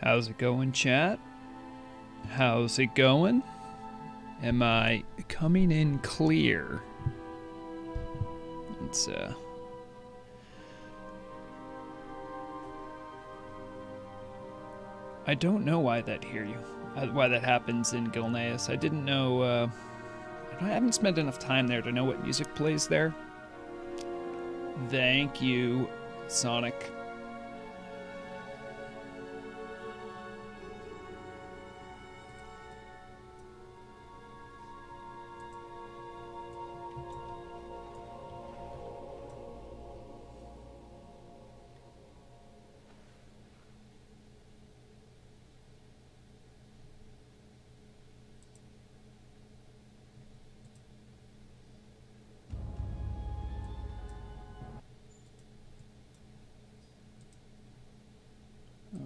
How's it going, chat? How's it going? Am I coming in clear? It's I don't know why that happens in Gilneas. I didn't know. I haven't spent enough time there to know what music plays there. Thank you, Sonic.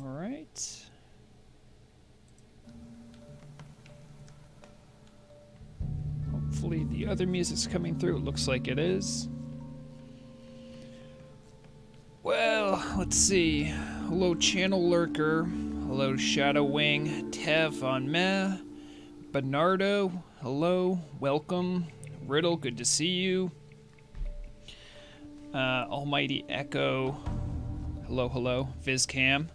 Alright. Hopefully the other music's coming through. It looks like it is. Well, let's see. Hello, Channel Lurker. Hello, Shadow Wing. Tev on Meh. Bernardo, hello. Welcome. Riddle, good to see you. Almighty Echo. Hello, hello. Facecam.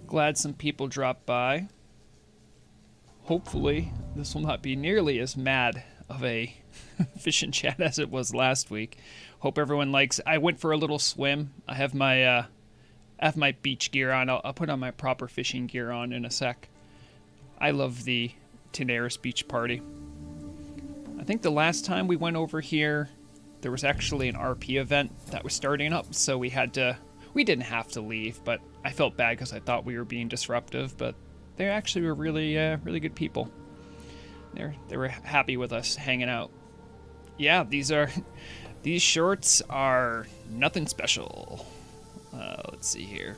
Glad some people dropped by. Hopefully, this will not be nearly as mad of a fishing chat as it was last week. Hope everyone likes. I went for a little swim. I have my beach gear on. I'll put on my proper fishing gear on in a sec. I love the Tenaris Beach Party. I think the last time we went over here, there was actually an RP event that was starting up, so we didn't have to leave, but I felt bad because I thought we were being disruptive, but they actually were really good people. They were happy with us hanging out. Yeah, these shorts are nothing special. Let's see here.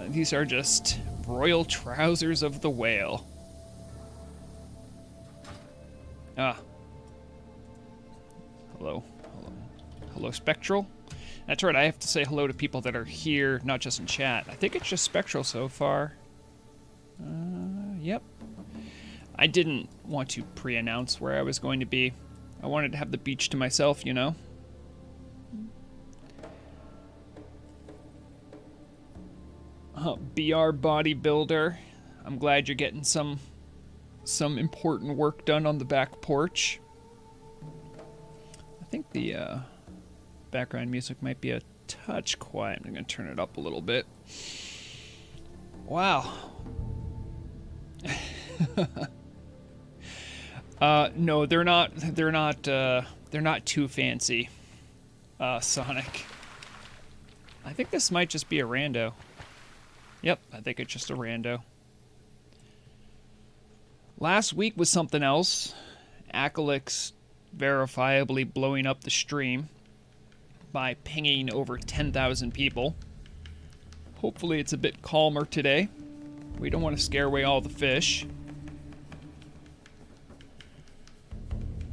These are just royal trousers of the whale. Hello, Spectral. That's right, I have to say hello to people that are here, not just in chat. I think it's just Spectral so far. Yep. I didn't want to pre-announce where I was going to be. I wanted to have the beach to myself, you know? BR Bodybuilder. I'm glad you're getting some important work done on the back porch. I think the background music might be a touch quiet. I'm going to turn it up a little bit. Wow. No, they're not too fancy. Sonic. I think this might just be a rando. Yep, I think it's just a rando. Last week was something else. Akalix verifiably blowing up the stream by pinging over 10,000 people. Hopefully it's a bit calmer today. We don't want to scare away all the fish.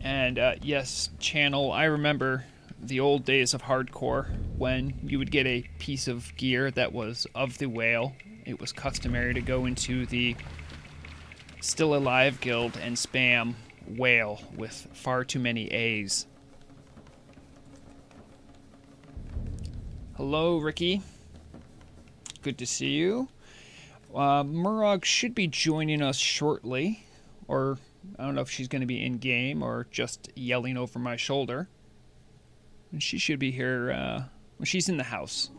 And yes, channel, I remember the old days of hardcore when you would get a piece of gear that was of the whale. It was customary to go into the Still Alive Guild and spam whale with far too many A's. Hello, Ricky. Good to see you. Murog should be joining us shortly, or I don't know if she's going to be in-game or just yelling over my shoulder. And she should be here when she's in the house.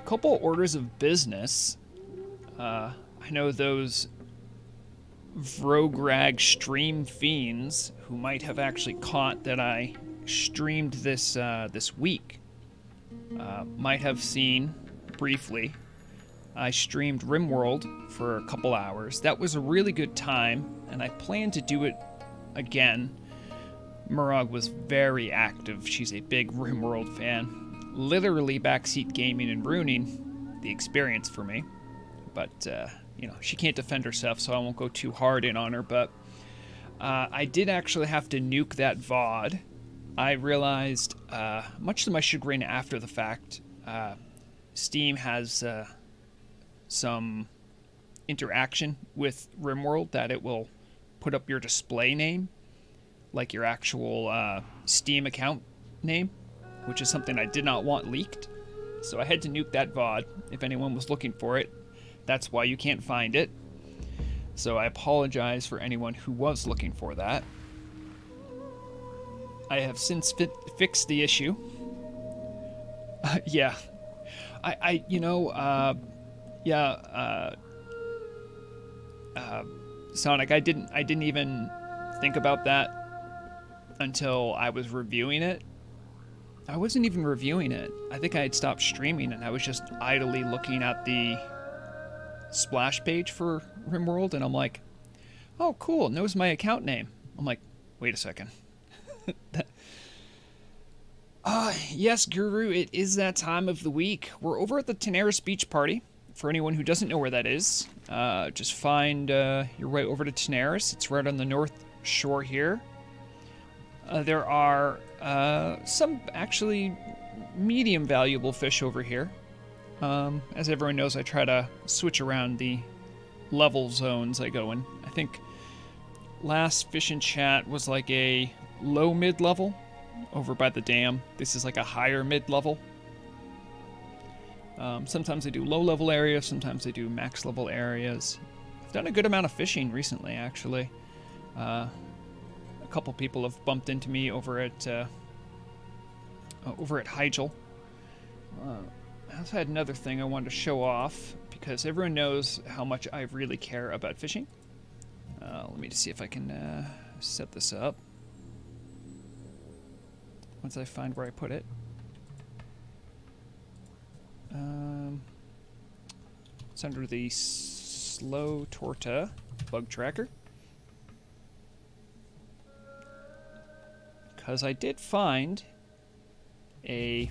Couple orders of business. I know those Vrograg stream fiends who might have actually caught that I streamed this week might have seen briefly. I streamed RimWorld for a couple hours. That was a really good time, and I plan to do it again. Murag was very active. She's a big RimWorld fan. Literally backseat gaming and ruining the experience for me. But, you know, she can't defend herself, so I won't go too hard in on her. But I did actually have to nuke that VOD. I realized, much to my chagrin after the fact, Steam has some interaction with RimWorld that it will put up your display name, like your actual Steam account name, which is something I did not want leaked. So I had to nuke that VOD if anyone was looking for it. That's why you can't find it. So I apologize for anyone who was looking for that. I have since fixed the issue. Yeah. Sonic, I didn't even think about that until I was reviewing it. I wasn't even reviewing it. I think I had stopped streaming and I was just idly looking at the splash page for RimWorld, and I'm like, oh cool, it knows my account name. I'm like, wait a second. Yes, Guru, it is that time of the week. We're over at the Tenaris Beach Party. For anyone who doesn't know where that is, just find your way over to Tenaris. It's right on the north shore here. There are some actually medium valuable fish over here. As everyone knows, I try to switch around the level zones I go in. I think last Fish and Chat was like a low mid-level over by the dam. This is like a higher mid-level. Sometimes I do low-level areas, sometimes I do max-level areas. I've done a good amount of fishing recently, actually. A couple people have bumped into me over at Hygel. I also had another thing I wanted to show off, because everyone knows how much I really care about fishing. Let me just see if I can set this up. Once I find where I put it. It's under the Slow Torta bug tracker. Because I did find a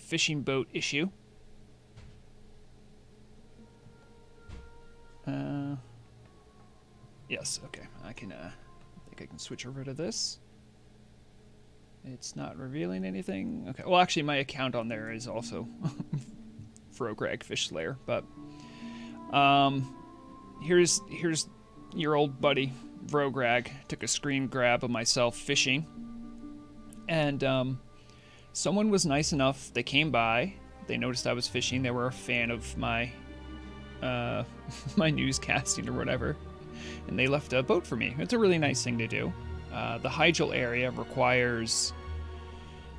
fishing boat issue. Yes, okay. I think I can switch over to this. It's not revealing anything. Okay. Well, actually, my account on there is also Frograg Fish Slayer, but here's your old buddy Vrograg. Took a screen grab of myself fishing, and someone was nice enough. They came by. They noticed I was fishing. They were a fan of my my newscasting or whatever, and they left a boat for me. It's a really nice thing to do. The Hygel area requires,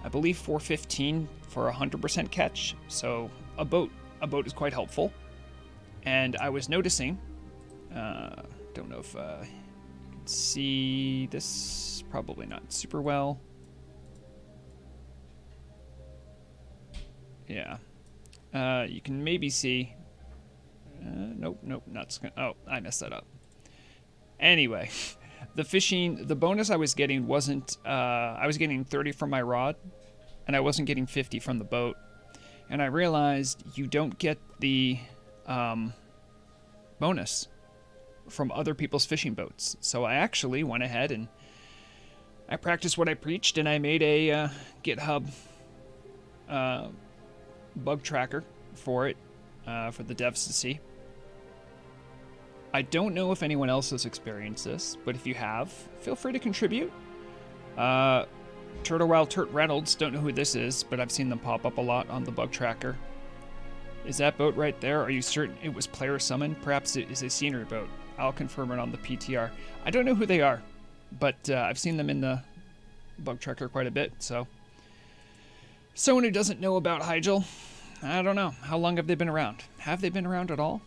I believe, 415 for 100% catch. So a boat is quite helpful. And I was noticing, don't know if you can see this, probably not super well. Yeah, you can maybe see. Nope, not. Oh, I messed that up. Anyway. The bonus I was getting wasn't, I was getting 30 from my rod, and I wasn't getting 50 from the boat. And I realized you don't get the bonus from other people's fishing boats. So I actually went ahead and I practiced what I preached, and I made a GitHub bug tracker for it, for the devs to see. I don't know if anyone else has experienced this, but if you have, feel free to contribute. Turtle Wild Turt Reynolds, don't know who this is, but I've seen them pop up a lot on the bug tracker. Is that boat right there? Are you certain it was player summoned? Perhaps it is a scenery boat. I'll confirm it on the PTR. I don't know who they are, but I've seen them in the bug tracker quite a bit, so. Someone who doesn't know about Hygel, I don't know. How long have they been around? Have they been around at all?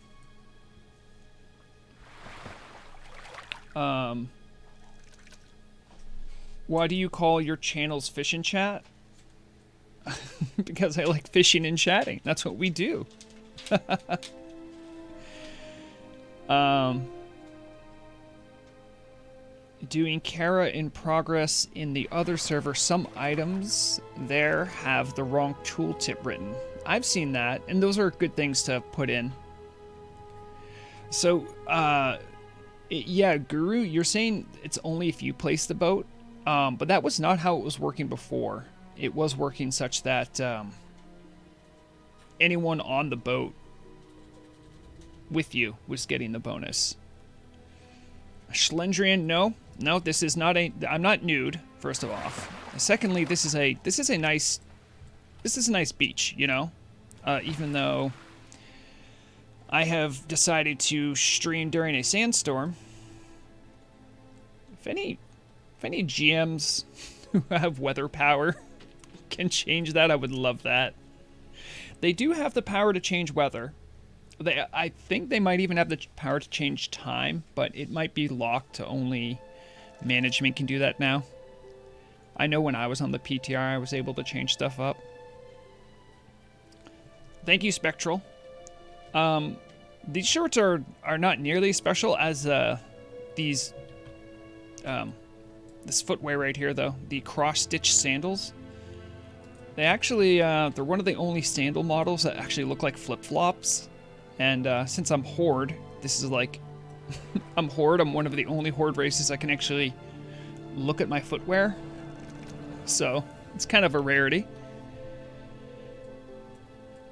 Why do you call your channels Fish and Chat? Because I like fishing and chatting. That's what we do. Doing Kara in progress in the other server. Some items there have the wrong tooltip written. I've seen that, and those are good things to put in. So, yeah, Guru, you're saying it's only if you place the boat, but that was not how it was working before. it was working such that anyone on the boat with you was getting the bonus. Schlendrian, no, this is not a. I'm not nude. First of all. Secondly, this is a nice beach. You know, even though I have decided to stream during a sandstorm. If any GMs who have weather power can change that, I would love that. They do have the power to change weather. I think they might even have the power to change time, but it might be locked to only management can do that now. I know when I was on the PTR, I was able to change stuff up. Thank you, Spectral. These shorts are not nearly as special as these this footwear right here, though. The cross-stitch sandals. They actually they're one of the only sandal models that actually look like flip-flops. And since I'm Horde, this is like I'm Horde. I'm one of the only Horde races that can actually look at my footwear. So it's kind of a rarity.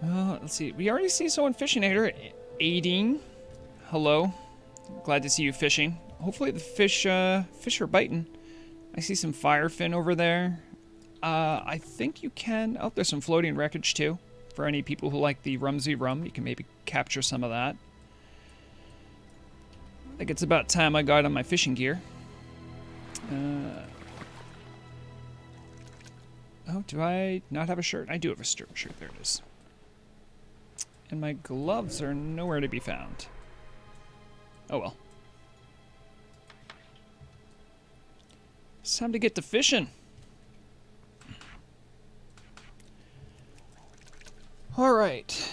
Let's see. We already see someone fishing here. Aiding. Hello. Glad to see you fishing. Hopefully the fish are biting. I see some firefin over there. I think you can... Oh, there's some floating wreckage too. For any people who like the Rumsey Rum, you can maybe capture some of that. I think it's about time I got on my fishing gear. Oh, do I not have a shirt? I do have a shirt. There it is. And my gloves are nowhere to be found. Oh well. It's time to get to fishing. Alright.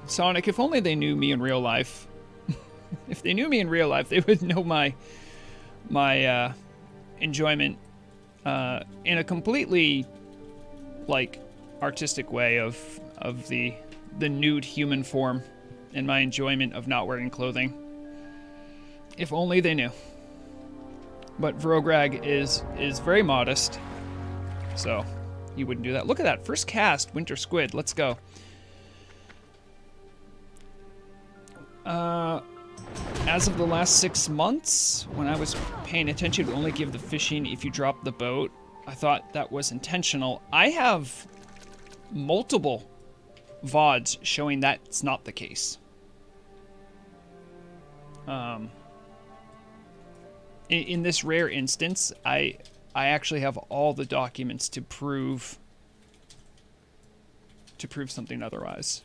Sonic, if only they knew me in real life. If they knew me in real life, they would know my enjoyment in a completely, like, artistic way of the nude human form and my enjoyment of not wearing clothing. If only they knew. But Vrograg is very modest, so he wouldn't do that. Look at that. First cast, Winter Squid. Let's go. As of the last 6 months, when I was paying attention, to only give the fishing if you drop the boat. I thought that was intentional. I have multiple VODs showing that's not the case. In this rare instance, I actually have all the documents to prove something otherwise.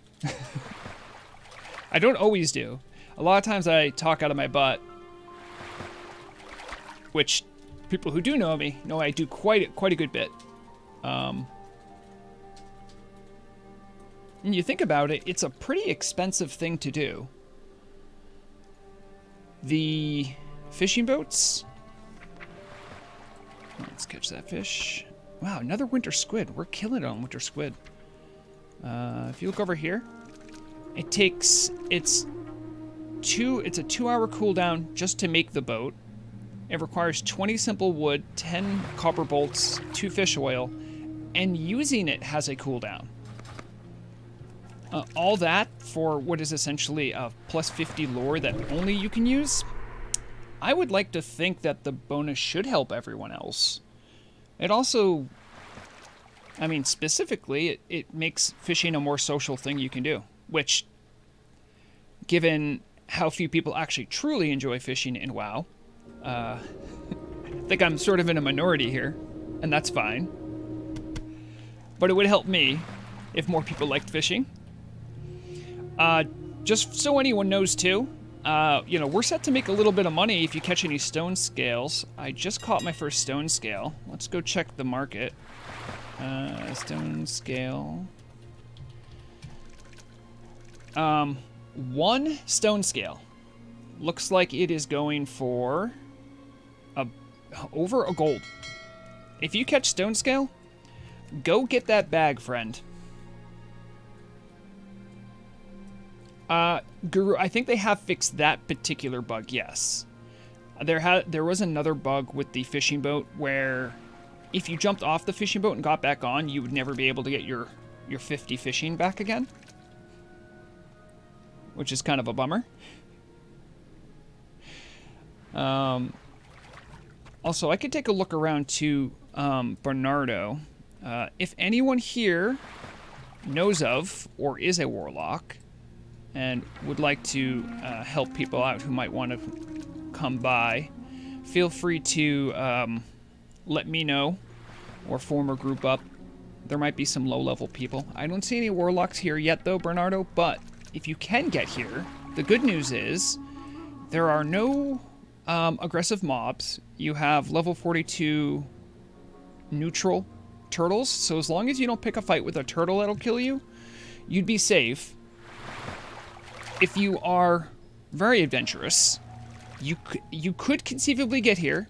I don't always do. A lot of times I talk out of my butt, which people who do know me know I do quite a good bit. And you think about it, it's a pretty expensive thing to do. The fishing boats. Let's catch that fish. Wow, another winter squid. We're killing it on winter squid. If you look over here, it takes it's a 2-hour cooldown just to make the boat. It requires 20 simple wood, 10 copper bolts, 2 fish oil, and using it has a cooldown. All that for what is essentially a plus 50 lore that only you can use. I would like to think that the bonus should help everyone else. It also, I mean, specifically, it makes fishing a more social thing you can do, which, given how few people actually truly enjoy fishing in WoW, I think I'm sort of in a minority here, and that's fine. But it would help me if more people liked fishing. Just so anyone knows too, you know, we're set to make a little bit of money if you catch any stone scales. I just caught my first stone scale. Let's go check the market. Stone scale. 1 stone scale. Looks like it is going for over a gold. If you catch stone scale, go get that bag, friend. Guru, I think they have fixed that particular bug, yes. There was another bug with the fishing boat where if you jumped off the fishing boat and got back on, you would never be able to get your 50 fishing back again. Which is kind of a bummer. Also, I could take a look around to Bernardo. If anyone here knows of or is a warlock and would like to help people out who might want to come by, feel free to let me know or form a group up. There might be some low-level people. I don't see any warlocks here yet, though, Bernardo, but if you can get here, the good news is there are no aggressive mobs. You have level 42 neutral turtles, so as long as you don't pick a fight with a turtle that'll kill you, you'd be safe. If you are very adventurous, you could conceivably get here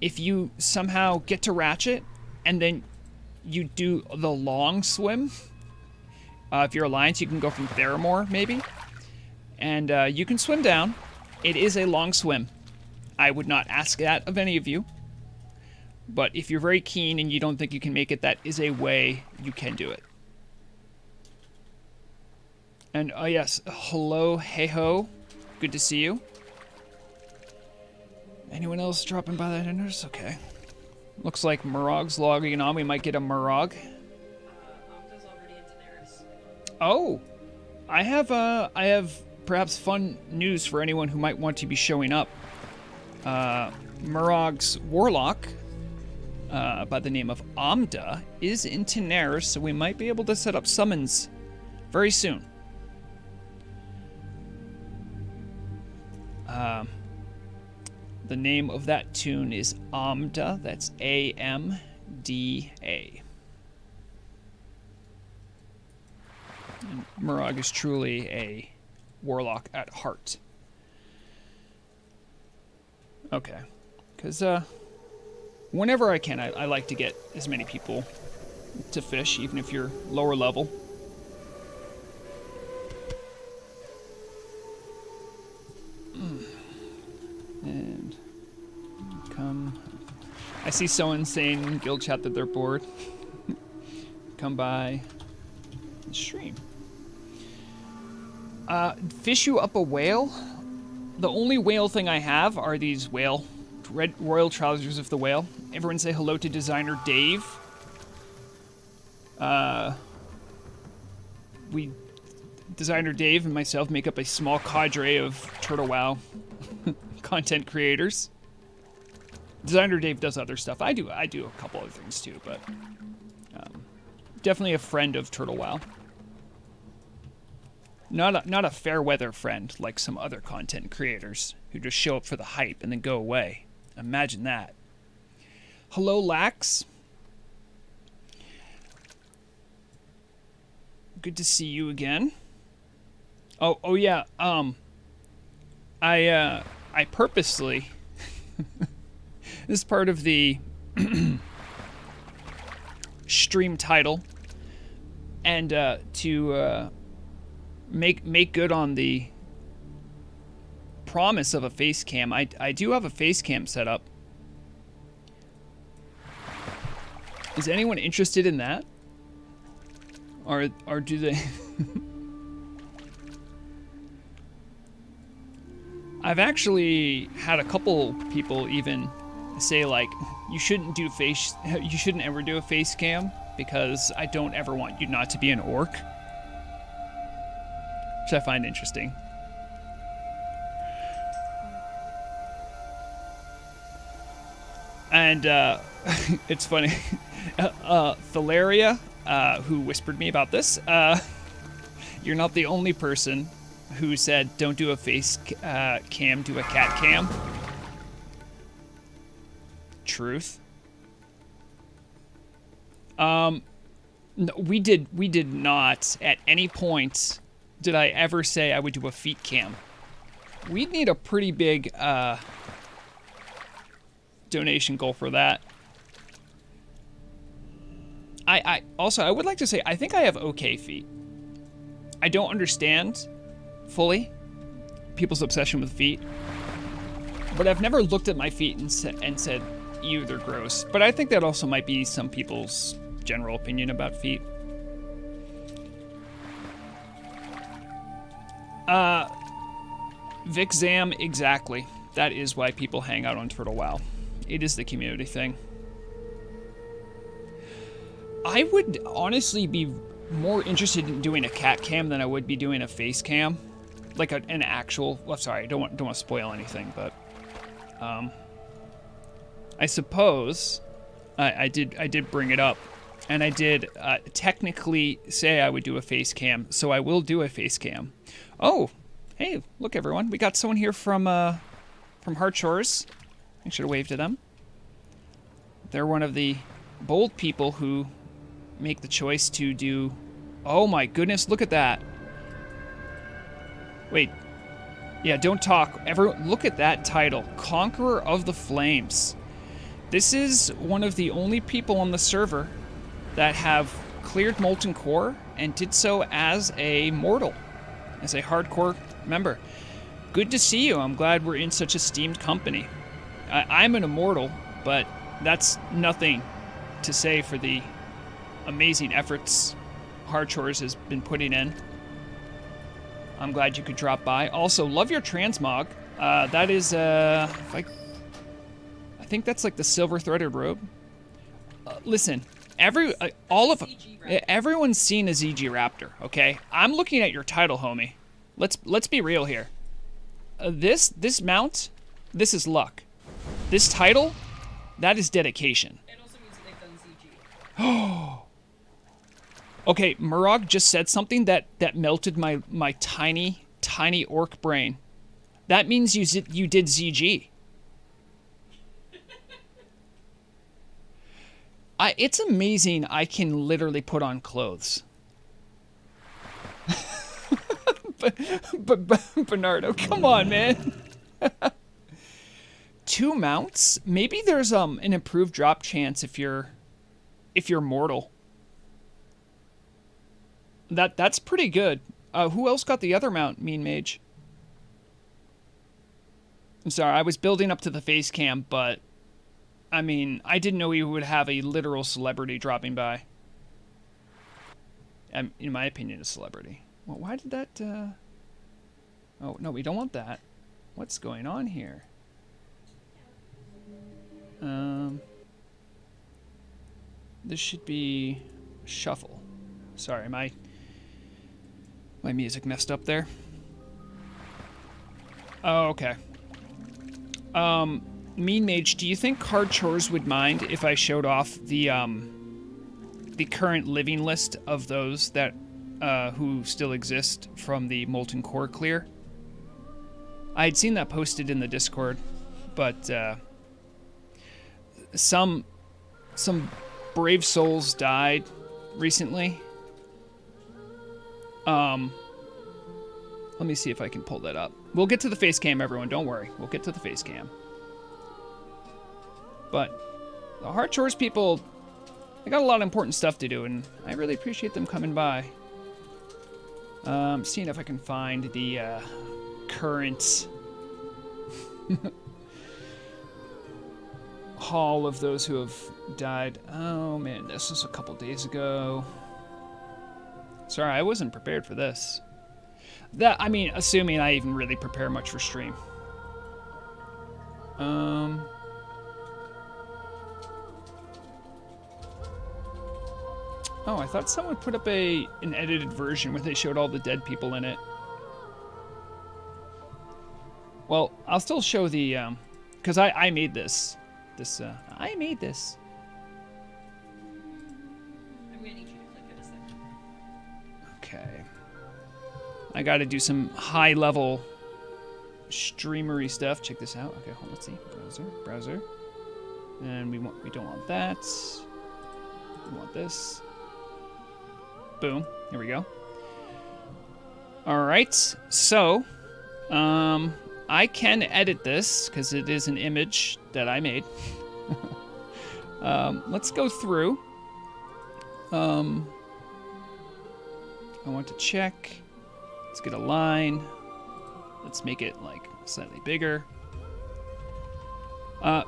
if you somehow get to Ratchet and then you do the long swim. If you're Alliance, you can go from Theramore, maybe. And you can swim down. It is a long swim. I would not ask that of any of you. But if you're very keen and you don't think you can make it, that is a way you can do it. And, oh yes, hello, hey-ho. Good to see you. Anyone else dropping by that interest? Okay. Looks like Murog's logging on. We might get a Murog. Octa's already in Daenerys. Oh! I have perhaps fun news for anyone who might want to be showing up. Murog's warlock, by the name of Amda, is in Daenerys, so we might be able to set up summons very soon. The name of that tune is Amda. That's A-M-D-A. And Murog is truly a warlock at heart. Okay. Because whenever I can, I like to get as many people to fish, even if you're lower level. And come. I see someone saying in guild chat that they're bored. Come by and stream. Fish you up a whale? The only whale thing I have are these red royal trousers of the whale. Everyone say hello to designer Dave. Designer Dave and myself make up a small cadre of Turtle WoW content creators. Designer Dave does other stuff. I do a couple other things too, but definitely a friend of Turtle WoW. Not a fair weather friend like some other content creators who just show up for the hype and then go away. Imagine that. Hello, Lax. Good to see you again. Oh yeah. I purposely this is part of the stream title, and to make good on the promise of a face cam. I do have a face cam set up. Is anyone interested in that? Or do they? I've actually had a couple people even say, like, you shouldn't ever do a face cam because I don't ever want you not to be an orc. Which I find interesting. And it's funny. Thalaria, who whispered me about this, you're not the only person who said don't do a face cam, do a cat cam. Truth. No, we did not at any point did I ever say I would do a feet cam. We'd need a pretty big donation goal for that. I would like to say I think I have okay feet. I don't understand fully people's obsession with feet, but I've never looked at my feet and said, ew, they're gross. But I think that also might be some people's general opinion about feet. Vic Zam, exactly. That is why people hang out on Turtle WoW. It is the community thing. I would honestly be more interested in doing a cat cam than I would be doing a face cam. Like an actual... Well, sorry, I don't want to spoil anything, but... I suppose I did bring it up, and I did technically say I would do a face cam, so I will do a face cam. Oh, hey, look everyone, we got someone here from Hard Shores. I should have waved to them. They're one of the bold people who make the choice to do... Oh my goodness, look at that. Wait. Yeah, don't talk. Everyone, look at that title. Conqueror of the Flames. This is one of the only people on the server that have cleared Molten Core and did so as a mortal, as a hardcore member. Good to see you. I'm glad we're in such esteemed company. I'm an immortal, but that's nothing to say for the amazing efforts Hard Shores has been putting in. I'm glad you could drop by. Also, love your transmog. That is, I think that's like the silver threaded robe. Listen, everyone's seen a ZG Raptor, okay? I'm looking at your title, homie. Let's be real here. This mount, this is luck. This title, that is dedication. It also means that they've done ZG. Oh. Okay, Murog just said something that melted my tiny orc brain. That means you did ZG. It's amazing I can literally put on clothes. but Bernardo, come on, man. 2 mounts? Maybe there's an improved drop chance if you're mortal. That's pretty good. Who else got the other mount, Mean Mage? I'm sorry, I was building up to the face cam, but I mean, I didn't know we would have a literal celebrity dropping by. In my opinion, a celebrity. Well, why did that, Oh, no, we don't want that. What's going on here? This should be shuffle. Sorry, my music messed up there. Oh, okay. Mean Mage, do you think Hard Chores would mind if I showed off the current living list of those that who still exist from the Molten Core clear? I had seen that posted in the Discord, but some brave souls died recently. Let me see if I can pull that up. We'll get to the face cam, everyone. Don't worry. We'll get to the face cam. But the Hard Chores people, they got a lot of important stuff to do, and I really appreciate them coming by. Seeing if I can find the current haul of those who have died. Oh man, this was a couple days ago. Sorry, I wasn't prepared for this. I mean, assuming I even really prepare much for stream. Oh, I thought someone put up an edited version where they showed all the dead people in it. Well, I'll still show the, because I made this. I made this. I'm gonna need you to click it a second. Okay. I gotta do some high-level streamery stuff. Check this out. Okay, hold on, let's see. Browser. And we don't want that. We want this. Boom. Here we go. All right. So, I can edit this because it is an image that I made. Let's go through. I want to check. Let's get a line. Let's make it like slightly bigger.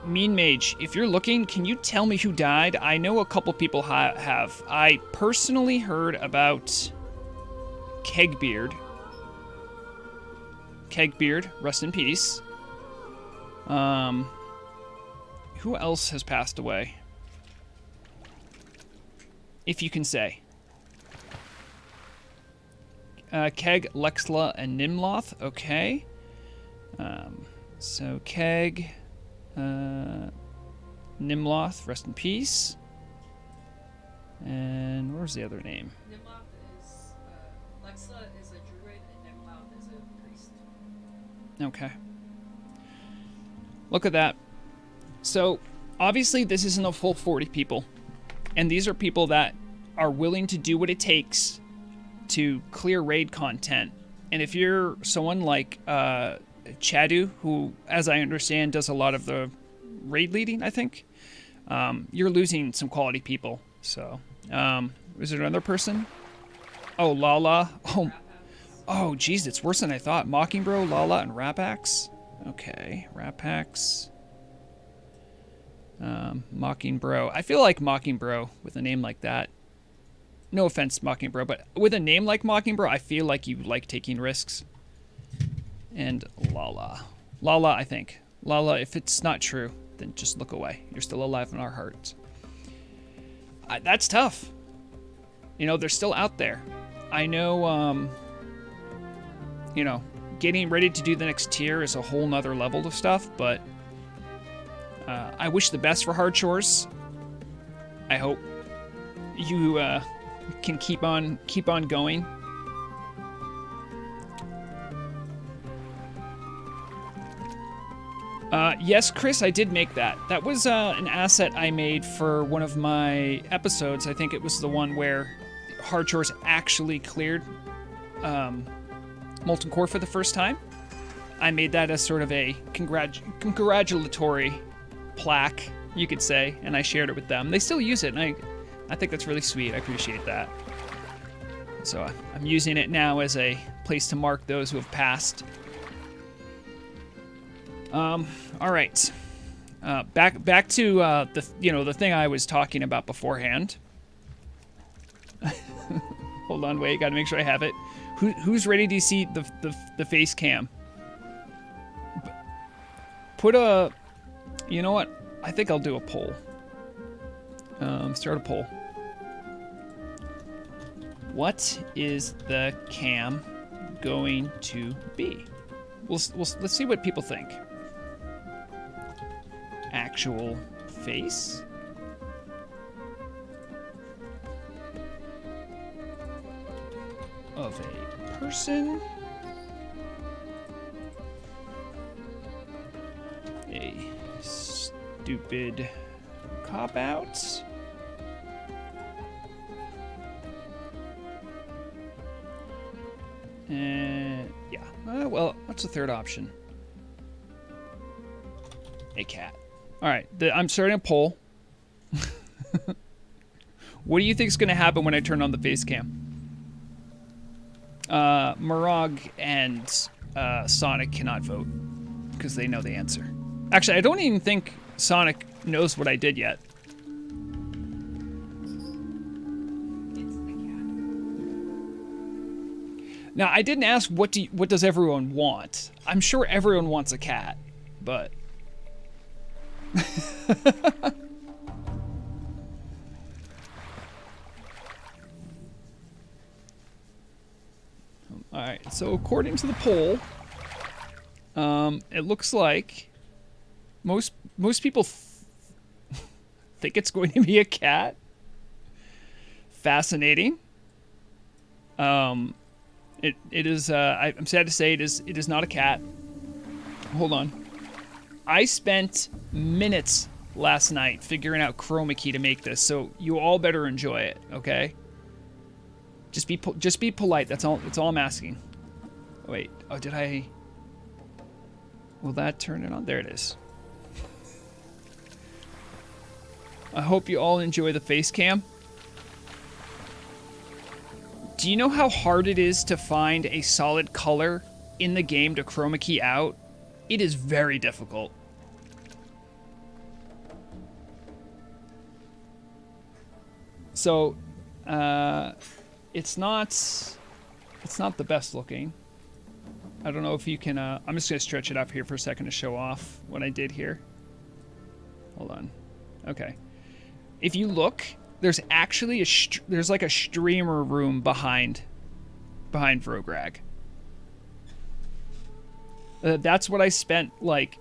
Mean Mage, if you're looking, can you tell me who died? I know a couple people have. I personally heard about Kegbeard. Kegbeard, rest in peace. Who else has passed away? If you can say. Keg, Lexla, and Nimloth. Okay. So Keg, Nimloth, rest in peace. And where's the other name? Nimloth is, Lexla is a druid and Nimloth is a priest. Okay. Look at that. So, obviously this isn't a full 40 people. And these are people that are willing to do what it takes to clear raid content. And if you're someone like Chadu, who, as I understand, does a lot of the raid leading, I think, you're losing some quality people. So, is there another person? Oh, Lala. Oh, geez, it's worse than I thought. Mockingbro, Lala, and Rapax. Okay, Rapax. Mockingbro. I feel like Mockingbro with a name like that. No offense, Mockingbro, but with a name like Mockingbro, I feel like you like taking risks. And Lala. Lala, I think. Lala, if it's not true, then just look away. You're still alive in our hearts. That's tough. You know, they're still out there. I know, you know, getting ready to do the next tier is a whole nother level of stuff, but I wish the best for Hard Chores. I hope you can keep on going. Yes, Chris, I did make that. That was an asset I made for one of my episodes. I think it was the one where Hard Chores actually cleared Molten Core for the first time. I made that as sort of a congratulatory plaque, you could say, and I shared it with them. They still use it, and I think that's really sweet. I appreciate that. So I'm using it now as a place to mark those who have passed. All right. Back to the thing I was talking about beforehand. Hold on, wait. Got to make sure I have it. Who's ready to see the face cam? Put a. You know what? I think I'll do a poll. Start a poll. What is the cam going to be? Let's see what people think. Actual face? Of a person? A stupid cop-out? Yeah. Well, what's the third option? A cat. All right, I'm starting a poll. What do you think is going to happen when I turn on the face cam? Murag and Sonic cannot vote because they know the answer. Actually, I don't even think Sonic knows what I did yet. It's the cat. Now, I didn't ask what does everyone want. I'm sure everyone wants a cat, but all right, so according to the poll, it looks like most people think it's going to be a cat. Fascinating. It is. I'm sad to say it is not a cat. Hold on. I spent minutes last night figuring out chroma key to make this, so you all better enjoy it, okay? Just be polite. That's all I'm asking. Oh, wait. Oh, did I? Will that turn it on? There it is. I hope you all enjoy the face cam. Do you know how hard it is to find a solid color in the game to chroma key out? It is very difficult. So, it's not the best looking. I don't know if you can. I'm just gonna stretch it up here for a second to show off what I did here. Hold on. Okay. If you look, there's actually there's like a streamer room behind Vrograg. That's what I spent like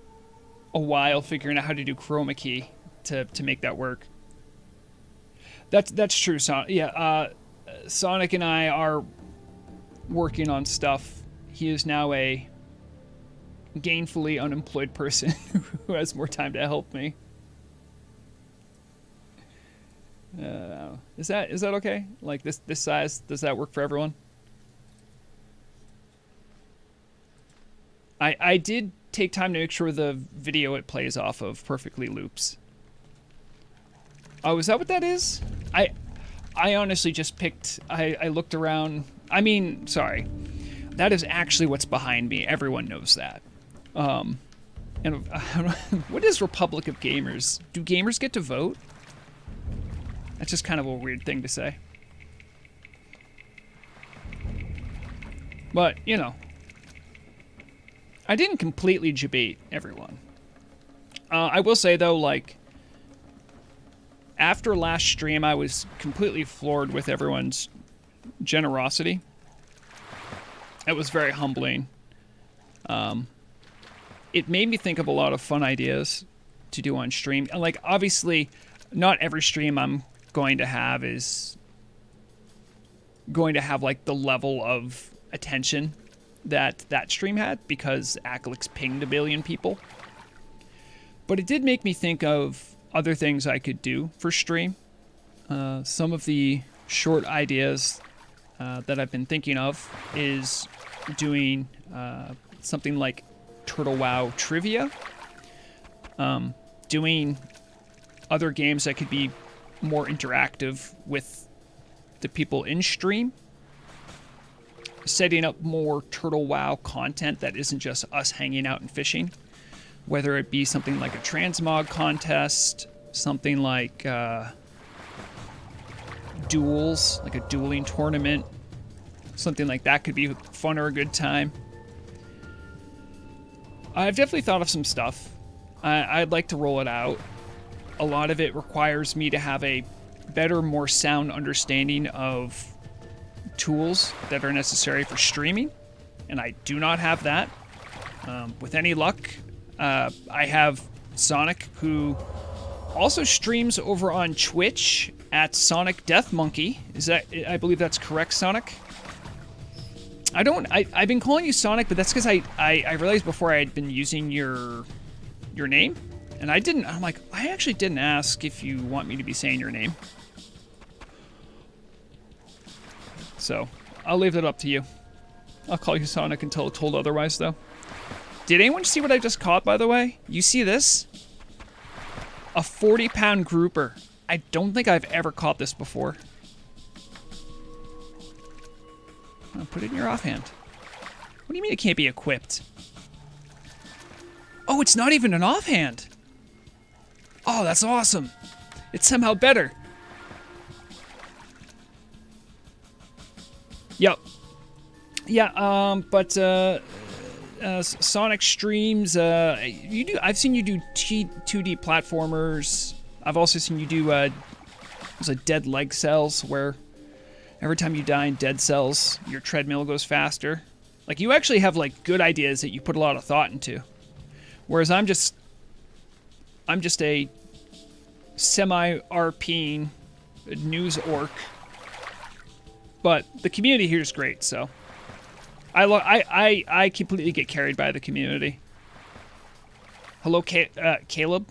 a while figuring out how to do chroma key to make that work. That's true, Sonic. Yeah, Sonic and I are working on stuff. He is now a gainfully unemployed person who has more time to help me. Is that okay? Like this size, does that work for everyone? I did take time to make sure the video it plays off of perfectly loops. Oh, is that what that is? I honestly just picked. I looked around. I mean, sorry. That is actually what's behind me. Everyone knows that. And what is Republic of Gamers? Do gamers get to vote? That's just kind of a weird thing to say. But, you know. I didn't completely debate everyone. I will say, though, like, after last stream, I was completely floored with everyone's generosity. It was very humbling. It made me think of a lot of fun ideas to do on stream. And, like, obviously, not every stream I'm going to have is going to have, like, the level of attention that stream had, because Aclix pinged a billion people. But it did make me think of other things I could do for stream. Some of the short ideas that I've been thinking of is doing something like Turtle WoW trivia. Doing other games that could be more interactive with the people in stream. Setting up more Turtle WoW content that isn't just us hanging out and fishing. Whether it be something like a transmog contest, something like duels, like a dueling tournament, something like that could be fun or a good time. I've definitely thought of some stuff. I'd like to roll it out. A lot of it requires me to have a better, more sound understanding of tools that are necessary for streaming, and I do not have that. With any luck, I have Sonic, who also streams over on Twitch at Sonic Death Monkey. I believe that's correct, Sonic? I've been calling you Sonic, but that's because I realized before I had been using your name, and I'm like, I actually didn't ask if you want me to be saying your name. So, I'll leave that up to you. I'll call you Sonic until told otherwise, though. Did anyone see what I just caught, by the way? You see this? A 40-pound grouper. I don't think I've ever caught this before. I'll put it in your offhand. What do you mean it can't be equipped? Oh, it's not even an offhand. Oh, that's awesome. It's somehow better. Yep. Yeah, but Sonic streams, I've seen you do 2D platformers. I've also seen you do there's a dead leg cells, where every time you die in dead cells, your treadmill goes faster. Like, you actually have like good ideas that you put a lot of thought into. Whereas I'm just a semi-RPing news orc. But the community here is great, so I completely get carried by the community. Hello, Caleb.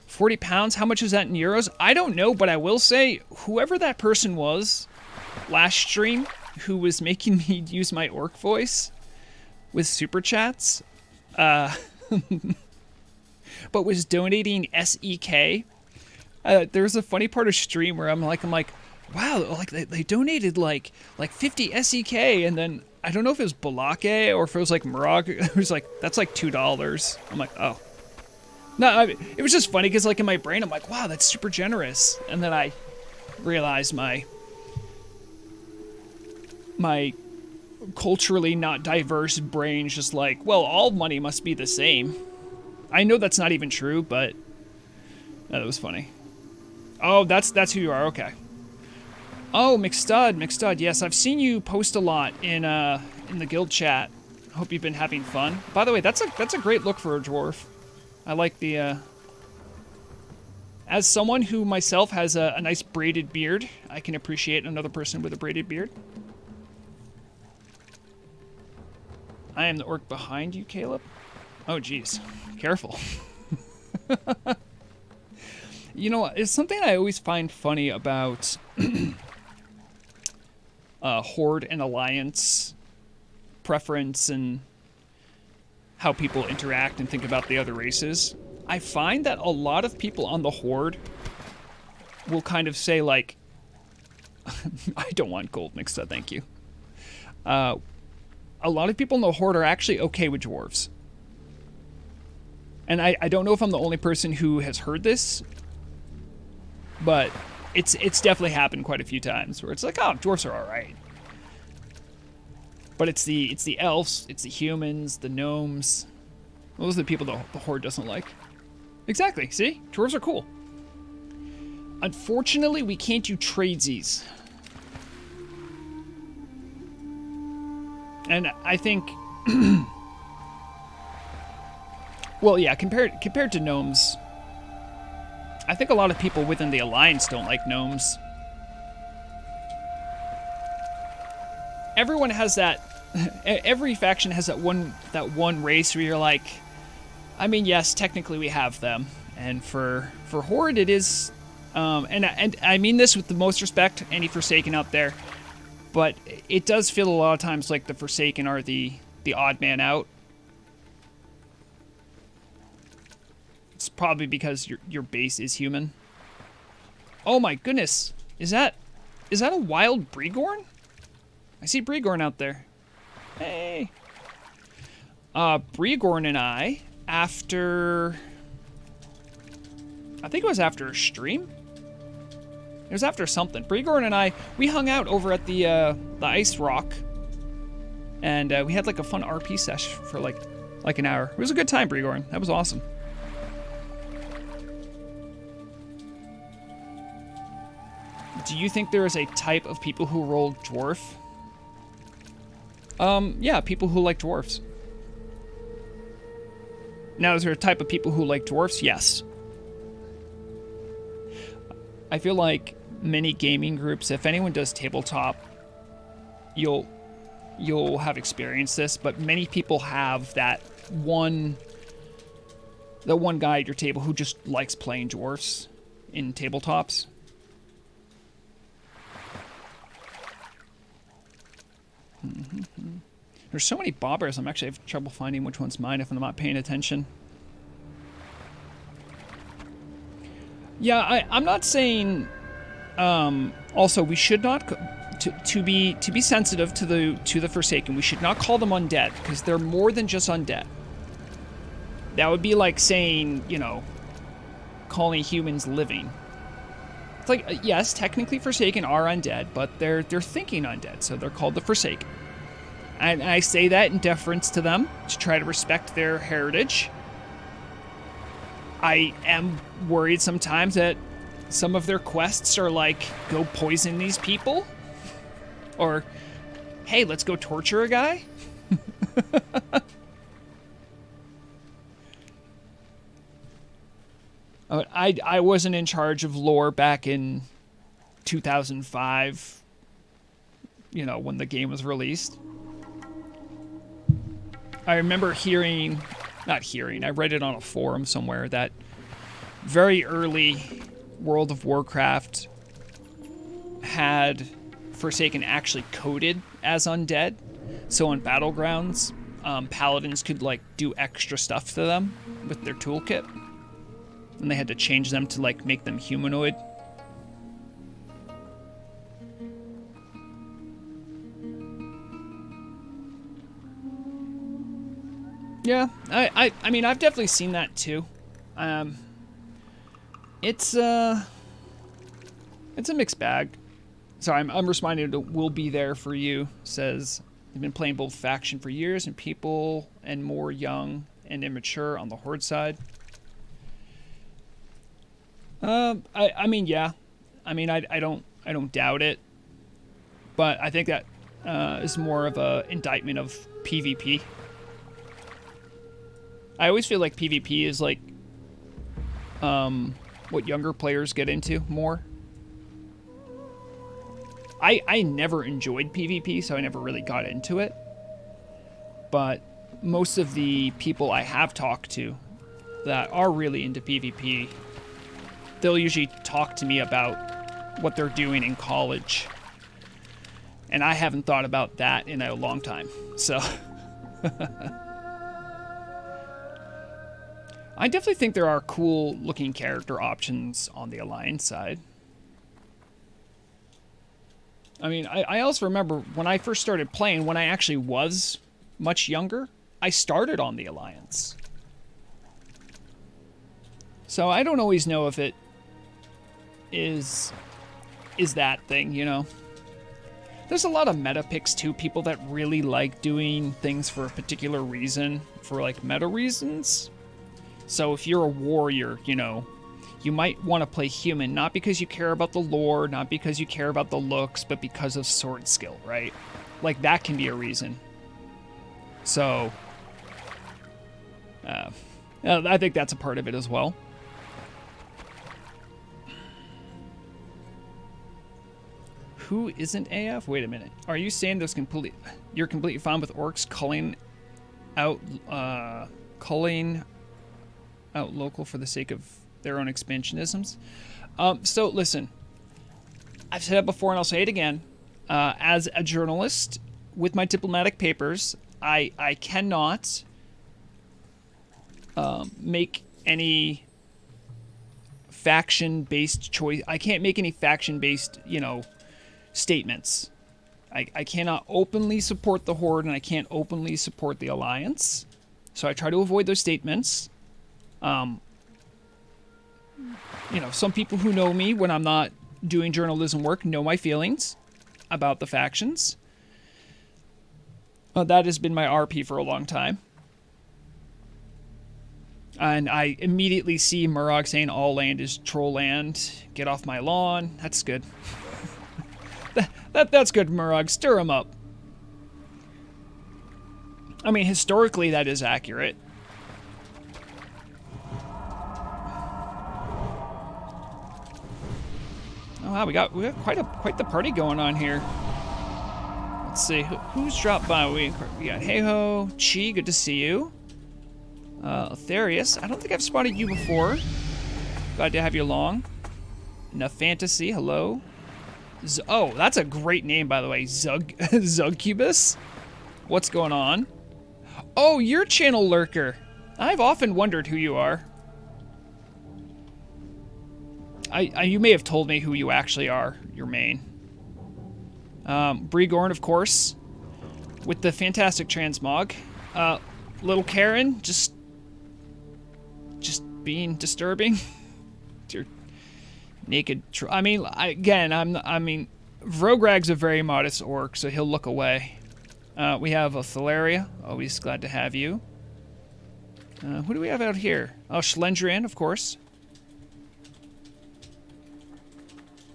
40 pounds? How much is that in euros? I don't know, but I will say, whoever that person was last stream who was making me use my orc voice with super chats, but was donating SEK. There's a funny part of stream where I'm like, wow, like they donated like 50 SEK, and then I don't know if it was Balake or if it was like Murag. It was like, that's like $2. I'm like, oh. No, it was just funny because, like, in my brain, I'm like, wow, that's super generous. And then I realized my culturally not diverse brain's just like, well, all money must be the same. I know that's not even true, but that was funny. Oh, that's who you are. Okay. Oh, McStud. Yes, I've seen you post a lot in the guild chat. Hope you've been having fun. By the way, that's a great look for a dwarf. I like the. As someone who myself has a nice braided beard, I can appreciate another person with a braided beard. I am the orc behind you, Caleb. Oh, geez. Careful. You know, it's something I always find funny about Horde and Alliance preference and how people interact and think about the other races. I find that a lot of people on the Horde will kind of say, like, I don't want gold mixed up, thank you. A lot of people in the Horde are actually okay with dwarves. And I don't know if I'm the only person who has heard this, but it's definitely happened quite a few times where it's like, oh, dwarves are all right. But it's the elves, it's the humans, the gnomes. Those are the people the Horde doesn't like. Exactly, see? Dwarves are cool. Unfortunately, we can't do tradesies. And I think... well, yeah, compared to gnomes, I think a lot of people within the Alliance don't like gnomes. Everyone has that... every faction has that one race where you're like... I mean, yes, technically we have them. And for Horde, it is... and I mean this with the most respect, any Forsaken out there. But it does feel a lot of times like the Forsaken are the odd man out. It's probably because your base is human. Oh my goodness. Is that a wild Breegorn? I see Breegorn out there. Hey. Breegorn and I, after... I think it was after a stream? It was after something. Breegorn and I, we hung out over at the Ice Rock. And we had like a fun RP sesh for like an hour. It was a good time, Breegorn. That was awesome. Do you think there is a type of people who roll dwarf? Yeah, people who like dwarves. Now, is there a type of people who like dwarfs? Yes. I feel like many gaming groups, if anyone does tabletop, you'll have experienced this, but many people have that one guy at your table who just likes playing dwarfs in tabletops. There's so many bobbers, I'm actually having trouble finding which one's mine if I'm not paying attention. Yeah, I'm not saying. Also, we should not to be sensitive to the Forsaken. We should not call them undead because they're more than just undead. That would be like saying, you know, calling humans living. It's like, yes, technically Forsaken are undead, but they're thinking undead, so they're called the Forsaken. And I say that in deference to them to try to respect their heritage. I am worried sometimes that some of their quests are like, go poison these people. Or, hey, let's go torture a guy. I wasn't in charge of lore back in 2005, you know, when the game was released. I remember I read it on a forum somewhere that very early World of Warcraft had Forsaken actually coded as undead. So on Battlegrounds, paladins could like do extra stuff to them with their toolkit. And they had to change them to like make them humanoid. Yeah, I mean, I've definitely seen that too. It's a mixed bag. Sorry, I'm responding to "Will Be There for You." Says they've been playing both faction for years, and people and more young and immature on the Horde side. I mean, yeah. I mean, I don't doubt it, but I think that is more of a indictment of PvP. I always feel like PvP is like what younger players get into more. I never enjoyed PvP, so I never really got into it. But most of the people I have talked to that are really into PvP, they'll usually talk to me about what they're doing in college. And I haven't thought about that in a long time. So I definitely think there are cool looking character options on the Alliance side. I mean, I also remember when I first started playing, when I actually was much younger, I started on the Alliance. So I don't always know if it is that thing, you know? There's a lot of meta picks too, people that really like doing things for a particular reason, for like meta reasons. So if you're a warrior, you know, you might want to play human, not because you care about the lore, not because you care about the looks, but because of sword skill, right? Like, that can be a reason. So, I think that's a part of it as well. Who isn't AF? Wait a minute. Are you saying you're completely fine with orcs culling out local for the sake of their own expansionisms? So listen, I've said it before and I'll say it again. As a journalist with my diplomatic papers, I cannot make any faction-based choice. I can't make any faction-based, you know, statements. I cannot openly support the Horde and I can't openly support the Alliance. So I try to avoid those statements. You know, some people who know me when I'm not doing journalism work know my feelings about the factions. That has been my RP for a long time. And I immediately see Murag saying all land is troll land. Get off my lawn. That's good. That's good, Murag. Stir him up. I mean, historically, that is accurate. Oh wow, we got quite the party going on here. Let's see who's dropped by. We got Hey-Ho, Chi, good to see you. Aetherius, I don't think I've spotted you before. Glad to have you along. Enough Fantasy, hello. Oh, that's a great name, by the way. Zugcubus? What's going on? Oh, you're Channel Lurker. I've often wondered who you are. You may have told me who you actually are, your main. Brigorn, of course, with the fantastic transmog. Little Karen, just being disturbing. Your naked. I mean, Vrograg's a very modest orc, so he'll look away. We have a Thalaria. Always glad to have you. Who do we have out here? Oh, Schlendrian, of course.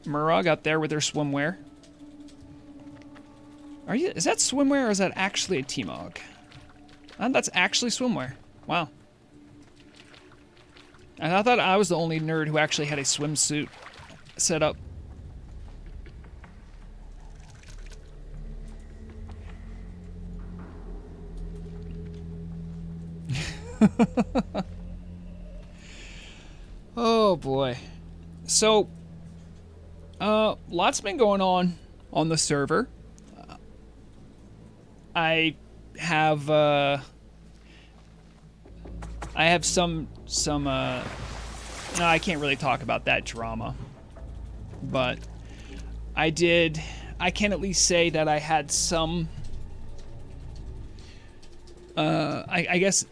Murag out there with her swimwear. Is that swimwear or is that actually a T-Mog? That's actually swimwear. Wow. And I thought I was the only nerd who actually had a swimsuit set up. Oh boy. So, lots been going on the server. I have some I can't really talk about that drama, but I can at least say that I had some I guess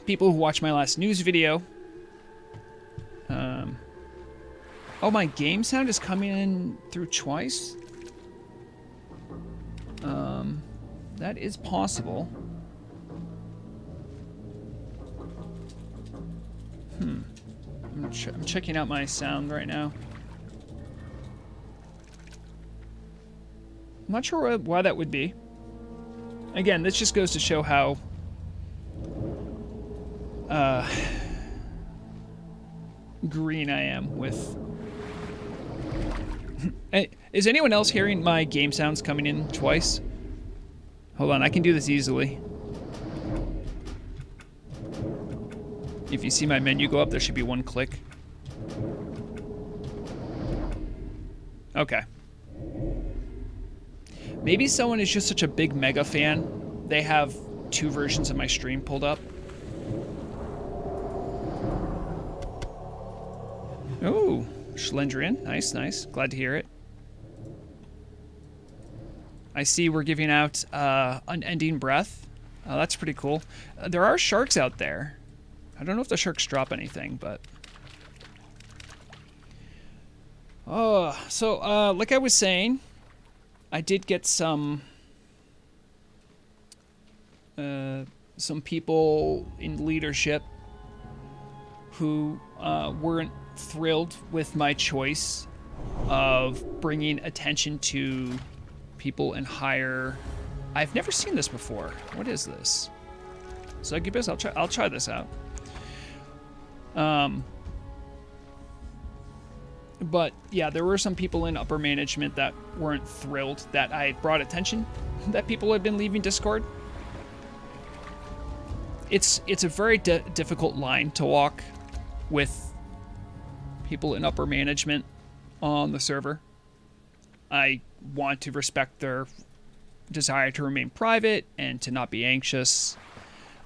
people who watched my last news video Oh, my game sound is coming in through twice? That is possible. I'm checking out my sound right now. I'm not sure why that would be. Again, this just goes to show how green I am with... Is anyone else hearing my game sounds coming in twice? Hold on, I can do this easily. If you see my menu go up, there should be one click. Okay. Maybe someone is just such a big mega fan, they have 2 versions of my stream pulled up. Oh, Schlendrian. Nice, nice. Glad to hear it. I see we're giving out Unending Breath. That's pretty cool. There are sharks out there. I don't know if the sharks drop anything, but... Oh, so like I was saying, I did get some people in leadership who weren't thrilled with my choice of bringing attention to people in higher... I've never seen this before. What is this? Succubus? I'll try this out. But yeah, there were some people in upper management that weren't thrilled that I brought attention that people had been leaving Discord. It's a very difficult line to walk with people in upper management on the server. I want to respect their desire to remain private and to not be anxious.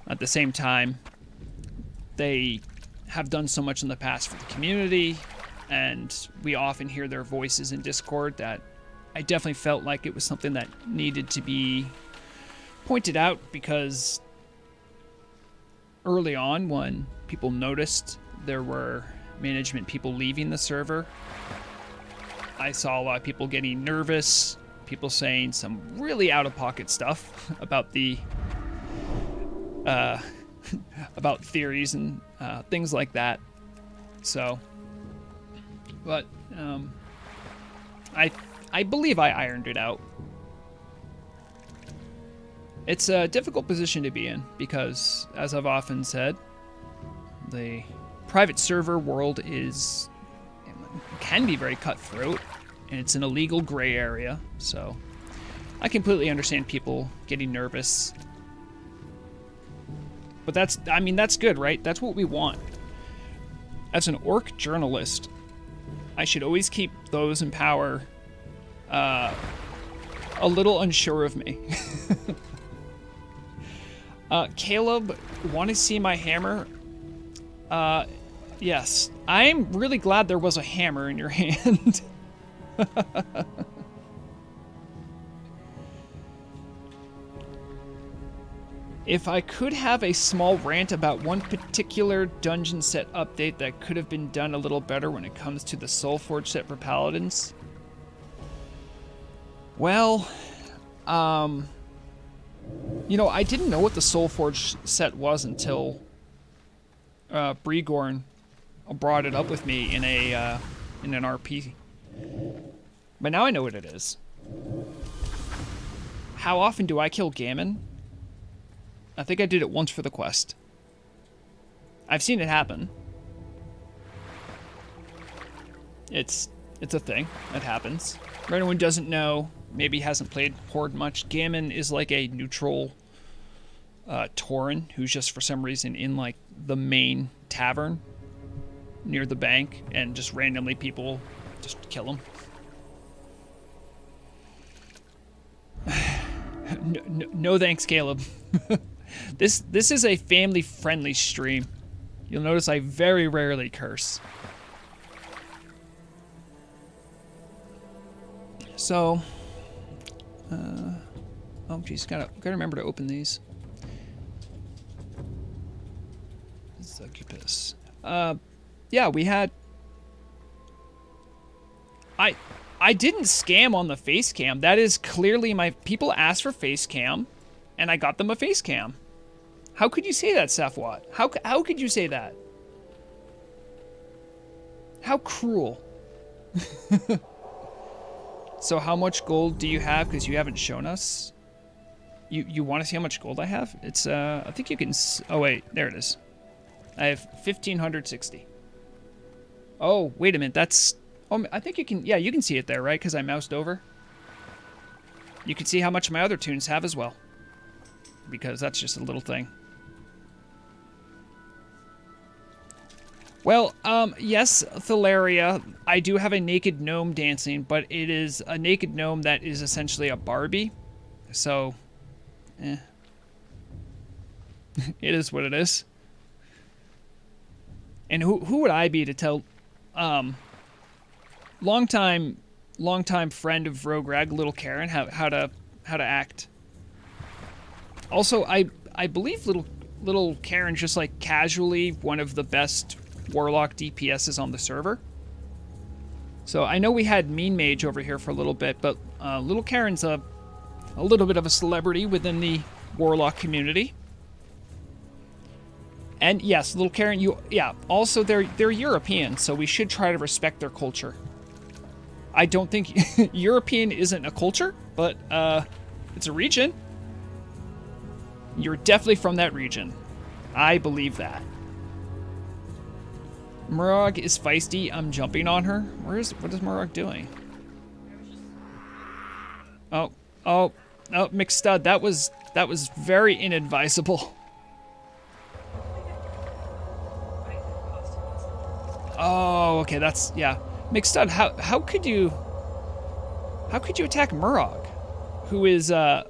At the same time, they have done so much in the past for the community, and we often hear their voices in Discord that I definitely felt like it was something that needed to be pointed out, because early on when people noticed there were management people leaving the server, I saw a lot of people getting nervous, people saying some really out-of-pocket stuff about the about theories and things like that. So, but I believe I ironed it out. It's a difficult position to be in because, as I've often said, the private server world can be very cutthroat, and it's an illegal gray area. So, I completely understand people getting nervous. But that's good, right? That's what we want. As an orc journalist, I should always keep those in power a little unsure of me. Caleb, want to see my hammer? Yes. I'm really glad there was a hammer in your hand. If I could have a small rant about one particular dungeon set update that could have been done a little better when it comes to the Soulforge set for Paladins. Well, you know, I didn't know what the Soulforge set was until Brigorn brought it up with me in an RP. But now I know what it is. How often do I kill Gammon? I think I did it once for the quest. I've seen it happen. It's a thing. It happens. For anyone who doesn't know, maybe hasn't played Horde much, Gammon is like a neutral Tauren who's just for some reason in like the main tavern near the bank, and just randomly people just kill him. No thanks, Caleb. This is a family-friendly stream. You'll notice I very rarely curse. So, oh geez, gotta remember to open these. Succubus. Yeah, we had I didn't scam on the face cam. That is clearly my... People asked for face cam, and I got them a face cam. How could you say that, Safwat? How could you say that? How cruel. So how much gold do you have? Because you haven't shown us. You want to see how much gold I have? It's, I think you can... Oh, wait. There it is. I have 1,560. Oh, wait a minute. That's... Oh, I think you can... Yeah, you can see it there, right? Because I moused over. You can see how much my other tunes have as well. Because that's just a little thing. Well, yes, Thalaria, I do have a naked gnome dancing, but it is a naked gnome that is essentially a Barbie. So, it is what it is. And who would I be to tell, longtime friend of Rogue Rag, Little Karen, how to act. Also, I believe little Karen's just like casually one of the best Warlock DPSs on the server. So I know we had Mean Mage over here for a little bit, but Little Karen's a little bit of a celebrity within the Warlock community. And yes, Little Karen, also they're European, so we should try to respect their culture. I don't think European isn't a culture, but it's a region. You're definitely from that region. I believe that. Murag is feisty. I'm jumping on her. What is Murag doing? Oh, McStud. That was very inadvisable. Oh, okay. That's yeah. McStud. How could you attack Murag, who is a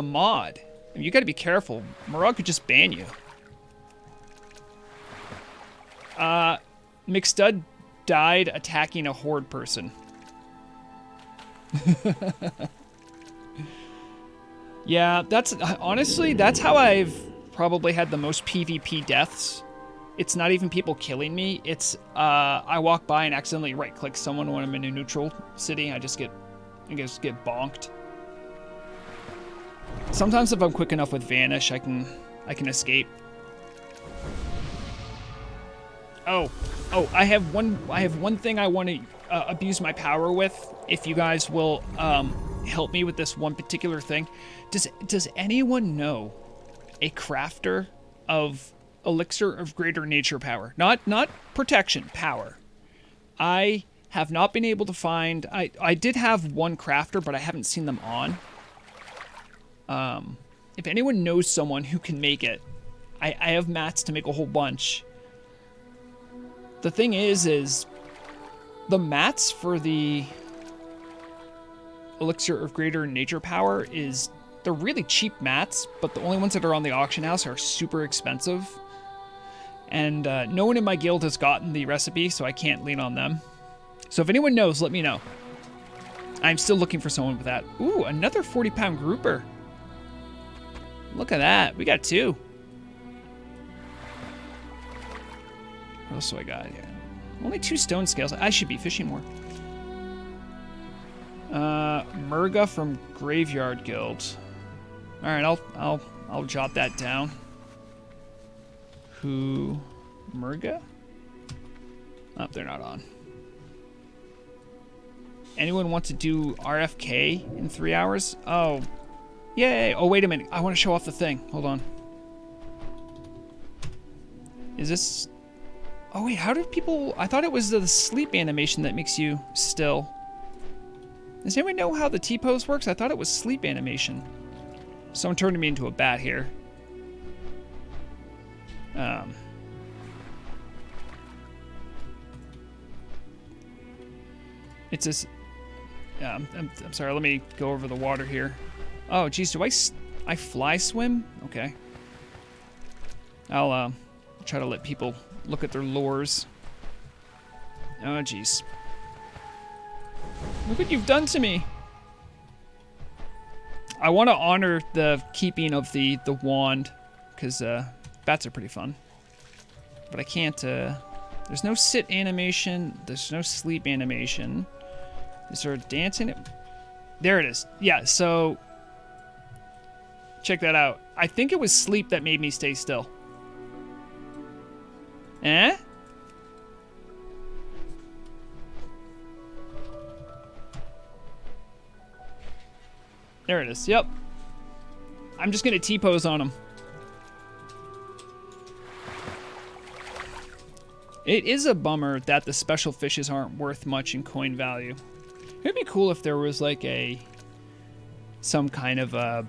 mod? I mean, you got to be careful. Murag could just ban you. McStud died attacking a horde person. Yeah, that's how I've probably had the most PvP deaths. It's not even people killing me. It's I walk by and accidentally right-click someone when I'm in a neutral city. I just get bonked. Sometimes if I'm quick enough with Vanish, I can escape. Oh, I have one thing I want to abuse my power with. If you guys will help me with this one particular thing, does anyone know a crafter of elixir of greater nature power? Not protection, power. I have not been able to find. I did have one crafter, but I haven't seen them on. If anyone knows someone who can make it, I have mats to make a whole bunch. The thing is the mats for the elixir of greater nature power they're really cheap mats, but the only ones that are on the auction house are super expensive. And no one in my guild has gotten the recipe, so I can't lean on them. So if anyone knows, let me know. I'm still looking for someone with that. Ooh, another 40-pound grouper. Look at that. We got 2. What else do I got here? Only 2 stone scales. I should be fishing more. Murga from Graveyard Guild. All right, I'll jot that down. Who? Murga? Oh, they're not on. Anyone want to do RFK in 3 hours? Oh, yay! Oh, wait a minute. I want to show off the thing. Hold on. Is this? Oh wait, how did people... I thought it was the sleep animation that makes you still. Does anyone know how the T-pose works? I thought it was sleep animation. Someone turned me into a bat here. It's this... I'm sorry, let me go over the water here. Oh, geez, do I fly swim? Okay. I'll try to let people look at their lures. Oh, geez. Look what you've done to me. I want to honor the keeping of the wand, because bats are pretty fun. But I can't... there's no sit animation. There's no sleep animation. Is there a dance in it? There it is. Yeah, so check that out. I think it was sleep that made me stay still. Eh? There it is. Yep. I'm just going to T-pose on him. It is a bummer that the special fishes aren't worth much in coin value. It'd be cool if there was like some kind of a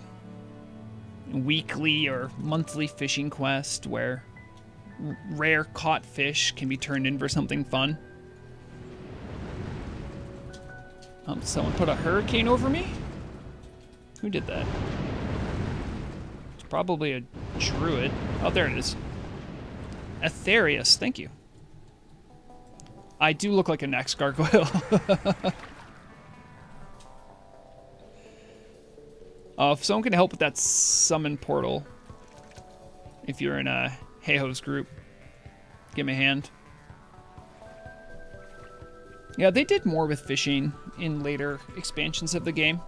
weekly or monthly fishing quest where rare caught fish can be turned in for something fun. Someone put a hurricane over me? Who did that? It's probably a druid. Oh, there it is. Aetherius, thank you. I do look like a Nex gargoyle. If someone can help with that summon portal, if you're in a Hey-Ho's group, give me a hand. Yeah, they did more with fishing in later expansions of the game.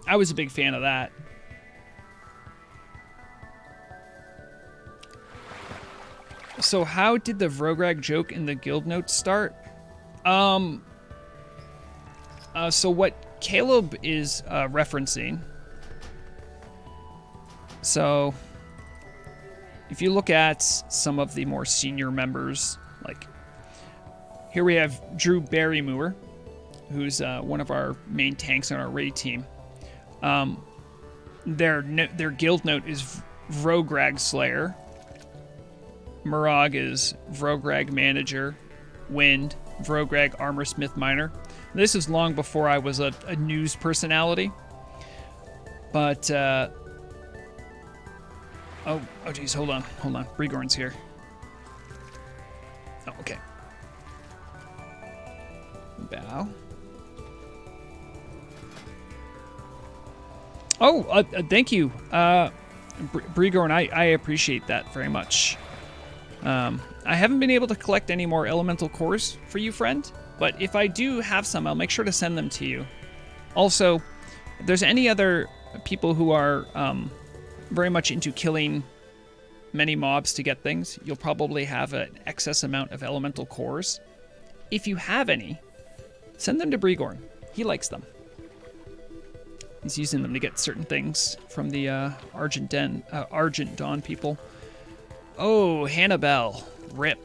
I was a big fan of that. So how did the Vrograg joke in the guild notes start? So what Caleb is referencing. So if you look at some of the more senior members, like here we have Drew Barrymore, who's one of our main tanks on our raid team. Their guild note is Vrograg Slayer. Murag is Vrograg Manager. Wind, Vrograg Armorsmith Miner. This is long before I was a news personality. But, oh geez, hold on. Brigorn's here. Oh, okay. Bow. Oh, thank you, Brigorn. I appreciate that very much. I haven't been able to collect any more elemental cores for you, friend, but if I do have some, I'll make sure to send them to you. Also, if there's any other people who are very much into killing many mobs to get things, you'll probably have an excess amount of elemental cores. If you have any, send them to Brigorn. He likes them. He's using them to get certain things from the Argent Dawn people. Oh, Hannibal. Rip.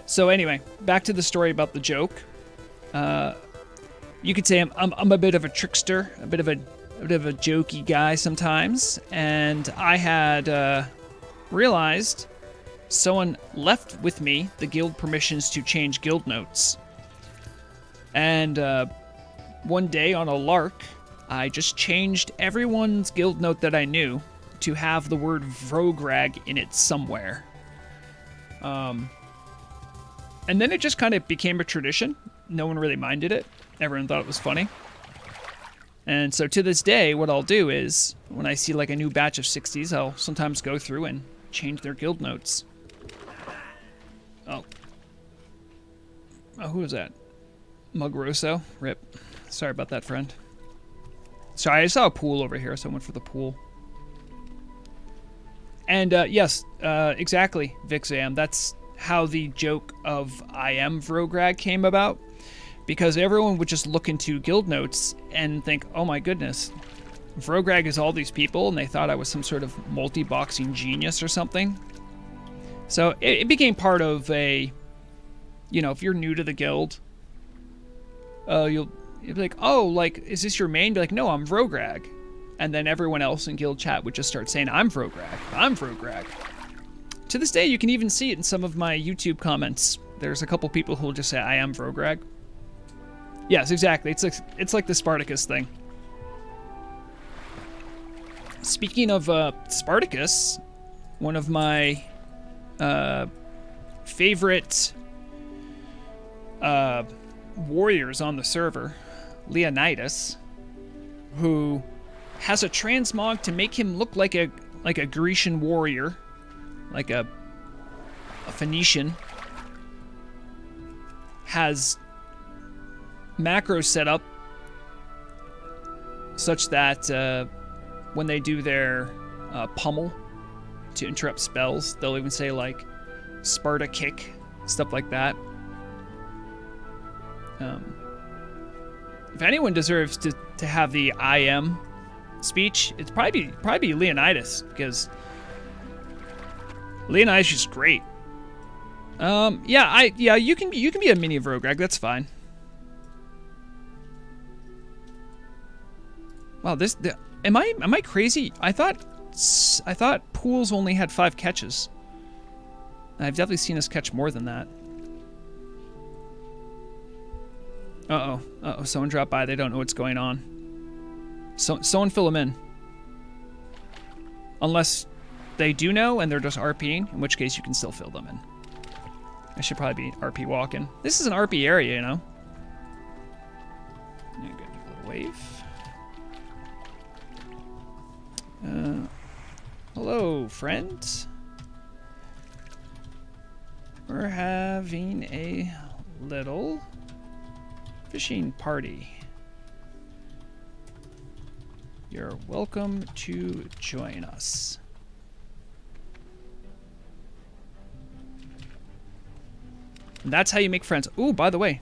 So anyway, back to the story about the joke. You could say I'm a bit of a trickster, a bit of a jokey guy sometimes, and I had realized someone left with me the guild permissions to change guild notes. And one day on a lark, I just changed everyone's guild note that I knew to have the word Vrograg in it somewhere. And then it just kind of became a tradition. No one really minded it. Everyone thought it was funny. And so to this day, what I'll do is, when I see like a new batch of 60s, I'll sometimes go through and change their guild notes. Oh, who was that? Mugroso? Rip. Sorry about that, friend. Sorry, I saw a pool over here, so I went for the pool. And yes, exactly, Vixam. That's how the joke of I am Vrograg came about. Because everyone would just look into guild notes and think, oh my goodness, Vrograg is all these people, and they thought I was some sort of multi-boxing genius or something. So it became part of a, if you're new to the guild, you'll be like, oh, like, is this your main? Be like, no, I'm Vrograg. And then everyone else in guild chat would just start saying, I'm Vrograg. I'm Vrograg. To this day, you can even see it in some of my YouTube comments. There's a couple people who will just say, I am Vrograg. Yes, exactly. It's like the Spartacus thing. Speaking of Spartacus, one of my favorite warriors on the server, Leonidas, who has a transmog to make him look like a Grecian warrior, like a Phoenician. has macros set up such that when they do their pummel to interrupt spells, they'll even say like Sparta kick, stuff like that. If anyone deserves to have the I am speech, it's probably be Leonidas, because Leonidas is great. Yeah, you can be a mini Vrograg, that's fine. Wow, am I crazy? I thought pools only had 5 catches. I've definitely seen us catch more than that. Uh-oh, someone dropped by. They don't know what's going on. So someone fill them in. Unless they do know and they're just RPing, in which case you can still fill them in. I should probably be RP walking. This is an RP area, you know. Yeah, good, a little wave. Hello, friends. We're having a little fishing party. You're welcome to join us. And that's how you make friends. Ooh, by the way,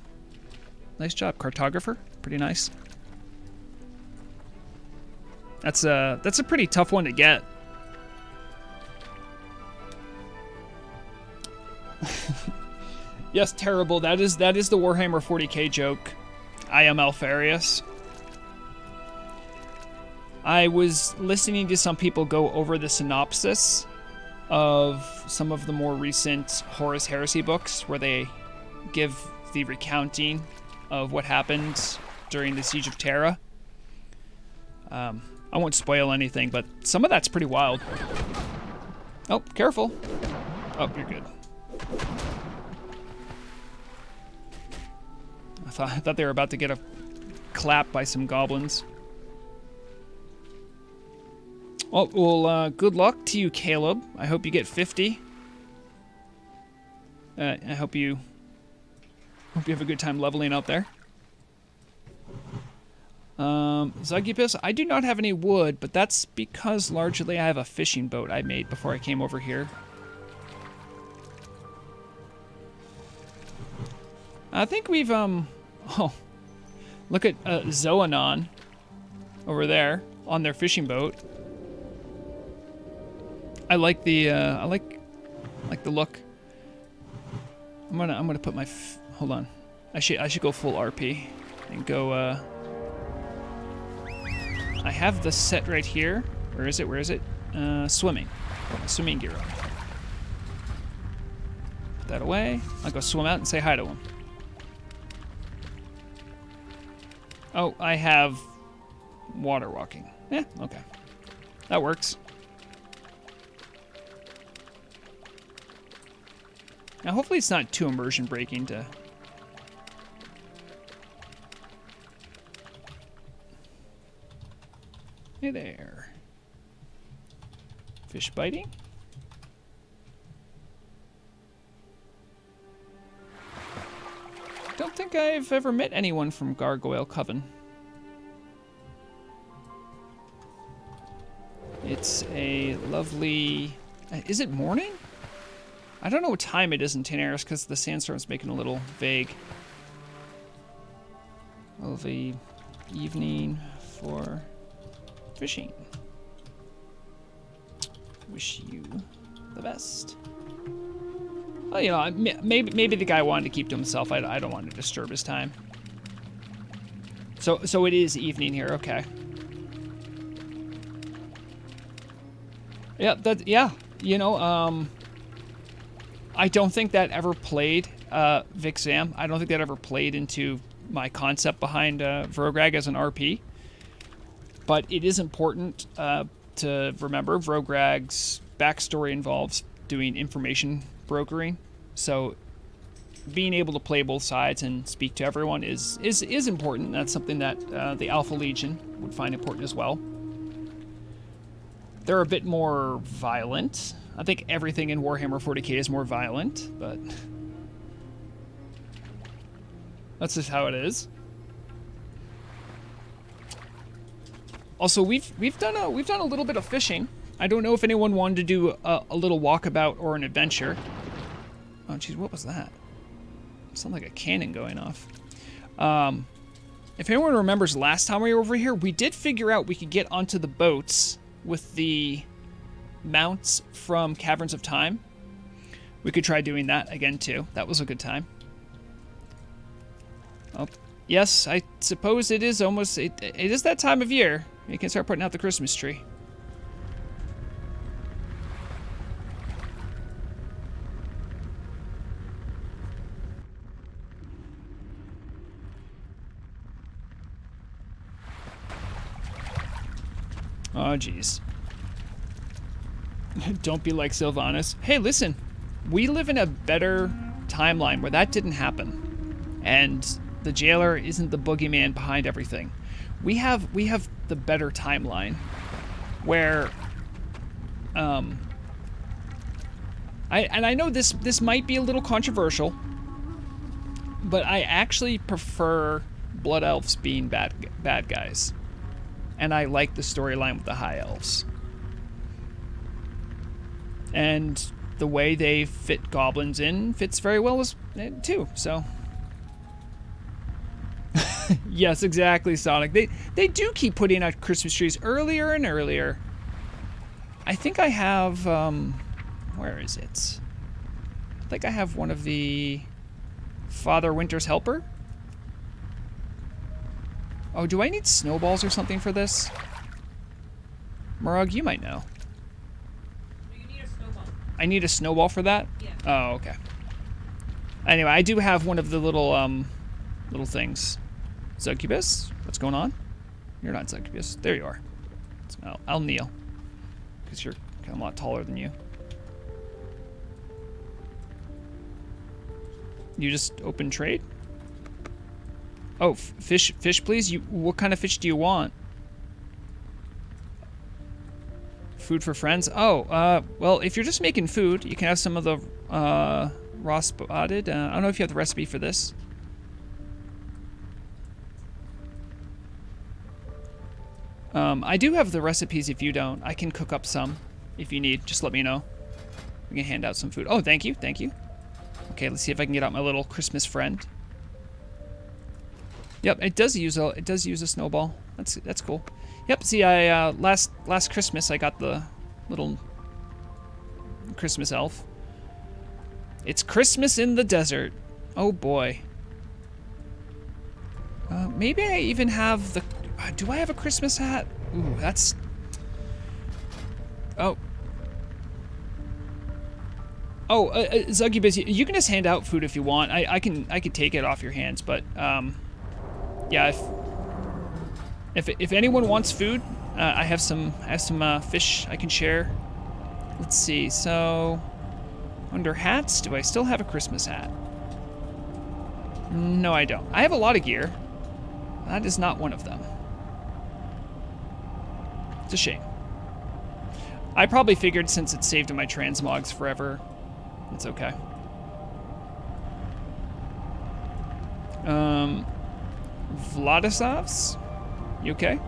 nice job, cartographer. Pretty nice. That's a pretty tough one to get. Yes, terrible. That is the Warhammer 40k joke. I am Alfarius. I was listening to some people go over the synopsis of some of the more recent Horus Heresy books, where they give the recounting of what happened during the Siege of Terra. I won't spoil anything, but some of that's pretty wild. Oh, careful. Oh, you're good. I thought they were about to get a clap by some goblins. Well, good luck to you, Caleb. I hope you get 50. I hope you have a good time leveling out there. Zugipus, I do not have any wood, but that's because largely I have a fishing boat I made before I came over here. I think we've, oh, look at Zoanon over there on their fishing boat. I like the, I like the look. I'm gonna put my, hold on. I should go full RP and go, I have the set right here. Where is it? Swimming. Put my swimming gear on. Put that away. I'll go swim out and say hi to him. Oh, I have water walking. Yeah, okay. That works. Now, hopefully it's not too immersion breaking to... Hey there. Fish biting? Don't think I've ever met anyone from Gargoyle Coven. It's a lovely... Is it morning? I don't know what time it is in Tenaris because the sandstorm's making a little vague. Lovely evening for fishing. Wish you the best. Well, you know, maybe the guy wanted to keep to himself. I don't want to disturb his time. So it is evening here. Okay. Yeah. You know, I don't think that ever played Vixam. I don't think that ever played into my concept behind Vrograg as an RP. But it is important to remember Vrograg's backstory involves doing information brokering. So being able to play both sides and speak to everyone is important. That's something that the Alpha Legion would find important as well. They're a bit more violent. I think everything in Warhammer 40k is more violent, but That's just how it is. Also, we've done a little bit of fishing. I don't know if anyone wanted to do a little walkabout or an adventure. Oh, geez, what was that? It sounded like a cannon going off. If anyone remembers last time we were over here, we did figure out we could get onto the boats with the mounts from Caverns of Time. We could try doing that again, too. That was a good time. Oh, yes, I suppose it is almost... It is that time of year. You can start putting out the Christmas tree. Oh, jeez. Don't be like Sylvanas. Hey, listen. We live in a better timeline where that didn't happen. And the jailer isn't the boogeyman behind everything. We have the better timeline where I know this might be a little controversial, but I actually prefer Blood Elves being bad guys. And I like the storyline with the High Elves. And the way they fit goblins in fits very well as too, so. Yes, exactly, Sonic. They do keep putting out Christmas trees earlier and earlier. I think I have, where is it? I think I have one of the Father Winter's Helper. Oh, do I need snowballs or something for this? Murug, you might know. You need a snowball. I need a snowball for that? Yeah. Oh, okay. Anyway, I do have one of the little things. Succubus, what's going on? You're not Succubus. There you are. I'll kneel. Because you're kind of a lot taller than you. You just open trade? Oh, fish, please. What kind of fish do you want? Food for friends. Oh, well, if you're just making food, you can have some of the raw spotted. I don't know if you have the recipe for this. I do have the recipes. If you don't, I can cook up some. If you need, just let me know. We can hand out some food. Oh, thank you. Okay, let's see if I can get out my little Christmas friend. Yep, it does use a snowball. That's cool. Yep. See, I last Christmas I got the little Christmas elf. It's Christmas in the desert. Oh boy. Maybe I even have the. Do I have a Christmas hat? Ooh, that's. Oh. Oh, Succubus, you can just hand out food if you want. I can take it off your hands, but yeah, if anyone wants food, I have some fish I can share. Let's see. So under hats, do I still have a Christmas hat? No, I don't. I have a lot of gear. That is not one of them. It's a shame. I probably figured since it's saved in my transmogs forever, it's okay. Vladislavs? You okay?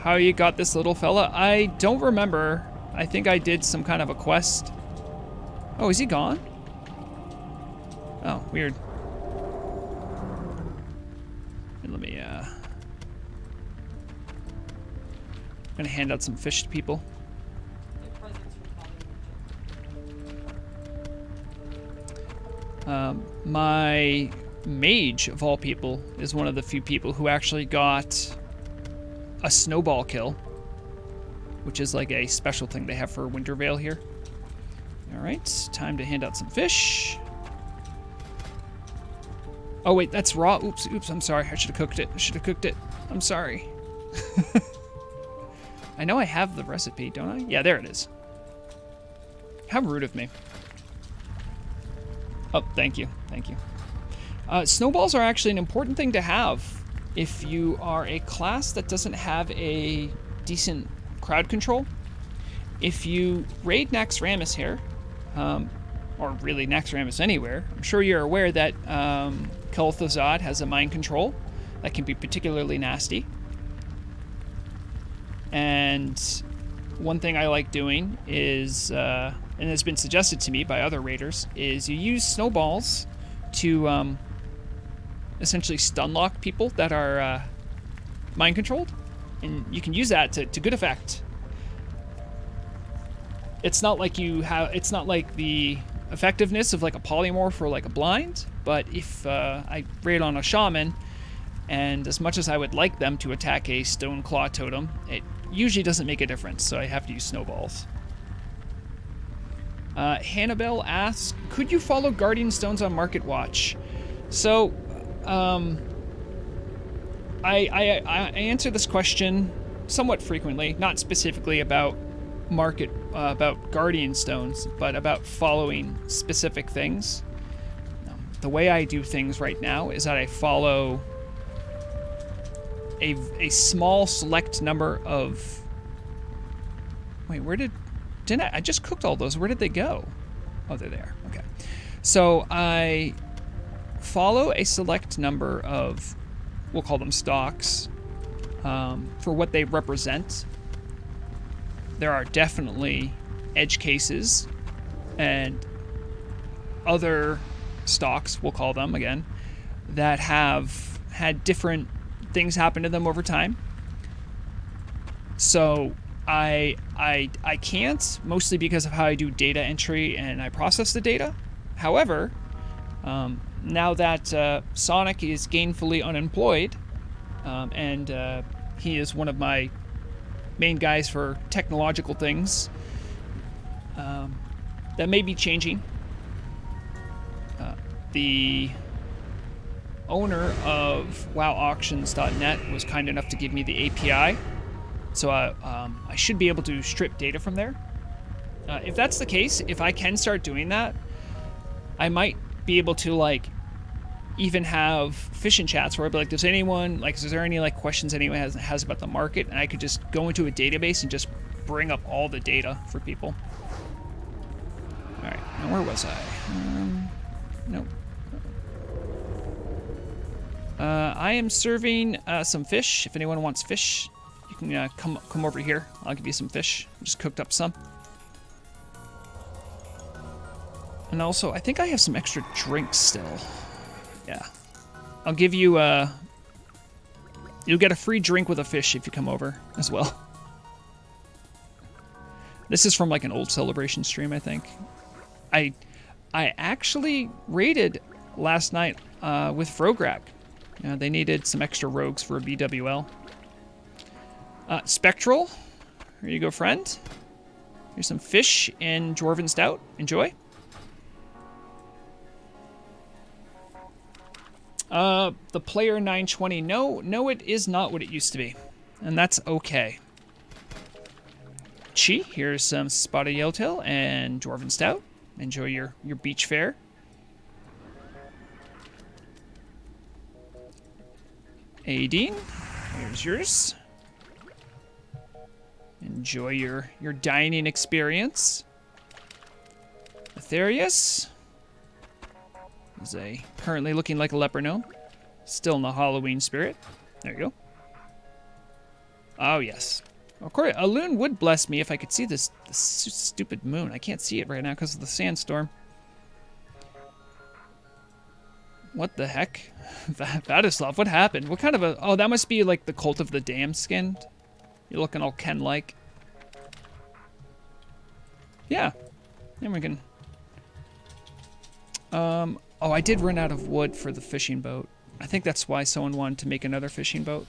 How you got this little fella? I don't remember. I think I did some kind of a quest. Oh, is he gone? Oh, weird. Let me, I'm gonna hand out some fish to people. My mage, of all people, is one of the few people who actually got a snowball kill, which is like a special thing they have for Wintervale here. All right, time to hand out some fish. Oh wait, that's raw. Oops, I'm sorry. I should have cooked it. I'm sorry. I know I have the recipe, don't I? Yeah, there it is. How rude of me. Oh, thank you. Snowballs are actually an important thing to have if you are a class that doesn't have a decent crowd control. If you raid Naxxramas here, or really Naxxramas anywhere, I'm sure you're aware that Kel'Thuzad has a mind control that can be particularly nasty. And one thing I like doing is, and has been suggested to me by other raiders, is you use snowballs to essentially stun lock people that are mind controlled, and you can use that to good effect. It's not like it's not like the effectiveness of like a polymorph or like a blind, but if I raid on a shaman, and as much as I would like them to attack a stone claw totem, it usually doesn't make a difference, so I have to use snowballs. Hannibal asks, could you follow Guardian Stones on Market Watch? So, I answer this question somewhat frequently, not specifically about about Guardian Stones, but about following specific things. The way I do things right now is that I follow a small select number of... Wait, I just cooked all those. Where did they go? Oh, they're there. Okay. So I follow a select number of, we'll call them stocks, for what they represent. There are definitely edge cases and other stocks, we'll call them again, that have had different things happen to them over time. So I can't, mostly because of how I do data entry and I process the data. However, now that Sonic is gainfully unemployed, and he is one of my main guys for technological things, that may be changing. The owner of WowAuctions.net was kind enough to give me the API, so I should be able to strip data from there. If that's the case, if I can start doing that, I might be able to like even have fish and chats where I'd be like, does anyone like, is there any like questions anyone has about the market, and I could just go into a database and just bring up all the data for people. All right, now where was I? Nope. I am serving some fish. If anyone wants fish, you can come over here. I'll give you some fish. I just cooked up some. And also, I think I have some extra drinks still. Yeah. I'll give you you'll get a free drink with a fish if you come over as well. This is from like an old Celebration stream, I think. I actually raided last night with Frograk. They needed some extra rogues for a BWL. Spectral, here you go, friend. Here's some fish and Dwarven Stout. Enjoy. The player 920. No, it is not what it used to be. And that's okay. Chi, here's some Spotted Yellowtail and Dwarven Stout. Enjoy your beach fare. Aideen, here's yours. Enjoy your dining experience. Aetherius is currently looking like a leper gnome. Still in the Halloween spirit. There you go. Oh, yes. Of course, a loon would bless me if I could see this stupid moon. I can't see it right now because of the sandstorm. What the heck? Vadislav, what happened? What kind of a... Oh, that must be like the Cult of the Damned skin. You're looking all Ken-like. Yeah. Then we can... Oh, I did run out of wood for the fishing boat. I think that's why someone wanted to make another fishing boat.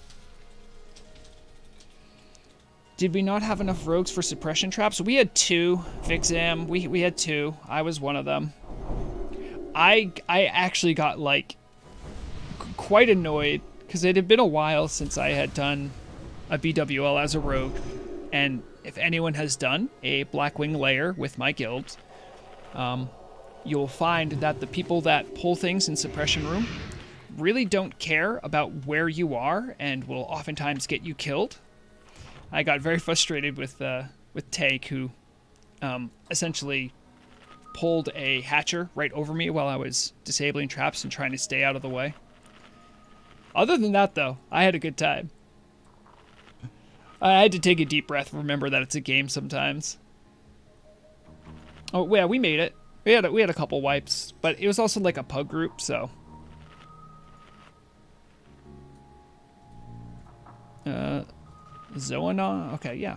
Did we not have enough rogues for suppression traps? We had 2. Vixam, we had 2. I was one of them. I actually got, like, quite annoyed, because it had been a while since I had done a BWL as a rogue. And if anyone has done a Blackwing layer with my guild, you'll find that the people that pull things in Suppression Room really don't care about where you are and will oftentimes get you killed. I got very frustrated with Take, who essentially pulled a hatcher right over me while I was disabling traps and trying to stay out of the way. Other than that, though, I had a good time. I had to take a deep breath, remember that it's a game sometimes. Oh, yeah, we made it. We had a couple wipes, but it was also like a pug group, so. Zoanon? Okay, yeah.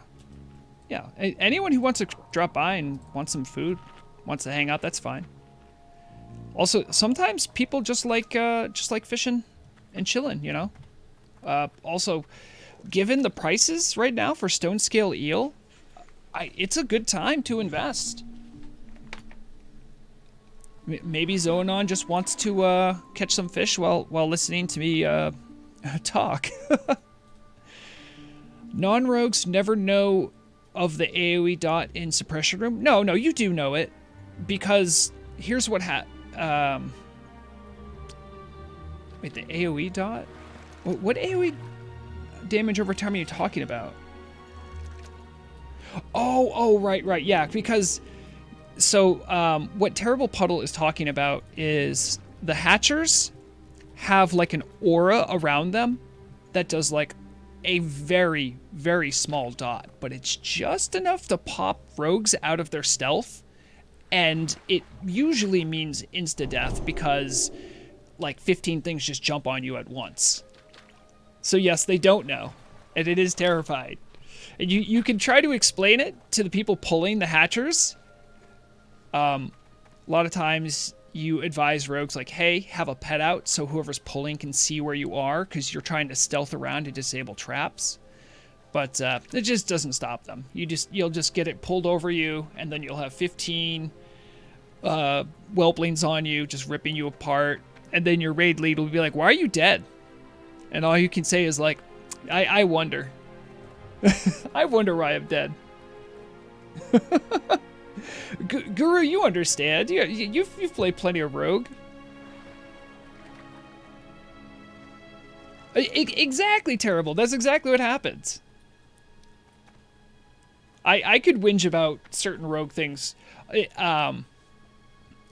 Yeah, anyone who wants to drop by and wants some food, wants to hang out, that's fine. Also, sometimes people just like fishing and chilling, you know? Also, given the prices right now for stone scale eel, it's a good time to invest. Maybe Zoanon just wants to catch some fish while listening to me talk. Non-rogues never know of the AoE dot in suppression room. No, you do know it, because here's what wait, the AoE dot? What AoE damage over time are you talking about? Oh, right, yeah, because so what Terrible Puddle is talking about is the hatchers have like an aura around them that does like a very, very small dot, but it's just enough to pop rogues out of their stealth, and it usually means insta-death because like 15 things just jump on you at once. So yes, they don't know, and it is terrifying. And you can try to explain it to the people pulling the hatchers. A lot of times you advise rogues like, hey, have a pet out so whoever's pulling can see where you are, because you're trying to stealth around to disable traps. But it just doesn't stop them. You'll just get it pulled over you, and then you'll have 15 whelplings on you, just ripping you apart. And then your raid lead will be like, why are you dead? And all you can say is like, I wonder. I wonder why I'm dead. Guru, you understand. You've played plenty of Rogue. Exactly, Terrible. That's exactly what happens. I could whinge about certain Rogue things.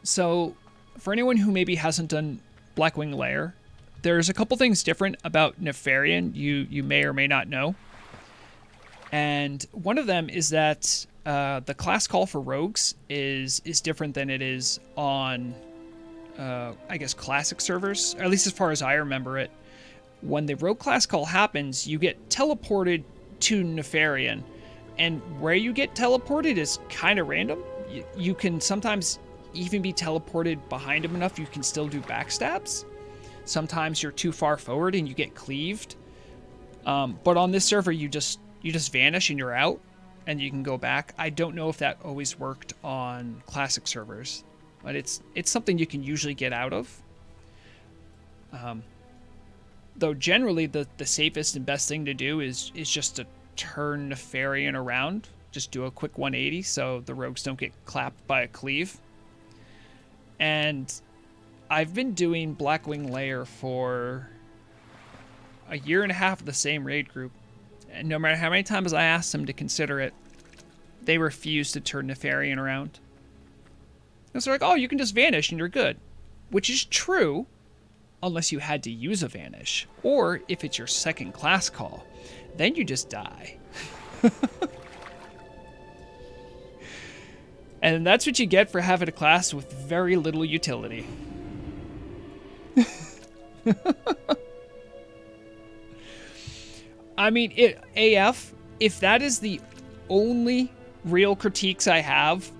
So, for anyone who maybe hasn't done Blackwing Lair, there's a couple things different about Nefarian you may or may not know. And one of them is that the class call for rogues is different than it is on, I guess, classic servers, or at least as far as I remember it. When the rogue class call happens, you get teleported to Nefarian, and where you get teleported is kind of random. You can sometimes even be teleported behind him enough you can still do backstabs. Sometimes you're too far forward and you get cleaved. But on this server, you just vanish and you're out, and you can go back. I don't know if that always worked on classic servers, but it's something you can usually get out of. Though generally the safest and best thing to do is just to turn Nefarian around. Just do a quick 180 so the rogues don't get clapped by a cleave. And I've been doing Blackwing Lair for a year and a half with the same raid group. And no matter how many times I asked them to consider it, they refused to turn Nefarian around. And so they're like, oh, you can just vanish and you're good. Which is true, unless you had to use a vanish. Or if it's your second class call, then you just die. And that's what you get for having a class with very little utility. I mean, AF, if that is the only real critiques I have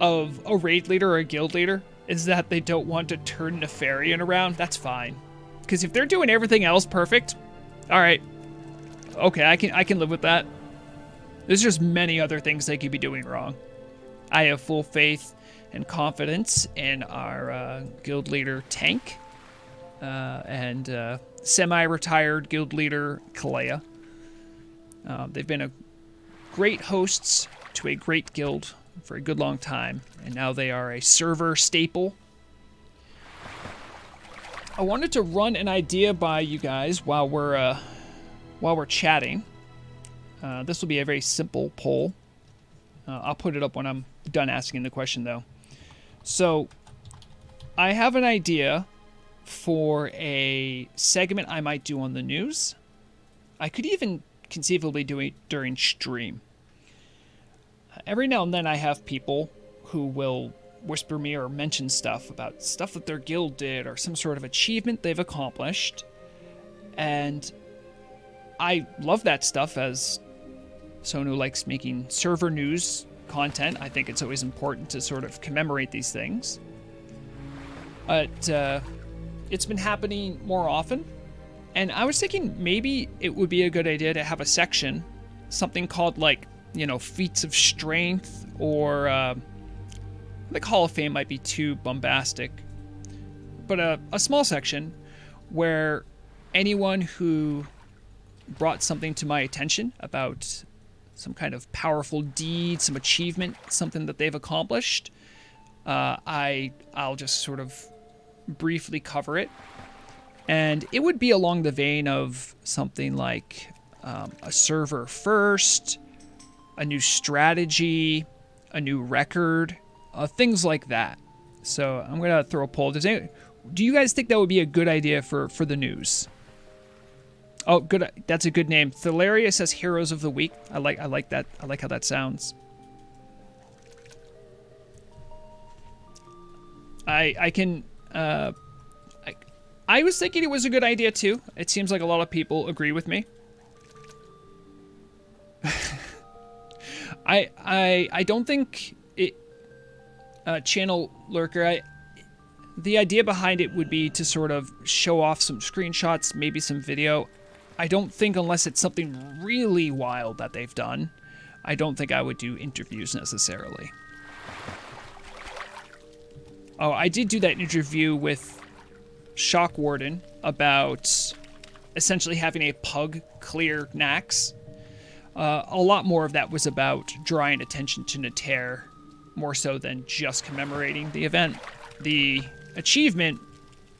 of a raid leader or a guild leader, is that they don't want to turn Nefarian around, that's fine. Because if they're doing everything else perfect, alright. Okay, I can live with that. There's just many other things they could be doing wrong. I have full faith and confidence in our guild leader, Tank, and semi-retired guild leader, Kalea. They've been great hosts to a great guild for a good long time, and now they are a server staple. I wanted to run an idea by you guys while we're chatting. This will be a very simple poll. I'll put it up when I'm done asking the question, though. So I have an idea for a segment I might do on the news. I could even conceivably do it during stream. Every now and then I have people who will whisper me or mention stuff about stuff that their guild did or some sort of achievement they've accomplished. And I love that stuff as someone who likes making server news content. I think it's always important to sort of commemorate these things. But it's been happening more often. And I was thinking maybe it would be a good idea to have a section, something called like, feats of strength, or like Hall of Fame might be too bombastic, but a small section where anyone who brought something to my attention about some kind of powerful deed, some achievement, something that they've accomplished, I'll just sort of briefly cover it. And it would be along the vein of something like a server first, a new strategy, a new record, things like that. So I'm going to throw a poll. Do you guys think that would be a good idea for the news? Oh, good. That's a good name. Thalaria says Heroes of the Week. I like that. I like how that sounds. I can... I was thinking it was a good idea too. It seems like a lot of people agree with me. I don't think it... Channel Lurker, the idea behind it would be to sort of show off some screenshots, maybe some video. I don't think, unless it's something really wild that they've done, I don't think I would do interviews necessarily. Oh, I did do that interview with Shock Warden about essentially having a pug clear Nax. A lot more of that was about drawing attention to Nater, more so than just commemorating the event. The achievement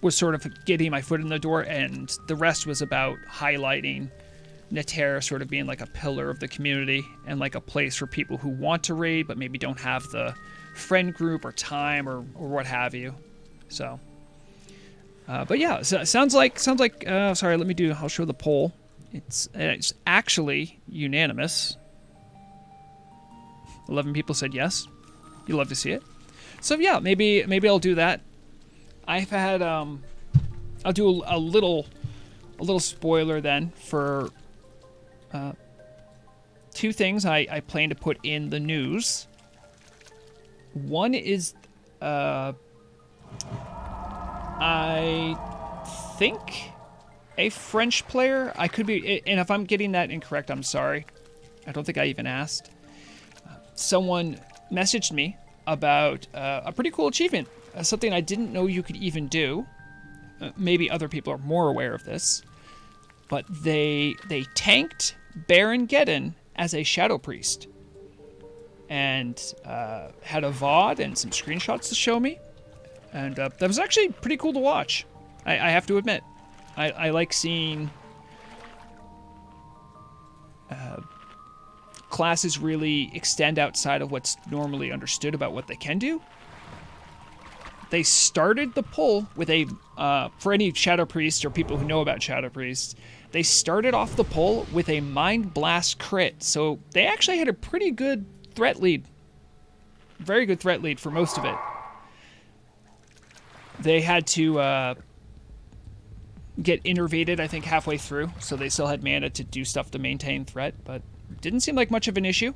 was sort of getting my foot in the door, and the rest was about highlighting Nater sort of being like a pillar of the community and like a place for people who want to raid but maybe don't have the friend group or time or what have you. So, but yeah, so it sounds like. Sorry, I'll show the poll. It's actually unanimous. 11 people said yes. You love to see it. So yeah, maybe I'll do that. I've had I'll do a little spoiler then for two things I plan to put in the news. One is I think a French player. I could be, and if I'm getting that incorrect, I'm sorry. I don't think I even asked. Someone messaged me about a pretty cool achievement, something I didn't know you could even do. Maybe other people are more aware of this, but they tanked Baron Geddon as a Shadow Priest, and had a VOD and some screenshots to show me, and that was actually pretty cool to watch. I have to admit, I like seeing classes really extend outside of what's normally understood about what they can do. They started the pull with a, for any Shadow Priest or people who know about Shadow Priests, they started off the pull with a Mind Blast crit. So they actually had a pretty good threat lead. Very good threat lead for most of it. They had to get innervated, I think, halfway through. So they still had mana to do stuff to maintain threat, but didn't seem like much of an issue.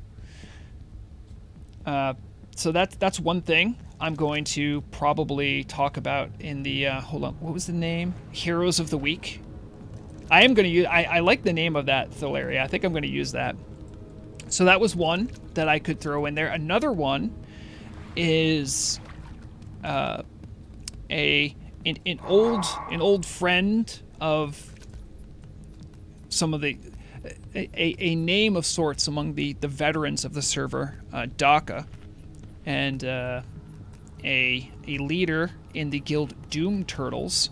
So that's one thing I'm going to probably talk about in the, hold on, what was the name? Heroes of the Week. I am going to use, I like the name of that Thalaria. I think I'm going to use that. So that was one that I could throw in there. Another one is an old friend of some of the, a name of sorts among the veterans of the server, Daka, and a leader in the guild Doom Turtles,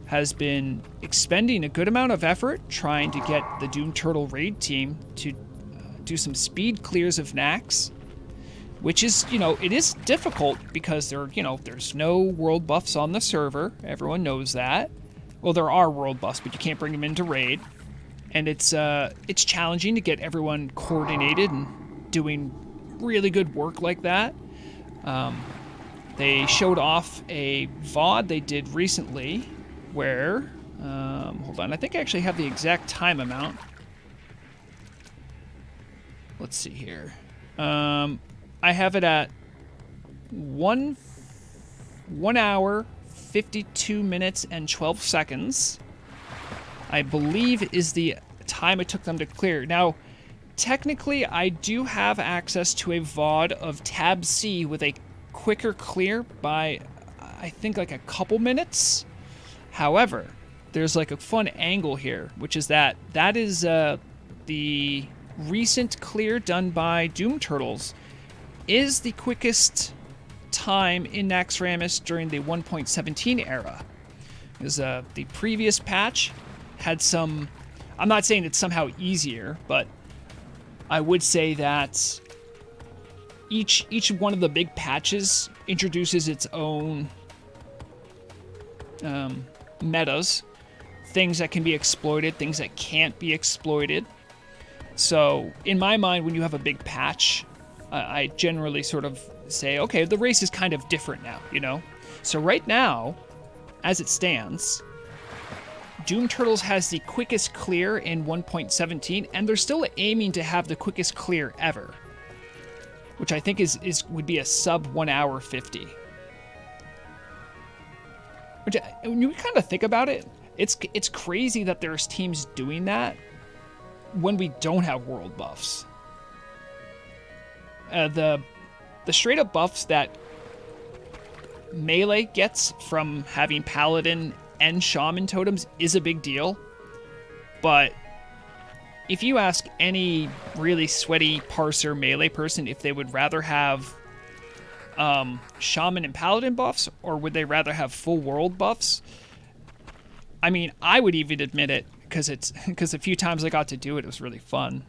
has been expending a good amount of effort trying to get the Doom Turtle raid team to do some speed clears of Nax. which is, it is difficult because there's no world buffs on the server. Everyone knows that. Well, there are world buffs, but you can't bring them into raid. And it's challenging to get everyone coordinated and doing really good work like that. They showed off a VOD they did recently where, hold on, I think I actually have the exact time amount. Let's see here. I have it at 1 hour, 52 minutes, and 12 seconds. I believe is the time it took them to clear. Now, technically, I do have access to a VOD of Tab C with a quicker clear by, I think, like a couple minutes. However, there's like a fun angle here, which is that is the recent clear done by Doom Turtles is the quickest time in Naxxramas during the 1.17 era. Because the previous patch had some... I'm not saying it's somehow easier, but I would say that each one of the big patches introduces its own metas, things that can be exploited, things that can't be exploited. So in my mind, when you have a big patch, I generally sort of say, okay, the race is kind of different now, So right now, as it stands, Doom Turtles has the quickest clear in 1.17, and they're still aiming to have the quickest clear ever, which I think would be a sub 1 hour 50. Which, when you kind of think about it, it's crazy that there's teams doing that when we don't have world buffs. The straight up buffs that Melee gets from having Paladin and Shaman totems is a big deal. But if you ask any really sweaty parser Melee person if they would rather have Shaman and Paladin buffs, or would they rather have full world buffs? I mean, I would even admit it, because a few times I got to do it, it was really fun.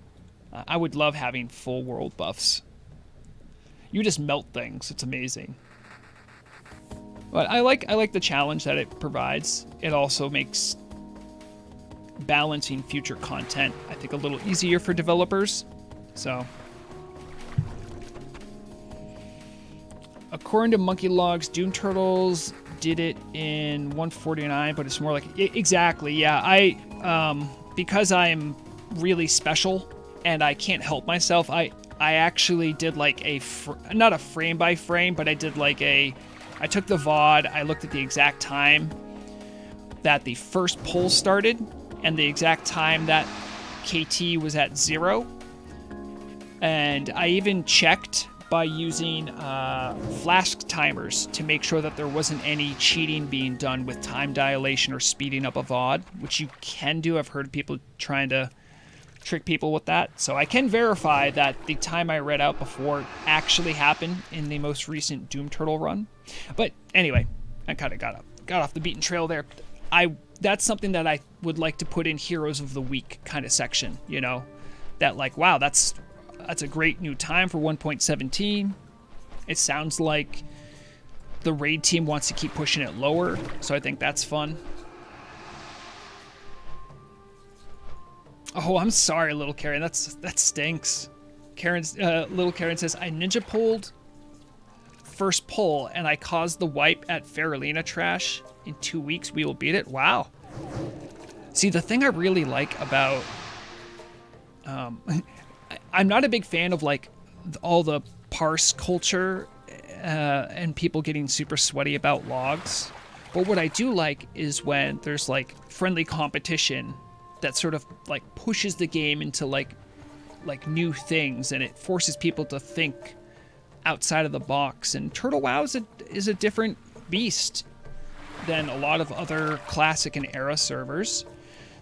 I would love having full world buffs. You just melt things. It's amazing. But I like the challenge that it provides. It also makes balancing future content, I think, a little easier for developers. So, according to Monkey Logs, Doom Turtles did it in 149, but it's more like exactly. Yeah, because I'm really special and I can't help myself. I actually did like not a frame by frame, but I did like I took the VOD, I looked at the exact time that the first poll started and the exact time that KT was at 0. And I even checked by using flash timers to make sure that there wasn't any cheating being done with time dilation or speeding up a VOD, which you can do. I've heard people trying to trick people with that. So I can verify that the time I read out before actually happened in the most recent Doom Turtle run. But anyway, I kind of got off the beaten trail there. That's something that I would like to put in Heroes of the Week kind of section, that like, wow, that's a great new time for 1.17. It sounds like the raid team wants to keep pushing it lower, so I think that's fun. Oh, I'm sorry, little Karen. That stinks. Little Karen says, I ninja pulled first pull and I caused the wipe at Faralina Trash. In 2 weeks, we will beat it. Wow. See, the thing I really like about... I'm not a big fan of, like, all the parse culture and people getting super sweaty about logs. But what I do like is when there's, like, friendly competition that sort of, like, pushes the game into, like new things, and it forces people to think outside of the box. And Turtle WoW is a different beast than a lot of other classic and era servers.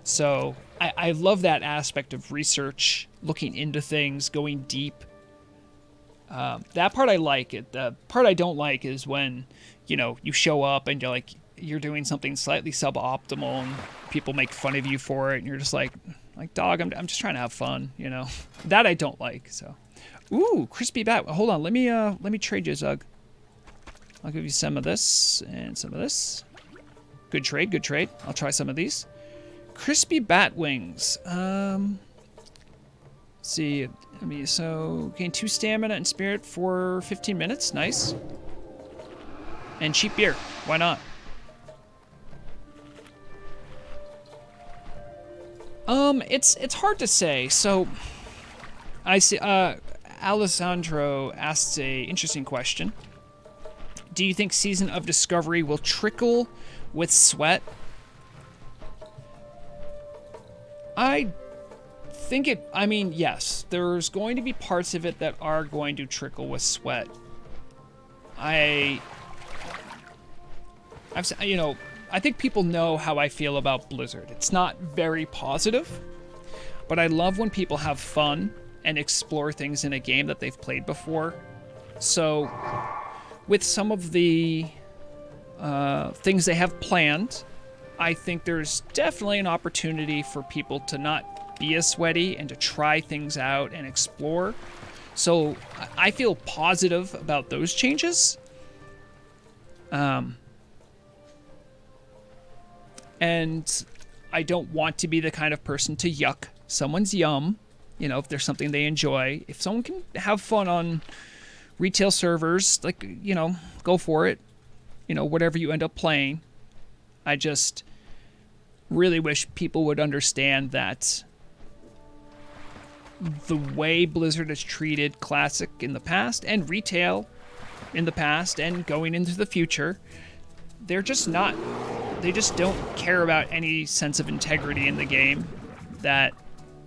So I love that aspect of research, looking into things, going deep. That part I like. The part I don't like is when, you show up and you're doing something slightly suboptimal and people make fun of you for it, and you're just like, Like, dog, I'm just trying to have fun, you know. That I don't like. So, ooh, crispy bat. Hold on, let me trade you, Zug. I'll give you some of this and some of this. Good trade, good trade. I'll try some of these. Crispy bat wings. Let's see. So gain 2 stamina and spirit for 15 minutes. Nice. And cheap beer. Why not? It's hard to say. So I see Alessandro asks a interesting question. Do you think Season of Discovery will trickle with sweat? I think it, I mean, yes, there's going to be parts of it that are going to trickle with sweat. I've, you know, I think people know how I feel about Blizzard. It's not very positive, but I love when people have fun and explore things in a game that they've played before. So with some of the things they have planned, I think there's definitely an opportunity for people to not be as sweaty and to try things out and explore. So I feel positive about those changes. And I don't want to be the kind of person to yuck someone's yum. You know, if there's something they enjoy. If someone can have fun on retail servers, like, you know, go for it. You know, whatever you end up playing. I just really wish people would understand that the way Blizzard has treated Classic in the past and retail in the past and going into the future, they're just not, they just don't care about any sense of integrity in the game. That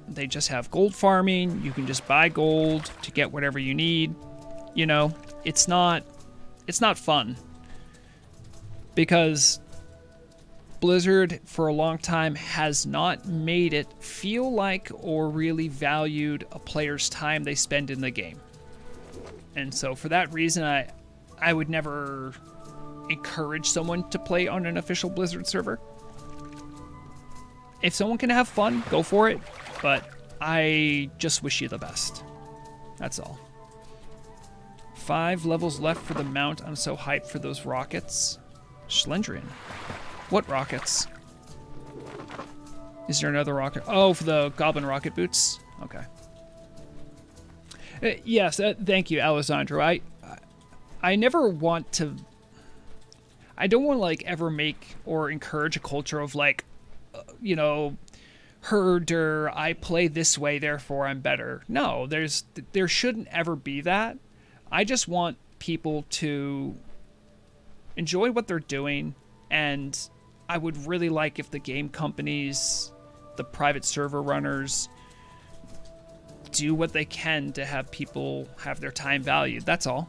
they just have gold farming. You can just buy gold to get whatever you need. You know, it's not fun. Because Blizzard, for a long time, has not made it feel like or really valued a player's time they spend in the game. And so for that reason, I would never encourage someone to play on an official Blizzard server. If someone can have fun, go for it. But I just wish you the best. That's all. 5 levels left for the mount. I'm so hyped for those rockets. Schlendrian. What rockets? Is there another rocket? Oh, for the Goblin rocket boots? Okay. Yes, thank you, Alessandro. I never want to... I don't want to, like, ever make or encourage a culture of, like, you know, herder, I play this way, therefore I'm better. No, there shouldn't ever be that. I just want people to enjoy what they're doing, and I would really like if the game companies, the private server runners, do what they can to have people have their time valued. That's all.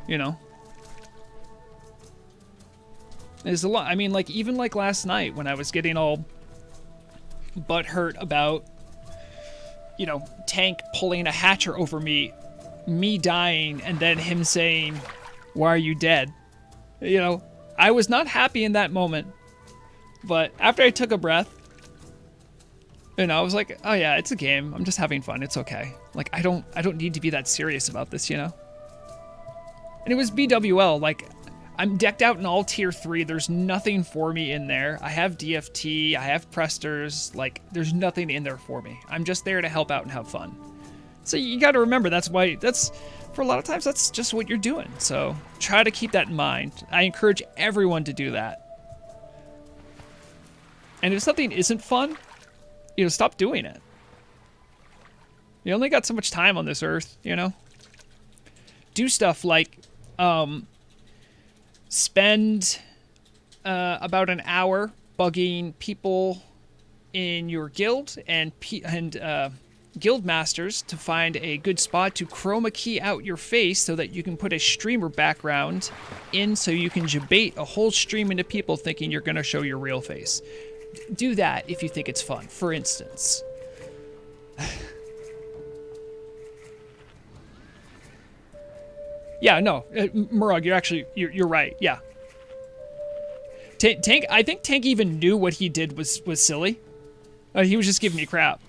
You know? There's a lot. I mean, like, even like last night when I was getting all butthurt about, you know, Tank pulling a hatcher over me dying, and then him saying, "Why are you dead?" You know, I was not happy in that moment. But after I took a breath, you know, I was like, oh yeah, it's a game. I'm just having fun. It's okay. Like, I don't need to be that serious about this, you know? And it was BWL. Like, I'm decked out in all tier 3. There's nothing for me in there. I have DFT. I have Presters. Like, there's nothing in there for me. I'm just there to help out and have fun. So you got to remember, for a lot of times, that's just what you're doing. So try to keep that in mind. I encourage everyone to do that. And if something isn't fun, you know, stop doing it. You only got so much time on this earth, you know? Do stuff like spend about an hour bugging people in your guild and guild masters to find a good spot to chroma key out your face so that you can put a streamer background in, so you can debate a whole stream into people thinking you're going to show your real face. Do that if you think it's fun, for instance. Yeah, no, Murug, you're right. Yeah. Tank, I think Tank even knew what he did was silly. He was just giving me crap.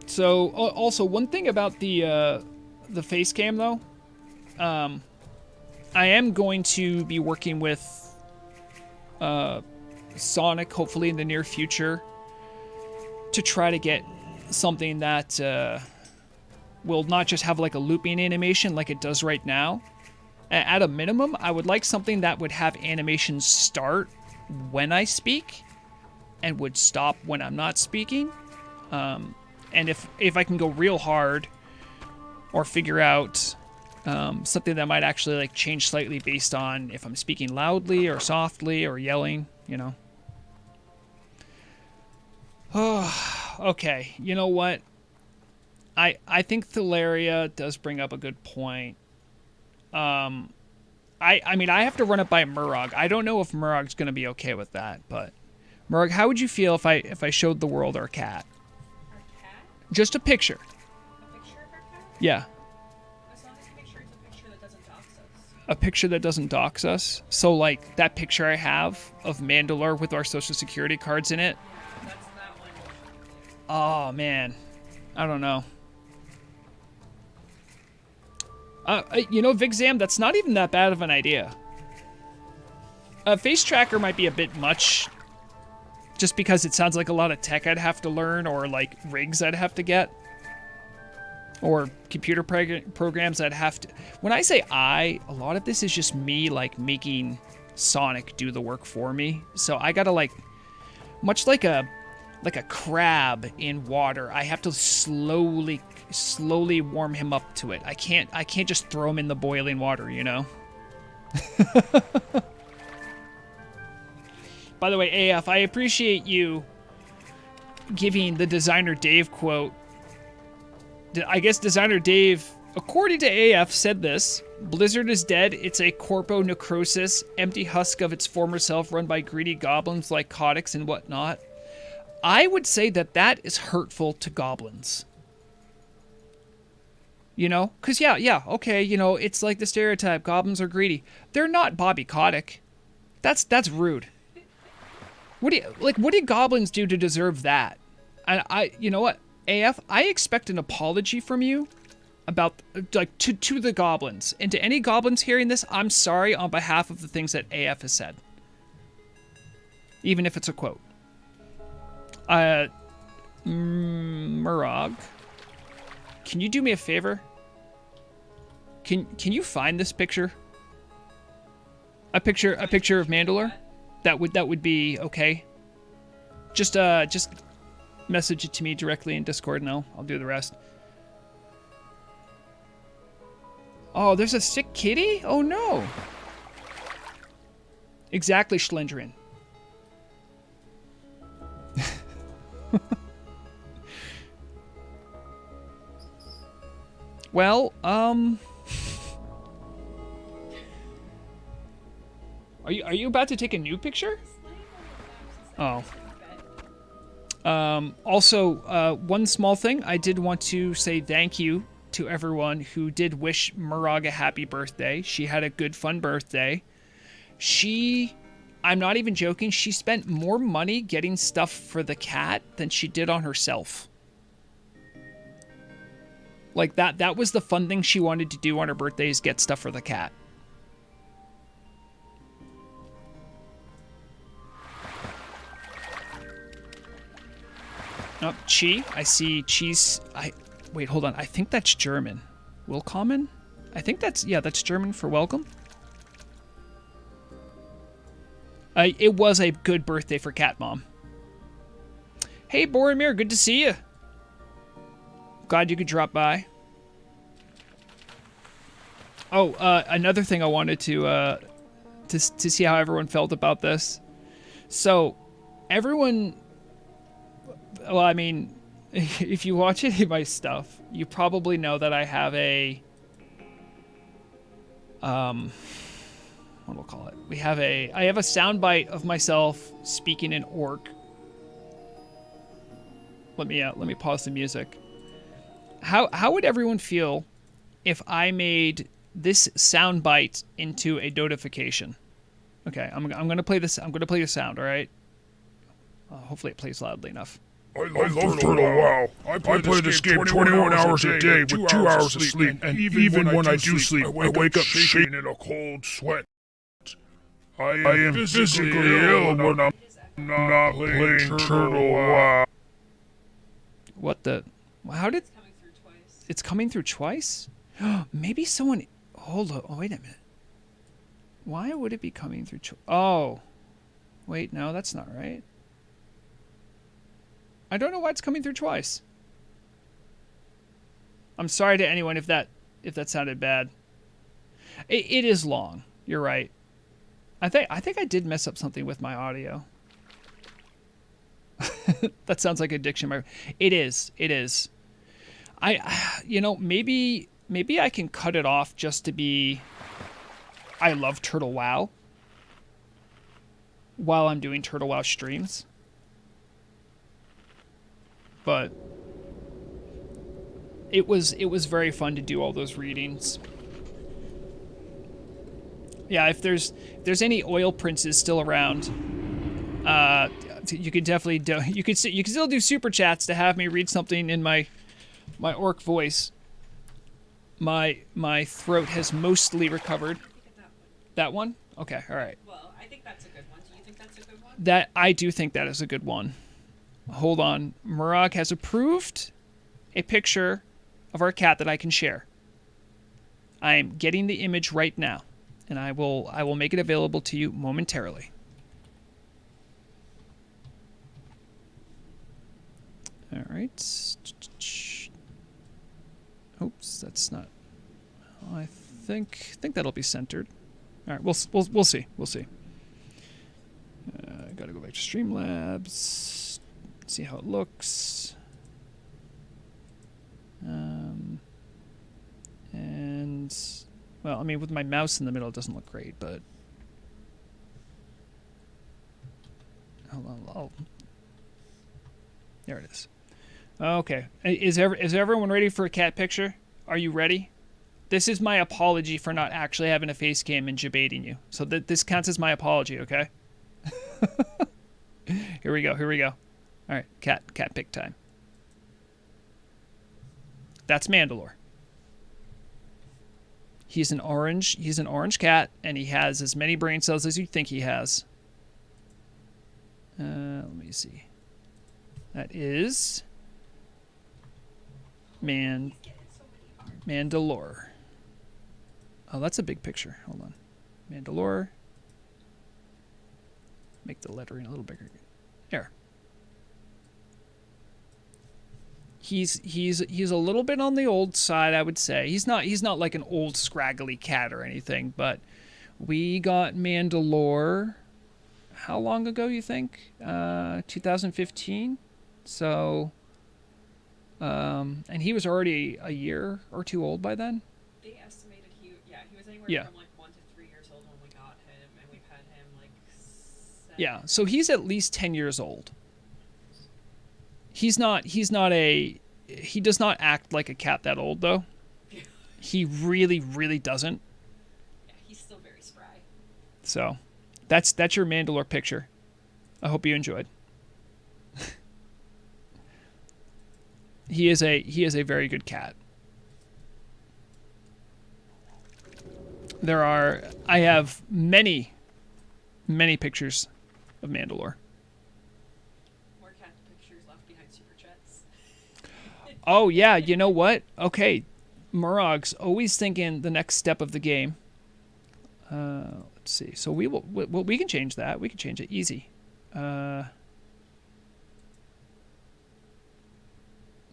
So also one thing about the Facecam though, I am going to be working with Sonic hopefully in the near future to try to get something that will not just have like a looping animation like it does right now. At a minimum, I would like something that would have animations start when I speak and would stop when I'm not speaking. And if I can go real hard or figure out something that might actually like change slightly based on if I'm speaking loudly or softly or yelling, you know. Oh, okay. You know what? I think Thalaria does bring up a good point. I mean, I have to run it by Murag. I don't know if Murag's going to be okay with that, but Murag, how would you feel if I showed the world our cat? Our cat? Just a picture. A picture of our cat? Yeah. As long as the picture is a picture that doesn't dox us. A picture that doesn't dox us. So like that picture I have of Mandalore with our social security cards in it. Yeah, that's that one. Oh man, I don't know. You know, Vigzam, that's not even that bad of an idea. Face tracker might be a bit much, just because it sounds like a lot of tech I'd have to learn, or like rigs I'd have to get, or computer programs I'd have to. When I say a lot of this is just me like making Sonic do the work for me. So I gotta like, much like a crab in water, I have to slowly warm him up to it. I can't just throw him in the boiling water, you know? By the way, AF, I appreciate you giving the Designer Dave quote. I guess Designer Dave, according to AF, said this: Blizzard is dead. It's a corpo necrosis, empty husk of its former self run by greedy goblins like Codex and whatnot. I would say that is hurtful to goblins. You know? Because, yeah, okay, you know, it's like the stereotype, goblins are greedy. They're not Bobby Kotick. That's rude. What do goblins do to deserve that? And you know what, AF, I expect an apology from you about, like, to the goblins. And to any goblins hearing this, I'm sorry on behalf of the things that AF has said. Even if it's a quote. Murag, can you do me a favor? Can you find this picture? A picture of Mandalore? That would be okay. Just message it to me directly in Discord and I'll do the rest. Oh, there's a sick kitty? Oh no. Exactly, Schlendrin. Well, are you about to take a new picture? Oh. Also, one small thing, I did want to say thank you to everyone who did wish Murag a happy birthday. She had a good, fun birthday. I'm not even joking, she spent more money getting stuff for the cat than she did on herself. Like, that was the fun thing she wanted to do on her birthday, is get stuff for the cat. Oh, Chi. I see Chi's... Wait, hold on. I think that's German. Willkommen? I think that's German for welcome. It was a good birthday for Cat Mom. Hey, Boromir, good to see you. Glad you could drop by. Oh, another thing I wanted to see how everyone felt about this. So, everyone... Well, I mean, if you watch any of my stuff, you probably know that I have a... what we'll call it. I have a soundbite of myself speaking in Orc. Let me pause the music. How would everyone feel if I made this sound bite into a notification. Okay, I'm gonna play this. I'm gonna play the sound. All right. Hopefully it plays loudly enough. I love Turtle Wow. I play this game 21 hours a day with 2 hours of sleep, and even when I do sleep, I wake up shaking in a cold sweat. I am physically ill when I'm not playing Turtle Wow. What the? How did? It's coming through twice. It's coming through twice? Maybe someone... Hold on. Oh, wait a minute. Why would it be coming through... Oh. Wait, no, that's not right. I don't know why it's coming through twice. I'm sorry to anyone if that sounded bad. It is long. You're right. I think I did mess up something with my audio. That sounds like addiction. It is. It is. Maybe I can cut it off just to be I love Turtle Wow while I'm doing Turtle Wow streams. But it was very fun to do all those readings. Yeah, if there's any oil princes still around, you can definitely you can still do super chats to have me read something in my orc voice. My throat has mostly recovered. That one? Okay, all right. Well, I think that's a good one. Do you think that's a good one? I do think that is a good one. Hold on. Murag has approved a picture of our cat that I can share. I am getting the image right now, and I will make it available to you momentarily. All right. Oops, that's not. I think that'll be centered. All right, we'll see. We'll see. I gotta go back to Streamlabs. See how it looks. And well, I mean, with my mouse in the middle, it doesn't look great, but hold on. There it is. Okay, is everyone ready for a cat picture? Are you ready? This is my apology for not actually having a face cam and debating you. So this counts as my apology, okay? Here we go. All right, cat pick time. That's Mandalore. He's an orange cat, and he has as many brain cells as you think he has. Let me see. That is Mandalore. Oh, that's a big picture. Hold on. Mandalore. Make the lettering a little bigger. There. He's a little bit on the old side, I would say. He's not like an old scraggly cat or anything, but we got Mandalore how long ago, you think? 2015. So and he was already a year or two old by then. They estimated he was anywhere from like 1 to 3 years old when we got him, and we've had him like 7. Yeah, so he's at least 10 years old. He does not act like a cat that old though. He really, really doesn't. Yeah, he's still very spry. So that's your Mandalore picture. I hope you enjoyed. He is a very good cat. I have many pictures of Mandalore. More cat pictures left behind super chats. Oh yeah, you know what? Okay, Murag's always thinking the next step of the game. Let's see. So we can change that. We can change it easy.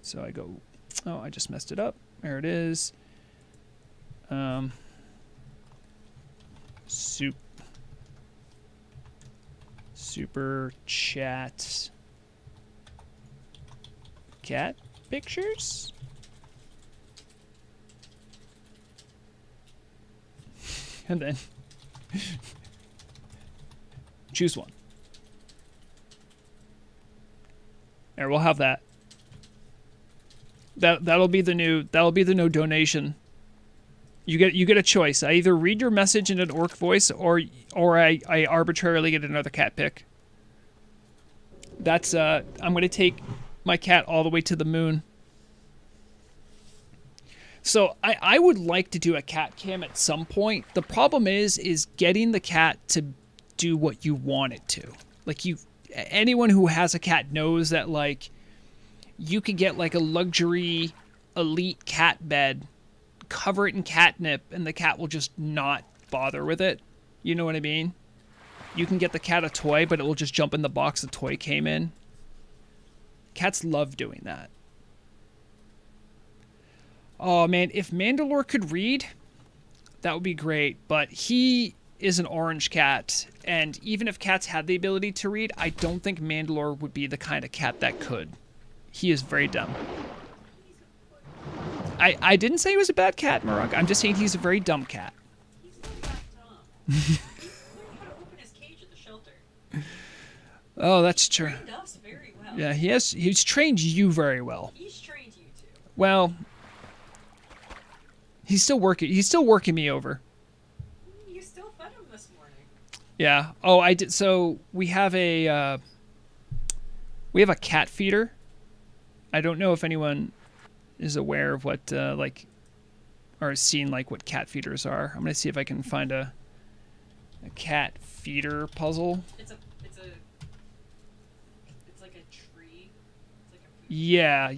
So I go. Oh, I just messed it up. There it is. Super chat. Cat pictures. And then choose one. There, we'll have that. That'll be the new donation. You get a choice. I either read your message in an orc voice, or I arbitrarily get another cat pick. That's I'm gonna take my cat all the way to the moon. So I would like to do a cat cam at some point. The problem is getting the cat to do what you want it to. Like, anyone who has a cat knows that, like, you could get like a luxury elite cat bed, cover it in catnip, and the cat will just not bother with it. You know what I mean? You can get the cat a toy, but it will just jump in the box the toy came in. Cats love doing that. Oh man, if Mandalore could read, that would be great, but he is an orange cat, and even if cats had the ability to read, I don't think Mandalore would be the kind of cat that could. He is very dumb. I didn't say he was a bad cat, Murok. I'm just saying he's a very dumb cat. He's not that dumb. He learned how to open his cage at the shelter. Oh, that's true. Trained us very well. Yeah, he's trained you very well. He's trained you too. Well, he's still working me over. You still fed him this morning. Yeah. Oh, I did. So we have a cat feeder. I don't know if anyone is aware of what like, or has seen like what cat feeders are. I'm gonna see if I can find a cat feeder puzzle. It's like a tree. It's like a Yeah.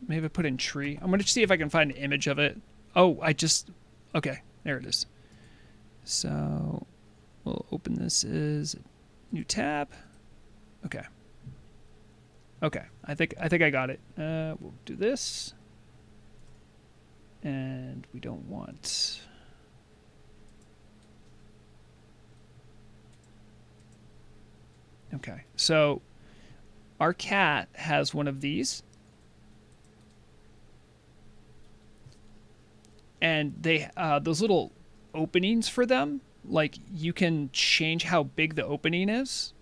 Maybe I put in tree. I'm gonna see if I can find an image of it. Oh, okay, there it is. So we'll open this as a new tab. Okay, I think I got it. We'll do this, and we don't want. Okay, so our cat has one of these, and they those little openings for them, like, you can change how big the opening is.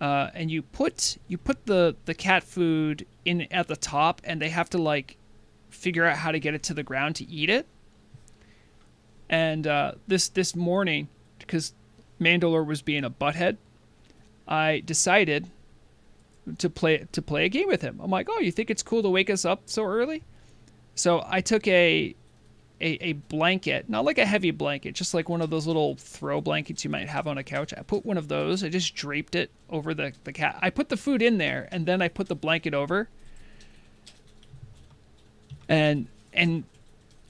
And you put the cat food in at the top, and they have to, like, figure out how to get it to the ground to eat it. And this morning, because Mandalore was being a butthead, I decided to play a game with him. I'm like, oh, you think it's cool to wake us up so early? So I took a blanket, not like a heavy blanket, just like one of those little throw blankets you might have on a couch. I put one of those. I just draped it over the cat. I put the food in there, and then I put the blanket over. And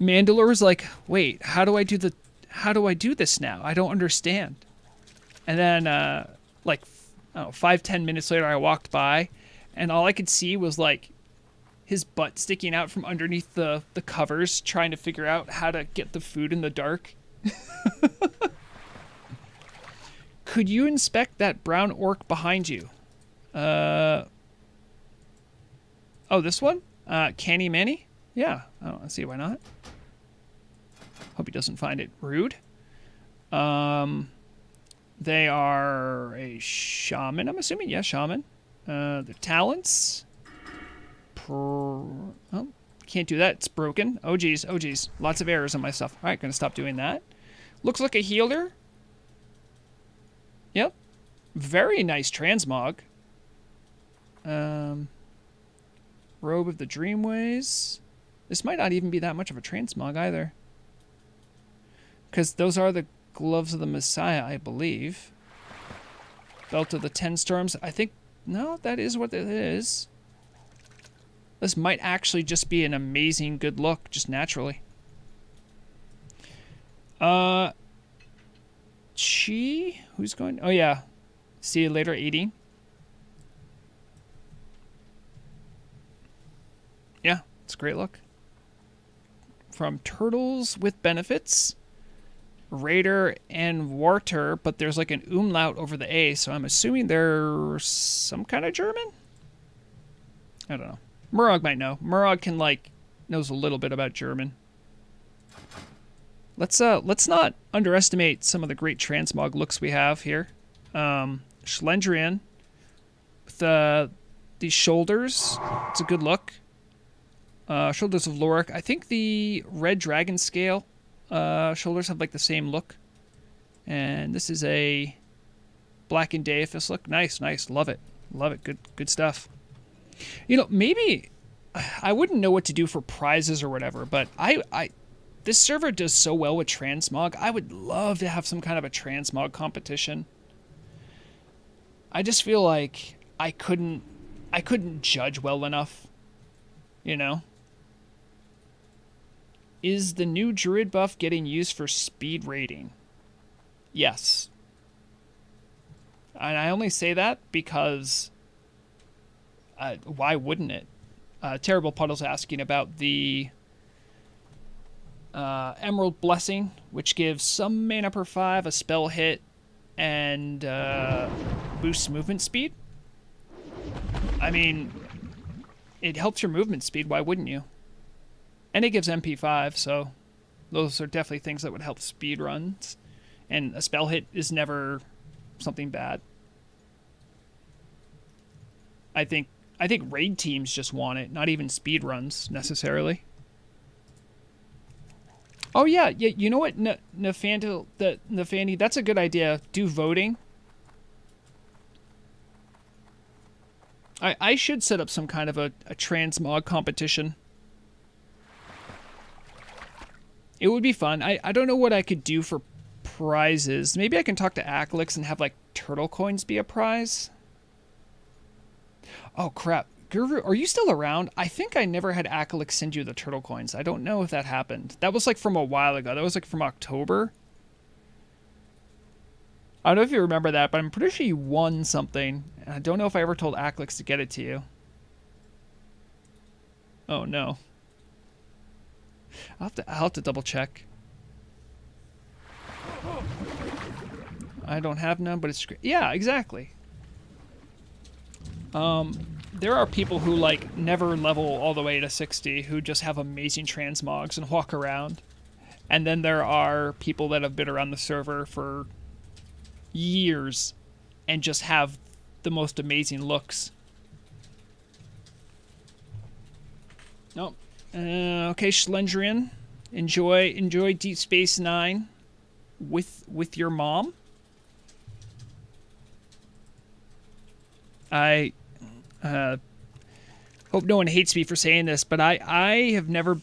Mandalore was like, wait, how do I do this now? I don't understand. And then like, I don't know, 5-10 minutes later, I walked by, and all I could see was, like, his butt sticking out from underneath the covers, trying to figure out how to get the food in the dark. Could you inspect that brown orc behind you? Oh, this one? Canny Manny? Yeah, I don't see why not. Hope he doesn't find it rude. They are a shaman, I'm assuming. Yeah, shaman. Their talents. Oh, can't do that. It's broken. Oh, geez. Lots of errors on my stuff. All right, gonna stop doing that. Looks like a healer. Yep. Very nice transmog. Robe of the Dreamways. This might not even be that much of a transmog either. Because those are the gloves of the Messiah, I believe. Belt of the 10 Storms. I think... No, that is what it is. This might actually just be an amazing good look, just naturally. Chi? Who's going? Oh, yeah. See you later, 80. Yeah, it's a great look. From Turtles with Benefits, Raider and Warter, but there's like an umlaut over the A, so I'm assuming they're some kind of German? I don't know. Murog might know. Murog can, like, knows a little bit about German. Let's not underestimate some of the great transmog looks we have here. Schlendrian with these shoulders. It's a good look. Shoulders of Lorik. I think the red dragon scale shoulders have like the same look. And this is a black and Deiphis look. Nice, nice. Love it. Love it. Good stuff. You know, maybe I wouldn't know what to do for prizes or whatever, but this server does so well with transmog. I would love to have some kind of a transmog competition. I just feel like I couldn't judge well enough, you know? Is the new druid buff getting used for speed rating? Yes. And I only say that because why wouldn't it? Terrible Puddle's asking about the Emerald Blessing, which gives some mana per 5, a spell hit, and boosts movement speed. I mean, it helps your movement speed. Why wouldn't you? And it gives MP5, so those are definitely things that would help speed runs. And a spell hit is never something bad. I think raid teams just want it, not even speed runs necessarily. Oh yeah, you know what, Nefandi, that's a good idea. Do voting. I should set up some kind of a transmog competition. It would be fun. I don't know what I could do for prizes. Maybe I can talk to Aclix and have like turtle coins be a prize. Oh crap. Guru, are you still around? I think I never had Aclix send you the turtle coins. I don't know if that happened. That was like from a while ago. That was like from October. I don't know if you remember that, but I'm pretty sure you won something. And I don't know if I ever told Aclix to get it to you. Oh no. I'll have to double check. I don't have none, but it's... Yeah, exactly. There are people who, like, never level all the way to 60 who just have amazing transmogs and walk around. And then there are people that have been around the server for years and just have the most amazing looks. Nope. Okay, Schlendrian. Enjoy Deep Space Nine with your mom. I hope no one hates me for saying this, but I have never...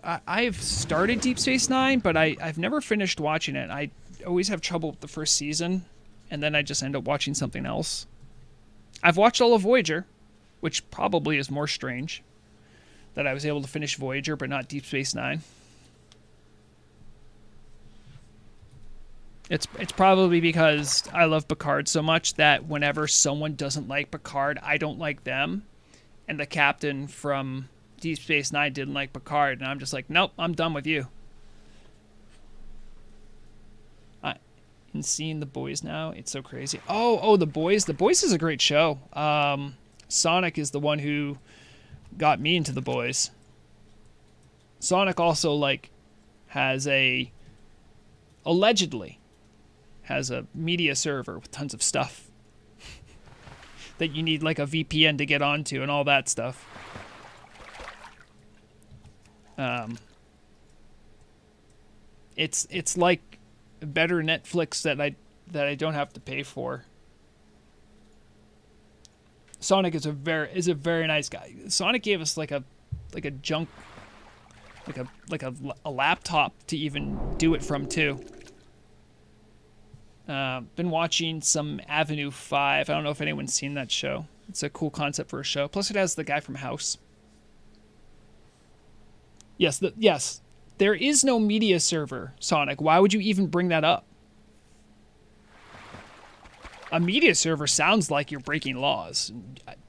I've started Deep Space Nine, but I've never finished watching it. I always have trouble with the first season, and then I just end up watching something else. I've watched all of Voyager, which probably is more strange, that I was able to finish Voyager, but not Deep Space Nine. It's probably because I love Picard so much that whenever someone doesn't like Picard, I don't like them. And the captain from Deep Space Nine didn't like Picard, and I'm just like, nope, I'm done with you. And seeing The Boys now, it's so crazy. Oh, The Boys. The Boys is a great show. Sonic is the one who got me into The Boys. Sonic also, like, allegedly has a media server with tons of stuff that you need, like, a VPN to get onto and all that stuff. It's like better Netflix that I don't have to pay for. Sonic is a very nice guy. Sonic gave us like a junk, like a laptop to even do it from too. Been watching some Avenue 5. I don't know if anyone's seen that show. It's a cool concept for a show. Plus it has the guy from House. Yes. There is no media server, Sonic. Why would you even bring that up? A media server sounds like you're breaking laws.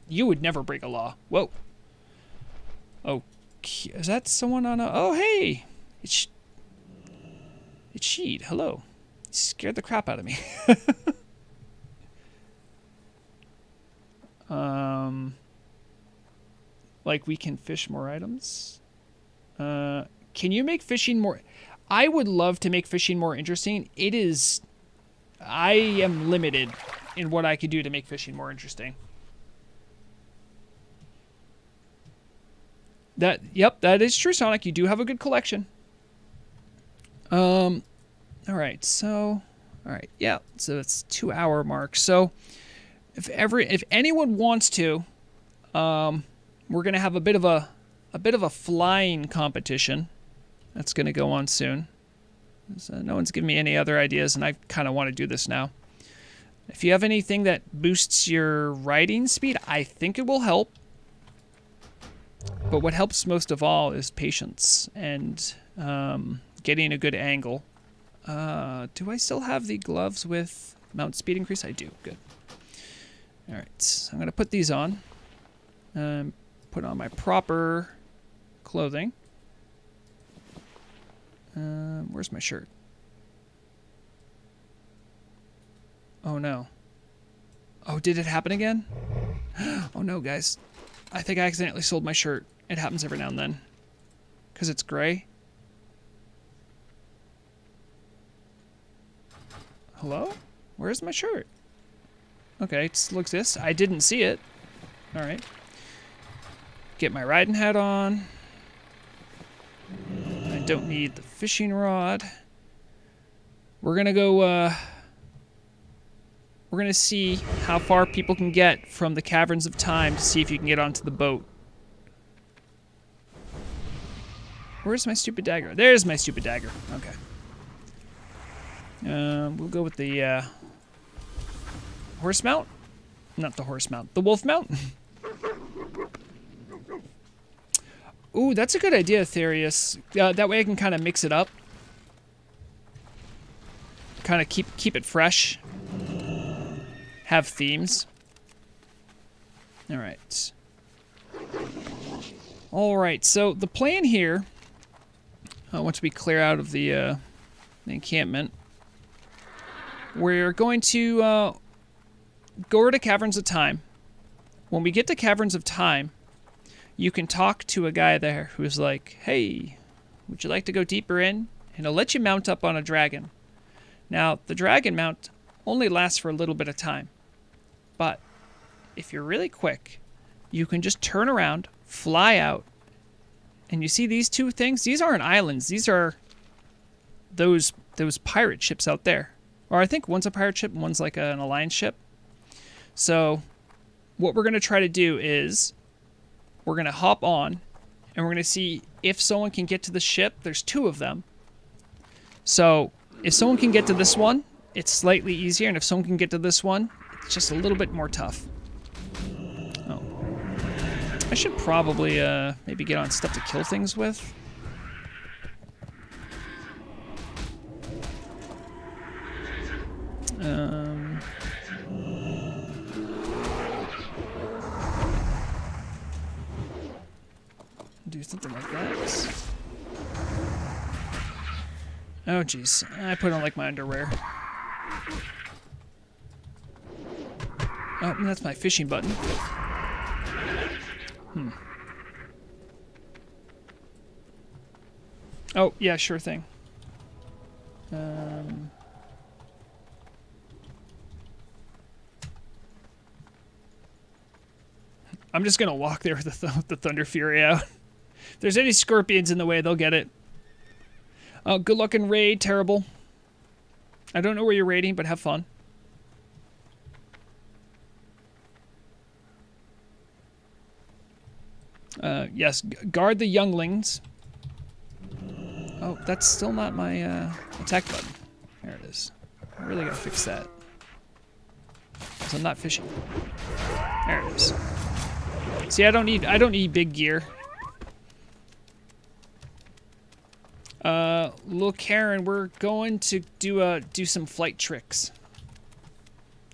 You would never break a law. Whoa. Oh, is that someone on a... Oh, hey! It's Sheed. Hello. You scared the crap out of me. Like, we can fish more items? Can you make fishing more... I would love to make fishing more interesting. It is... I am limited in what I could do to make fishing more interesting. Yep, that is true, Sonic. You do have a good collection. All right, so, all right, yeah, so it's 2 hour mark. So, if anyone wants to, we're gonna have a bit of a flying competition. That's gonna go on soon. So no one's giving me any other ideas, and I kind of want to do this now. If you have anything that boosts your riding speed, I think it will help. But what helps most of all is patience and getting a good angle. Do I still have the gloves with mount speed increase? I do. Good. All right. So I'm going to put these on. Put on my proper clothing. Where's my shirt? Oh, no. Oh, did it happen again? Oh, no, guys. I think I accidentally sold my shirt. It happens every now and then. Because it's gray. Hello? Where's my shirt? Okay, it still exists. I didn't see it. Alright. Get my riding hat on. I don't need the fishing rod. We're gonna go, we're gonna see how far people can get from the Caverns of Time to see if you can get onto the boat. Where's my stupid dagger? There's my stupid dagger. Okay. We'll go with the, horse mount? Not the horse mount. The wolf mount? Ooh, that's a good idea, Therius. That way I can kind of mix it up. Kind of keep it fresh. Have themes. Alright. Alright, so the plan here, once we clear out of the encampment, we're going to go over to Caverns of Time. When we get to Caverns of Time, you can talk to a guy there who's like, hey, would you like to go deeper in? And he'll let you mount up on a dragon. Now, the dragon mount only lasts for a little bit of time. But if you're really quick, you can just turn around, fly out, and you see these two things? These aren't islands. These are those pirate ships out there. Or I think one's a pirate ship and one's like an alliance ship. So what we're going to try to do is we're going to hop on, and we're going to see if someone can get to the ship. There's two of them. So if someone can get to this one, it's slightly easier, and if someone can get to this one, it's just a little bit more tough. Oh. I should probably maybe get on stuff to kill things with. Do something like that. Oh, jeez. I put on, like, my underwear. Oh, and that's my fishing button. Oh, yeah, sure thing. I'm just gonna walk there with the Thunder Fury out. If there's any scorpions in the way, they'll get it. Oh, good luck in raid, terrible. I don't know where you're raiding, but have fun. Yes, guard the younglings. Oh, that's still not my attack button. There it is. I really gotta fix that. 'Cause I'm not fishing. There it is. See, I don't need big gear. Little Karen, we're going to do some flight tricks.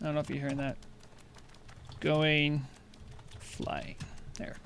I don't know if you're hearing that. Going, flying. There.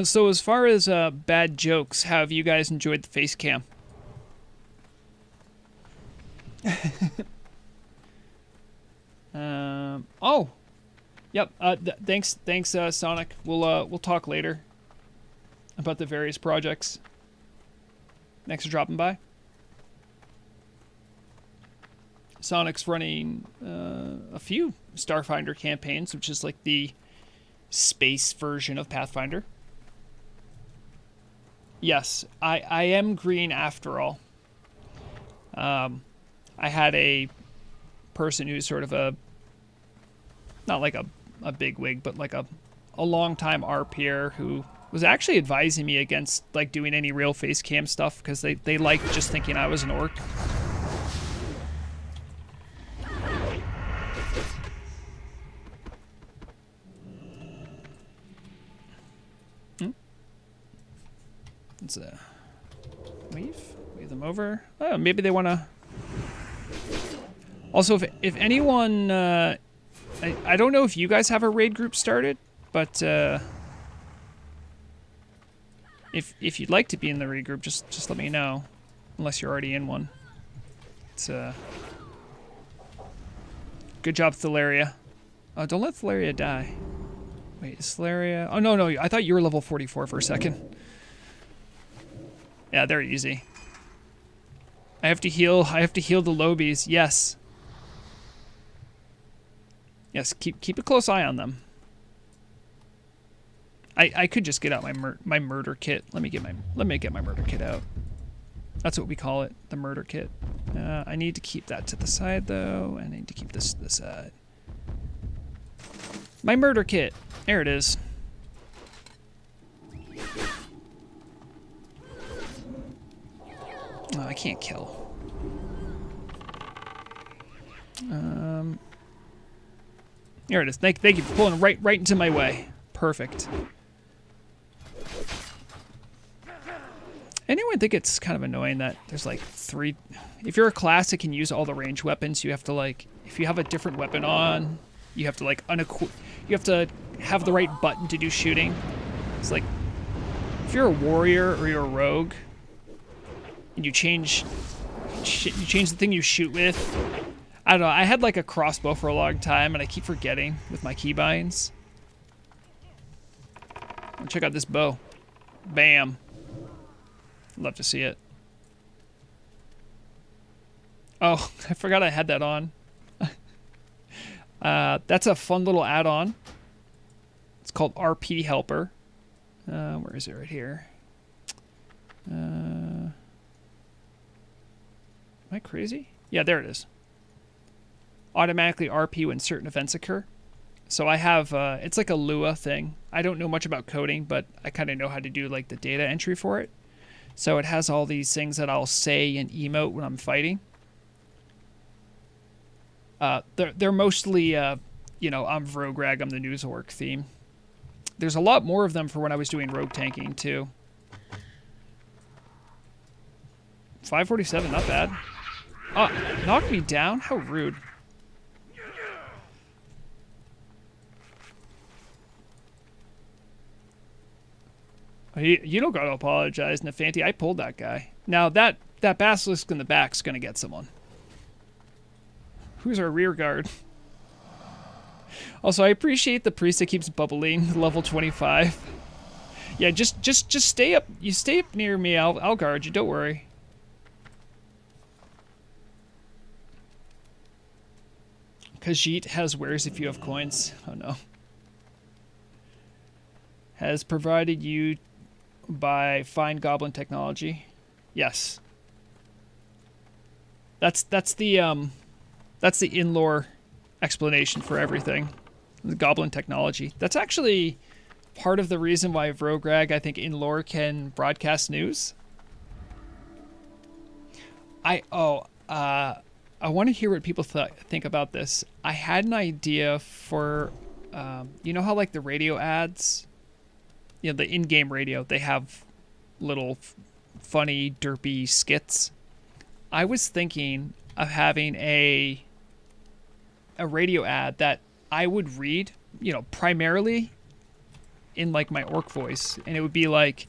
So as far as bad jokes, how have you guys enjoyed the face cam? Oh, yep. Thanks, Sonic. We'll talk later about the various projects. Thanks for dropping by. Sonic's running a few Starfinder campaigns, which is like the space version of Pathfinder. Yes, I am green after all. I had a person who's sort of not like a big wig, but like a long-time RPer who was actually advising me against like doing any real face cam stuff because they liked just thinking I was an orc. Let's wave them over. Oh, maybe they want to. Also, if anyone, I don't know if you guys have a raid group started, but if you'd like to be in the raid group, just let me know. Unless you're already in one. It's good job, Thalaria. Oh, don't let Thalaria die. Wait, is Thalaria? Oh no, I thought you were level 44 for a second. Yeah, they're easy. I have to heal the lobies. Yes. Yes, keep a close eye on them. I could just get out my murder kit. Let me get my murder kit out. That's what we call it, the murder kit. I need to keep that to the side though. I need to keep this to the side. My murder kit. There it is. Oh, I can't kill. Here it is. Thank you for pulling right into my way. Perfect. Anyone think it's kind of annoying that there's like 3... If you're a class that can use all the range weapons, you have to like... If you have a different weapon on, you have to like you have to have the right button to do shooting. It's like... If you're a warrior or you're a rogue, and you change the thing you shoot with. I don't know. I had like a crossbow for a long time, and I keep forgetting with my keybinds. Check out this bow. Bam. Love to see it. Oh, I forgot I had that on. That's a fun little add-on. It's called RP Helper. Where is it? Right here. Am I crazy? Yeah, there it is. Automatically RP when certain events occur. So I have, it's like a Lua thing. I don't know much about coding, but I kind of know how to do like the data entry for it. So it has all these things that I'll say and emote when I'm fighting. They're mostly, you know, I'm Vrograg, I'm the news orc theme. There's a lot more of them for when I was doing rogue tanking too. 547, not bad. Knocked me down? How rude. You don't gotta apologize, Nefanti. I pulled that guy. Now that basilisk in the back's gonna get someone. Who's our rear guard? Also, I appreciate the priest that keeps bubbling, level 25. Yeah, just stay up. You stay up near me. I'll guard you. Don't worry. Khajiit has wares if you have coins. Oh no. Has provided you by fine goblin technology. Yes. That's the in-lore explanation for everything. The goblin technology. That's actually part of the reason why Vrograg, I think, in-lore can broadcast news. I want to hear what people think about this. I had an idea for, you know how like the radio ads, you know, the in-game radio, they have little funny, derpy skits. I was thinking of having a radio ad that I would read, you know, primarily in like my orc voice, and it would be like,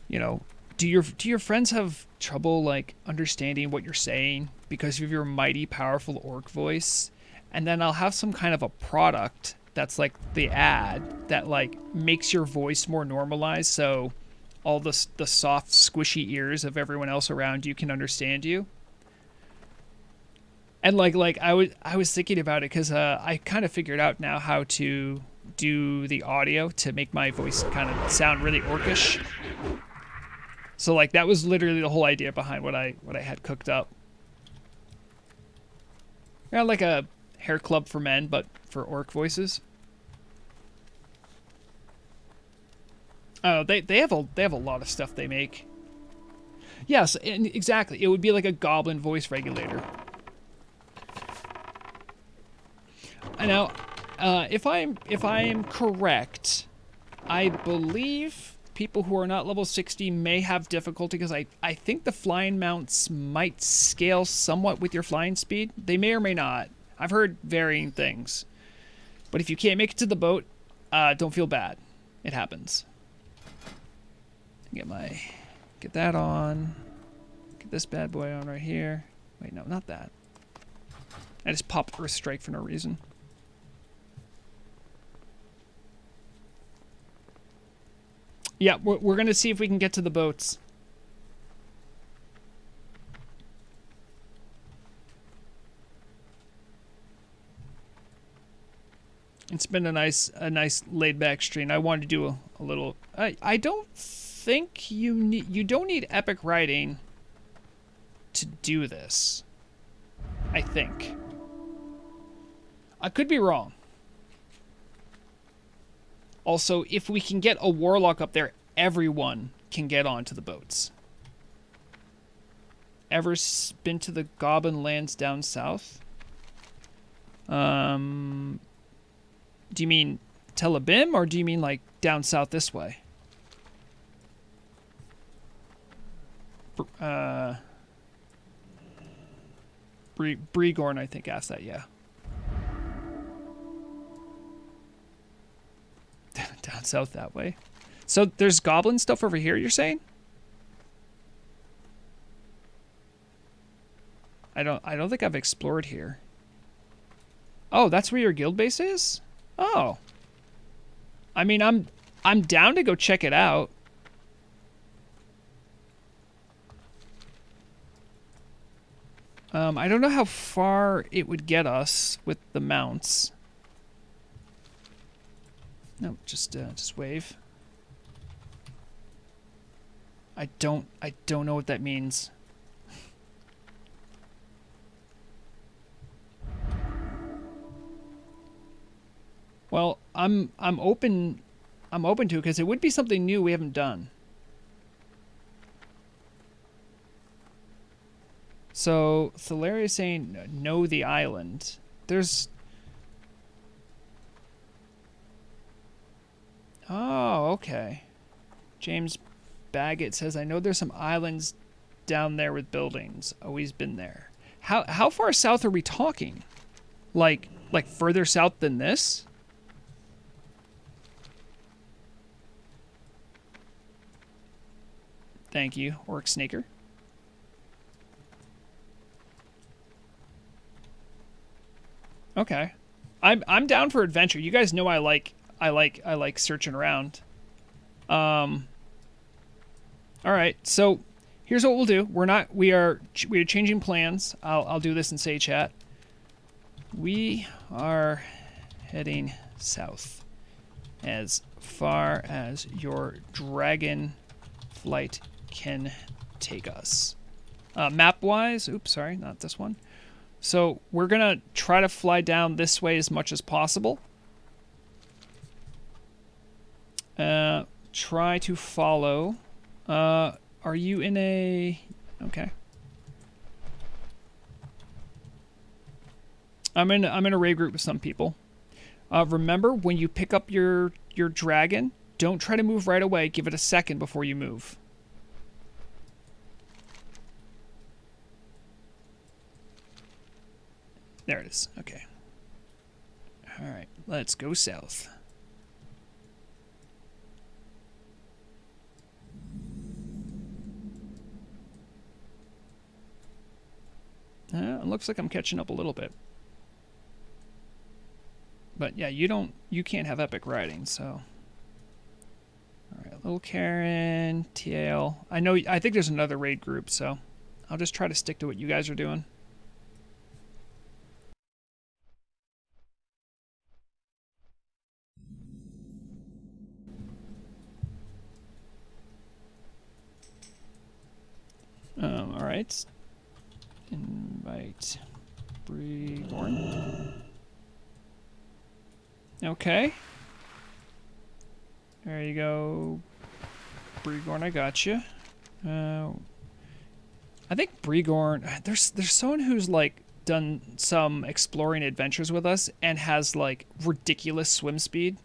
you know, do your friends have trouble like understanding what you're saying because of your mighty powerful orc voice? And then I'll have some kind of a product that's like the ad that like makes your voice more normalized, so all the soft squishy ears of everyone else around you can understand you. And like I was thinking about it because I kind of figured out now how to do the audio to make my voice kind of sound really orcish. So like that was literally the whole idea behind what I had cooked up. Yeah, like a hair club for men, but for orc voices. Oh, they have a lot of stuff they make. Yes, and exactly. It would be like a goblin voice regulator. Now, if I am correct, I believe people who are not level 60 may have difficulty because I think the flying mounts might scale somewhat with your flying speed. They may or may not. I've heard varying things. But if you can't make it to the boat, don't feel bad. It happens. Get that on. Get this bad boy on right here. Wait, no, not that. I just popped Earth Strike for no reason. Yeah, we're going to see if we can get to the boats. It's been a nice laid back stream. I wanted to do a little. I don't think you don't need epic writing to do this. I think. I could be wrong. Also, if we can get a warlock up there, everyone can get onto the boats. Ever been to the Goblin lands down south? Do you mean Tel Abyb, or do you mean like down south this way? Bregorn, I think, asked that, yeah. Down south that way. So there's goblin stuff over here, you're saying? I don't think I've explored here. Oh, that's where your guild base is? Oh. I mean, I'm down to go check it out. I don't know how far it would get us with the mounts. No, just wave. I don't know what that means. Well, I'm open to it because it would be something new we haven't done. So Thalaria is saying know the island. There's Oh, okay. James Baggett says, I know there's some islands down there with buildings. Always been there. How far south are we talking? Like further south than this? Thank you, Orc Snaker. Okay. I'm down for adventure. You guys know I like searching around. All right. So here's what we'll do. We are changing plans. I'll do this in Say Chat. We are heading south as far as your dragon flight can take us. Map wise, oops, sorry, not this one. So we're gonna try to fly down this way as much as possible. Try to follow. Are you in a... Okay. I'm in a raid group with some people. Remember, when you pick up your dragon, don't try to move right away. Give it a second before you move. There it is. Okay. All right. Let's go south. it looks like I'm catching up a little bit. But yeah, you can't have epic riding, so. All right, Little Karen, TL. I think there's another raid group, so I'll just try to stick to what you guys are doing. All right. Invite Brigorn. Okay. There you go, Brigorn. I got you. I think Brigorn. There's someone who's like done some exploring adventures with us and has like ridiculous swim speed,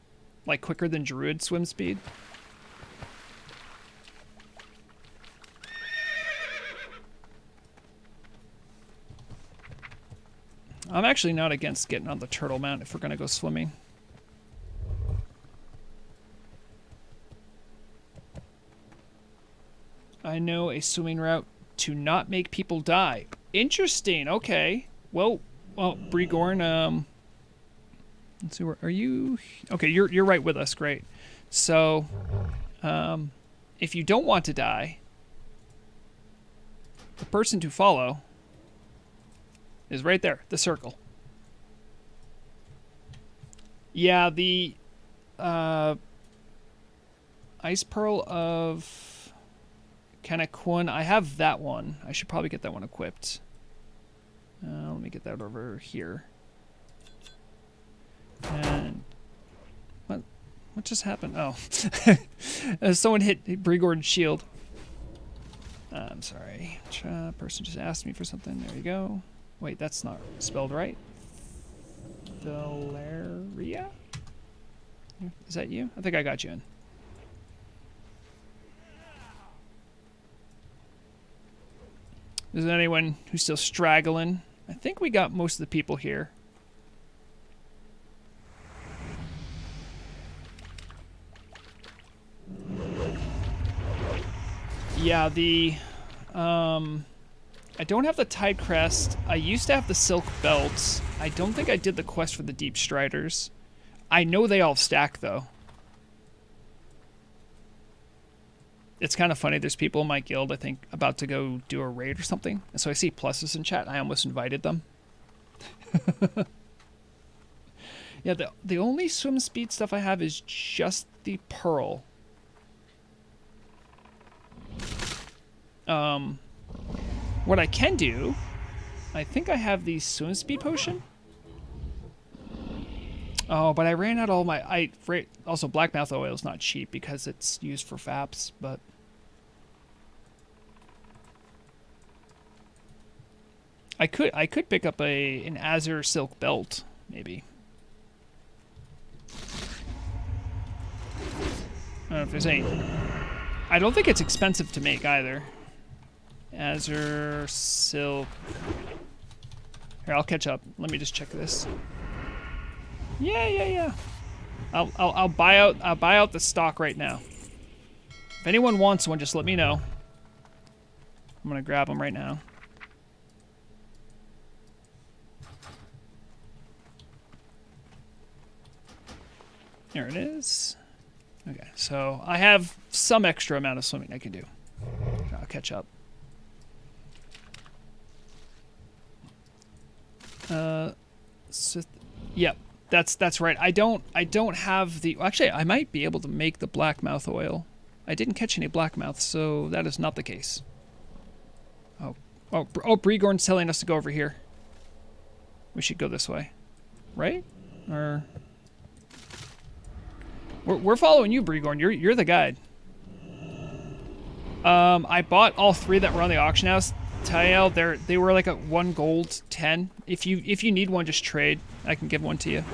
like quicker than Druid swim speed. I'm actually not against getting on the turtle mount if we're gonna go swimming. I know a swimming route to not make people die. Interesting. Okay. Well, Brigorn. Let's see. Where are you? Okay, you're right with us. Great. So, if you don't want to die, the person to follow is right there. The circle. Yeah. The Ice Pearl of Kanakun, I have that one. I should probably get that one equipped. Let me get that over here. And what just happened? Oh, someone hit Brigorn's shield. I'm sorry. Person just asked me for something. There you go. Wait, that's not spelled right. Valeria? Is that you? I think I got you in. Is there anyone who's still straggling? I think we got most of the people here. Yeah, I don't have the Tide Crest. I used to have the Silk Belts. I don't think I did the quest for the Deep Striders. I know they all stack, though. It's kind of funny. There's people in my guild, I think, about to go do a raid or something. And so I see pluses in chat. I almost invited them. Yeah, the only swim speed stuff I have is just the Pearl. What I can do, I think I have the swim speed potion. Oh, but I ran out all my... Also, blackmouth oil is not cheap because it's used for FAPs, but... I could pick up an Azure Silk Belt, maybe. I don't know if there's any... I don't think it's expensive to make either. Azure Silk... Here, I'll catch up. Let me just check this. Yeah. I'll buy out the stock right now. If anyone wants one, just let me know. I'm gonna grab them right now. There it is. Okay, so I have some extra amount of swimming I can do. I'll catch up. Yep, that's right. I don't have the... Actually, I might be able to make the blackmouth oil. I didn't catch any blackmouth, so that is not the case. Oh, Brigorn's telling us to go over here. We should go this way, right? Or... We're following you, Brigorn. You're the guide. I bought all three that were on the auction house. Tael, they were like at 1 gold 10. If you need one, just trade. I can give one to you.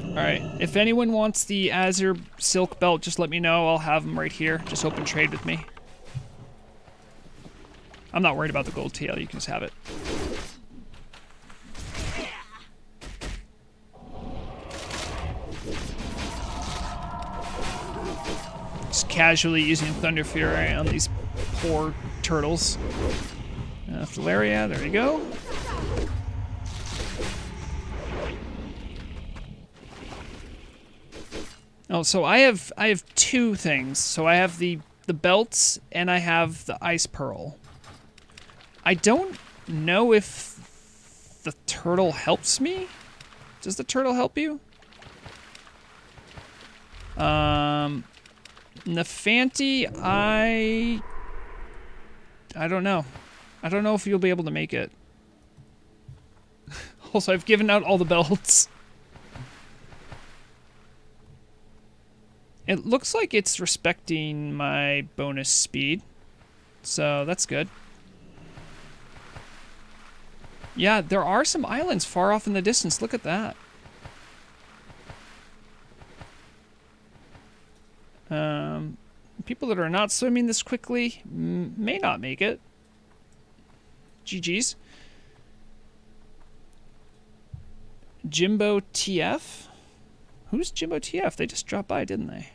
All right. If anyone wants the Azure Silk Belt, just let me know. I'll have them right here. Just open trade with me. I'm not worried about the gold TL. You can just have it. Just casually using Thunder Fury on these poor turtles. Filaria, there you go. Oh, so I have two things. So I have the belts and I have the ice pearl. I don't know if the turtle helps me. Does the turtle help you? Nefanti, I don't know. I don't know if you'll be able to make it. Also, I've given out all the belts. It looks like it's respecting my bonus speed, so that's good. Yeah, there are some islands far off in the distance. Look at that. People that are not swimming this quickly may not make it. GG's. Jimbo TF? Who's Jimbo TF? They just dropped by, didn't they?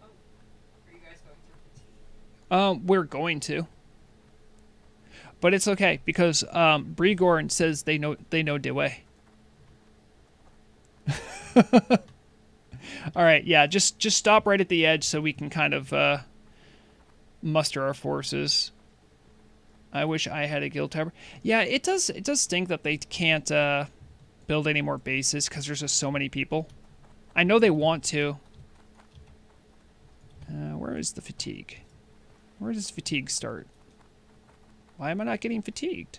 Oh, are you guys going through fatigue? We're going to. But it's okay because Brigorn says they know the way. All right, yeah, just stop right at the edge so we can kind of muster our forces. I wish I had a guild tower. Yeah, it does stink that they can't build any more bases because there's just so many people. I know they want to. Where is the fatigue? Where does fatigue start? Why am I not getting fatigued?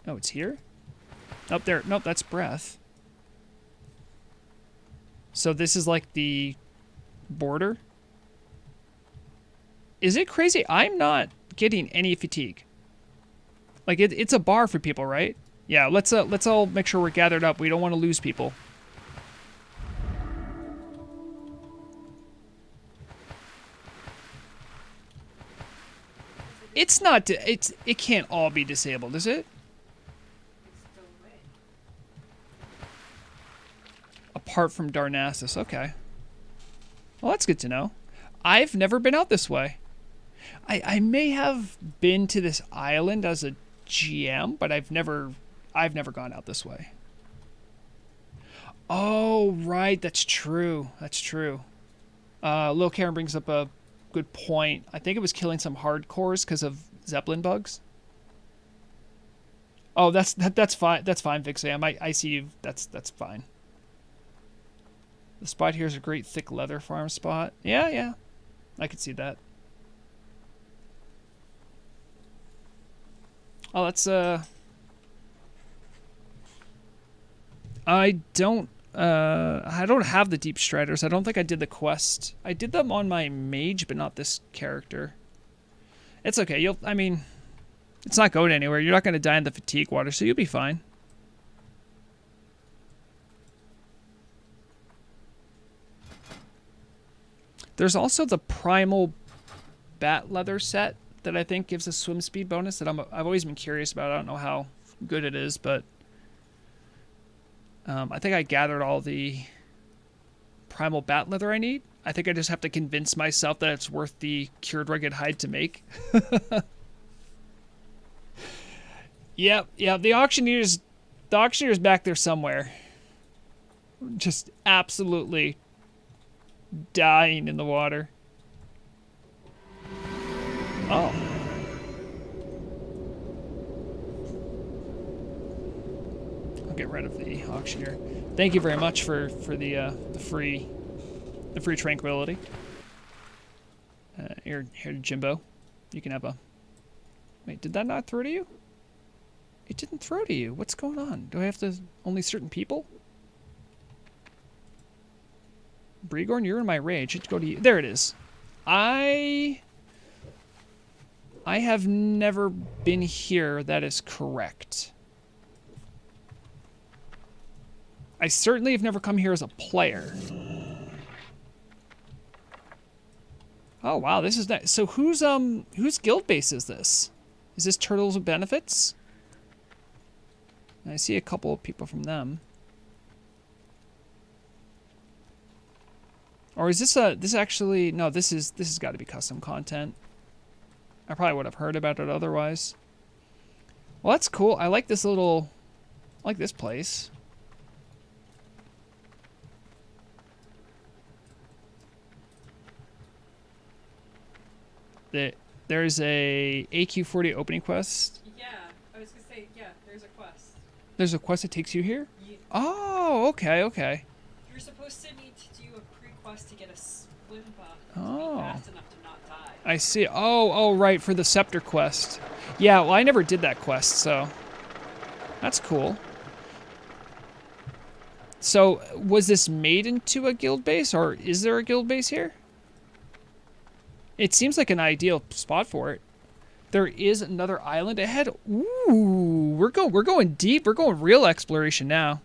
Oh, it's here? Up there. Nope, that's breath. So this is like the border? Is it crazy? I'm not getting any fatigue. Like it's a bar for people, right? Yeah, let's all make sure we're gathered up. We don't want to lose people. It's not. It can't all be disabled, is it? It's still away. Apart from Darnassus, okay. Well, that's good to know. I've never been out this way. I may have been to this island as a GM, but I've never gone out this way. Oh, right, that's true. That's true. Lil Karen brings up a good point. I think it was killing some hardcores because of Zeppelin bugs. Oh, that's fine. That's fine, Vixam. I see you. That's fine. The spot here is a great thick leather farm spot. Yeah. I could see that. Oh, that's I don't have the Deep Striders. I don't think I did the quest. I did them on my mage, but not this character. It's okay. I mean, it's not going anywhere. You're not going to die in the fatigue water, so you'll be fine. There's also the primal bat leather set that I think gives a swim speed bonus that I've always been curious about. I don't know how good it is, but I think I gathered all the primal bat leather I need. I think I just have to convince myself that it's worth the cured rugged hide to make. Yep. The auctioneer's back there somewhere. Just absolutely dying in the water. Oh. I'll get rid of the auctioneer. Thank you very much for the free tranquility. Here, Jimbo. You can have a. Wait, did that not throw to you? It didn't throw to you. What's going on? Do I have to only certain people? Brigorn, you're in my rage. It should go to you. There it is. I have never been here. That is correct. I certainly have never come here as a player. Oh wow, this is nice. So whose guild base is this? Is this Turtles with Benefits? I see a couple of people from them. Or is this this actually, no, this has got to be custom content. I probably would have heard about it otherwise. Well, that's cool. I like this little, I like this place. There's a AQ40 opening quest. Yeah, I was gonna say, yeah, there's a quest. There's a quest that takes you here? Yeah. Oh, okay, okay. You're supposed to need to do a pre-quest to get a swim buff to Oh. be fast enough to not die. I see. Oh, right, for the scepter quest. Yeah, well, I never did that quest, so that's cool. So, was this made into a guild base, or is there a guild base here? It seems like an ideal spot for it. There is another island ahead. Ooh, we're going deep. We're going real exploration now.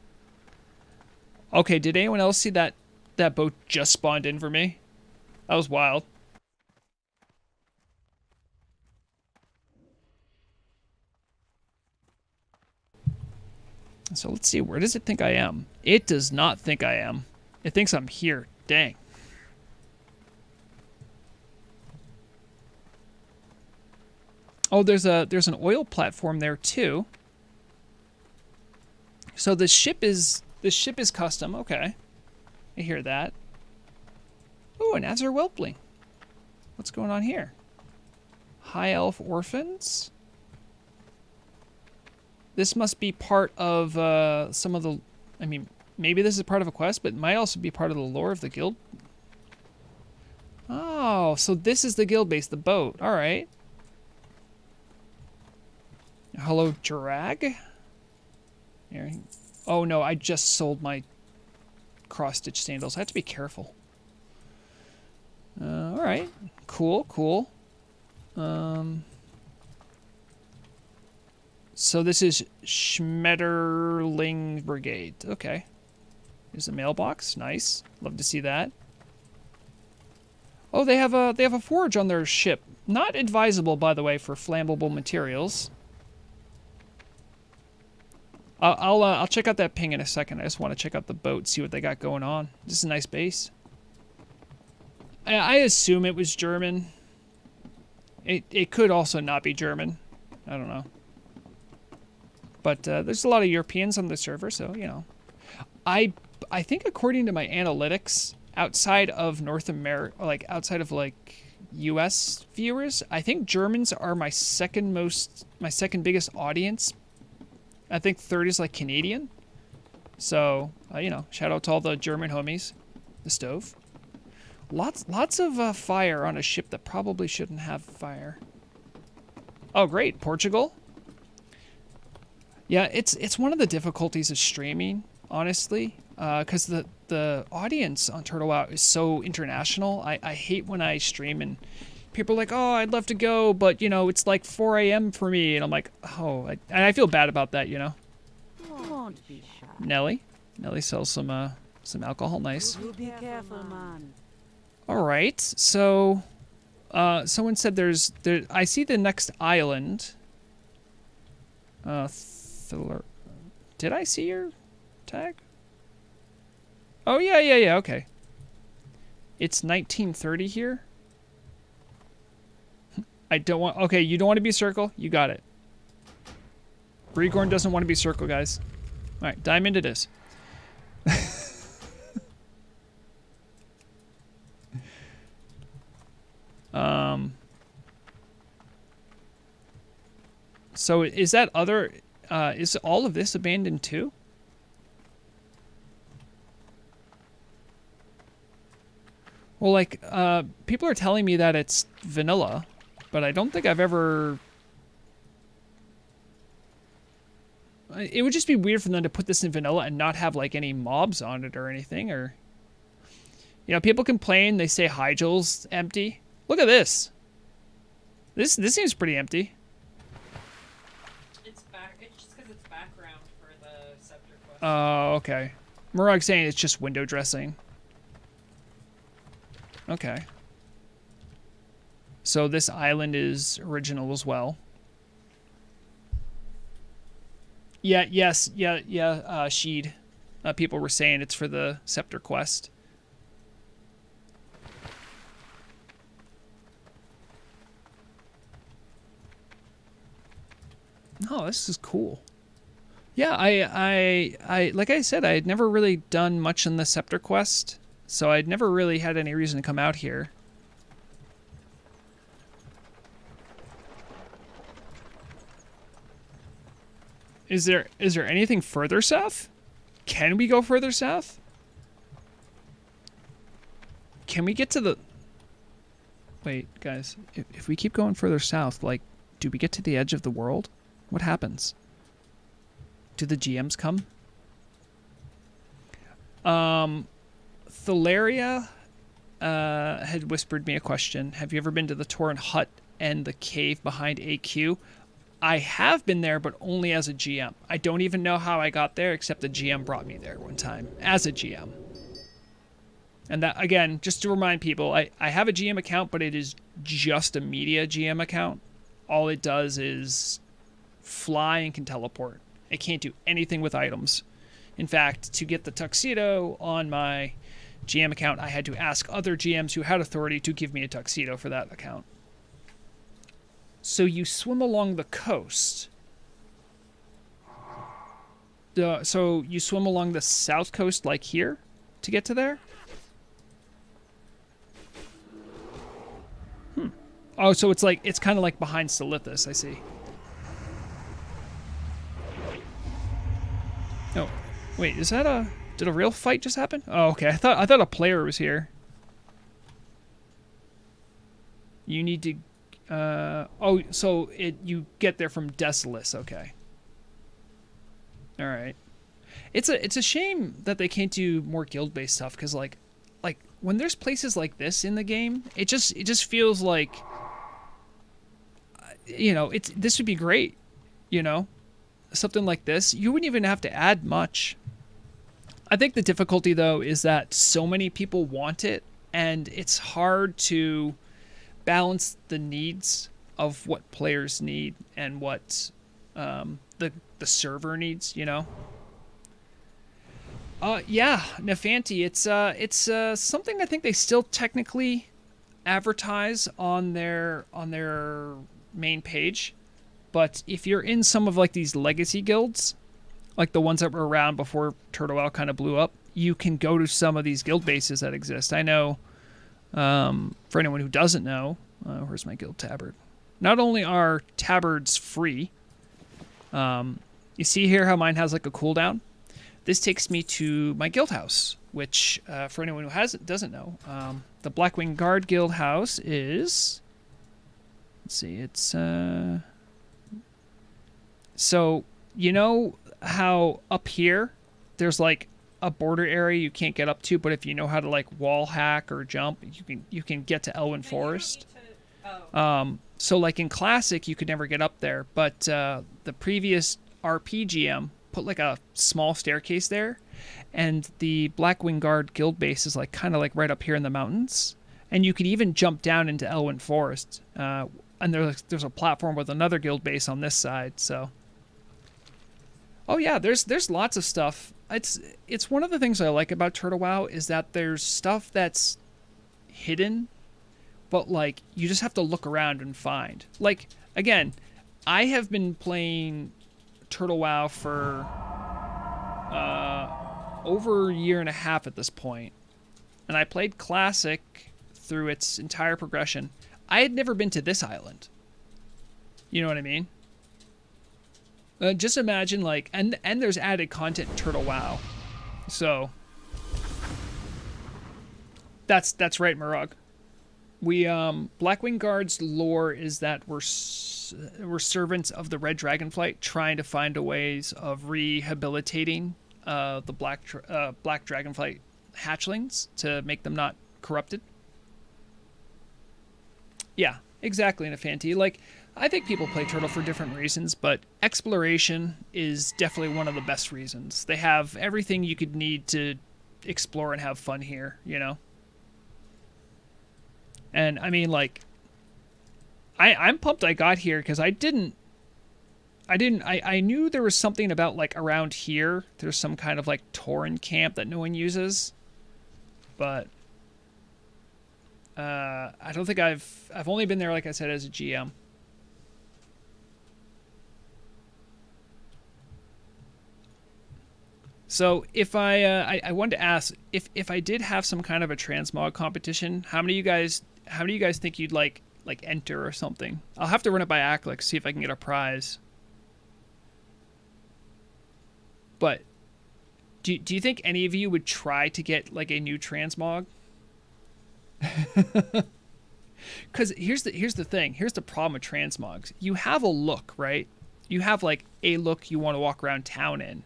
Okay, did anyone else see that boat just spawned in for me? That was wild. So let's see, where does it think I am? It does not think I am. It thinks I'm here. Dang. Oh, there's an oil platform there too. So the ship is custom. Okay, I hear that. Oh, an Azure Whelpling. What's going on here? High Elf Orphans. This must be part of some of the. I mean, maybe this is part of a quest, but it might also be part of the lore of the guild. Oh, so this is the guild base, the boat. All right. Hello, drag. Here. Oh no, I just sold my cross-stitch sandals. I have to be careful. All right, cool, cool. So this is Schmetterling Brigade. Okay. There's a mailbox. Nice. Love to see that. Oh, they have a forge on their ship. Not advisable, by the way, for flammable materials. I'll check out that ping in a second. I just want to check out the boat, see what they got going on. This is a nice base. I assume it was German. It could also not be German. I don't know. But there's a lot of Europeans on the server, so you know. I think according to my analytics, outside of North America, like outside of like U.S. viewers, I think Germans are my second biggest audience. I think third is like Canadian. So, you know, shout out to all the German homies. The stove. Lots of fire on a ship that probably shouldn't have fire. Oh, great. Portugal. Yeah, it's one of the difficulties of streaming, honestly. Because the audience on Turtle Out is so international. I hate when I stream and people are like, oh, I'd love to go, but, you know, it's like 4 a.m. for me. And I'm like, oh, and I feel bad about that, you know. Won't be shy. Nelly sells some alcohol. Nice. You be careful, man. All right. So, someone said there. I see the next island. Did I see your tag? Oh, yeah. Okay. It's 1930 here. I don't want... Okay, you don't want to be circle? You got it. Bregorn doesn't want to be circle, guys. All right, diamond it is. So is that other... is all of this abandoned too? Well, like, people are telling me that it's vanilla, but I don't think I've ever... It would just be weird for them to put this in vanilla and not have, like, any mobs on it or anything, or... You know, people complain, they say Hygel's empty. Look at this. This seems pretty empty. It's just because it's background for the scepter quest. Oh, okay. Murag's saying it's just window dressing. Okay. So this island is original as well. Yeah, yes, yeah, Sheed. People were saying it's for the Scepter quest. Oh, this is cool. Yeah, I like I said, I had never really done much in the Scepter quest, so I'd never really had any reason to come out here. Is there anything further south? Can we go further south? Can we get to the... Wait, guys. If we keep going further south, like, do we get to the edge of the world? What happens? Do the GMs come? Thalaria had whispered me a question. Have you ever been to the Torrent Hut and the cave behind AQ? I have been there, but only as a GM. I don't even know how I got there, except the GM brought me there one time as a GM. And that, again, just to remind people, I have a GM account, but it is just a media GM account. All it does is fly and can teleport. It can't do anything with items. In fact, to get the tuxedo on my GM account, I had to ask other GMs who had authority to give me a tuxedo for that account. So you swim along the coast. So you swim along the south coast like here to get to there? Oh, so it's kind of like behind Silithus, I see. Oh, wait, is that did a real fight just happen? Oh, okay. I thought a player was here. You need to oh, so you get there from Desolus, okay. All right. It's a shame that they can't do more guild-based stuff, cuz like when there's places like this in the game, it just feels like, you know, this would be great, you know? Something like this. You wouldn't even have to add much. I think the difficulty though is that so many people want it, and it's hard to balance the needs of what players need and what the server needs, you know. Yeah, Nefanti, it's something I think they still technically advertise on their main page, but if you're in some of like these legacy guilds, like the ones that were around before Turtle Owl kind of blew up, you can go to some of these guild bases that exist. I know, for anyone who doesn't know, where's my guild tabard? Not only are tabards free, you see here how mine has like a cooldown? This takes me to my guild house, which, for anyone who doesn't know, the Blackwing Guard guild house is, let's see, it's, so, you know how up here, there's like a border area you can't get up to, but if you know how to like wall hack or jump, you can get to Elwyn Forest. So like in Classic, you could never get up there, but the previous RPGM put like a small staircase there, and the Blackwing Guard guild base is like kind of like right up here in the mountains, and you could even jump down into Elwyn Forest, and there's a platform with another guild base on this side. So, oh yeah, there's lots of stuff. It's one of the things I like about Turtle WoW is that there's stuff that's hidden, but like you just have to look around and find. Like again, I have been playing Turtle WoW for over a year and a half at this point, and I played Classic through its entire progression. I had never been to this island. You know what I mean? Just imagine like, and there's added content in Turtle WoW, so that's right, Murug. We Blackwing Guard's lore is that we're servants of the Red Dragonflight, trying to find a ways of rehabilitating the Black Dragonflight hatchlings to make them not corrupted. Yeah, exactly, Nefanti. Like, I think people play Turtle for different reasons, but exploration is definitely one of the best reasons. They have everything you could need to explore and have fun here, you know? And, I mean, like, I'm pumped I got here, because I knew there was something about, like, around here, there's some kind of, like, Tauren camp that no one uses, but I don't think I've only been there, like I said, as a GM. So if I wanted to ask if I did have some kind of a transmog competition, how many of you guys think you'd like enter or something? I'll have to run it by Acklix, see if I can get a prize. But do you think any of you would try to get like a new transmog? Because here's the thing. Here's the problem with transmogs. You have a look, right? You have like a look you want to walk around town in.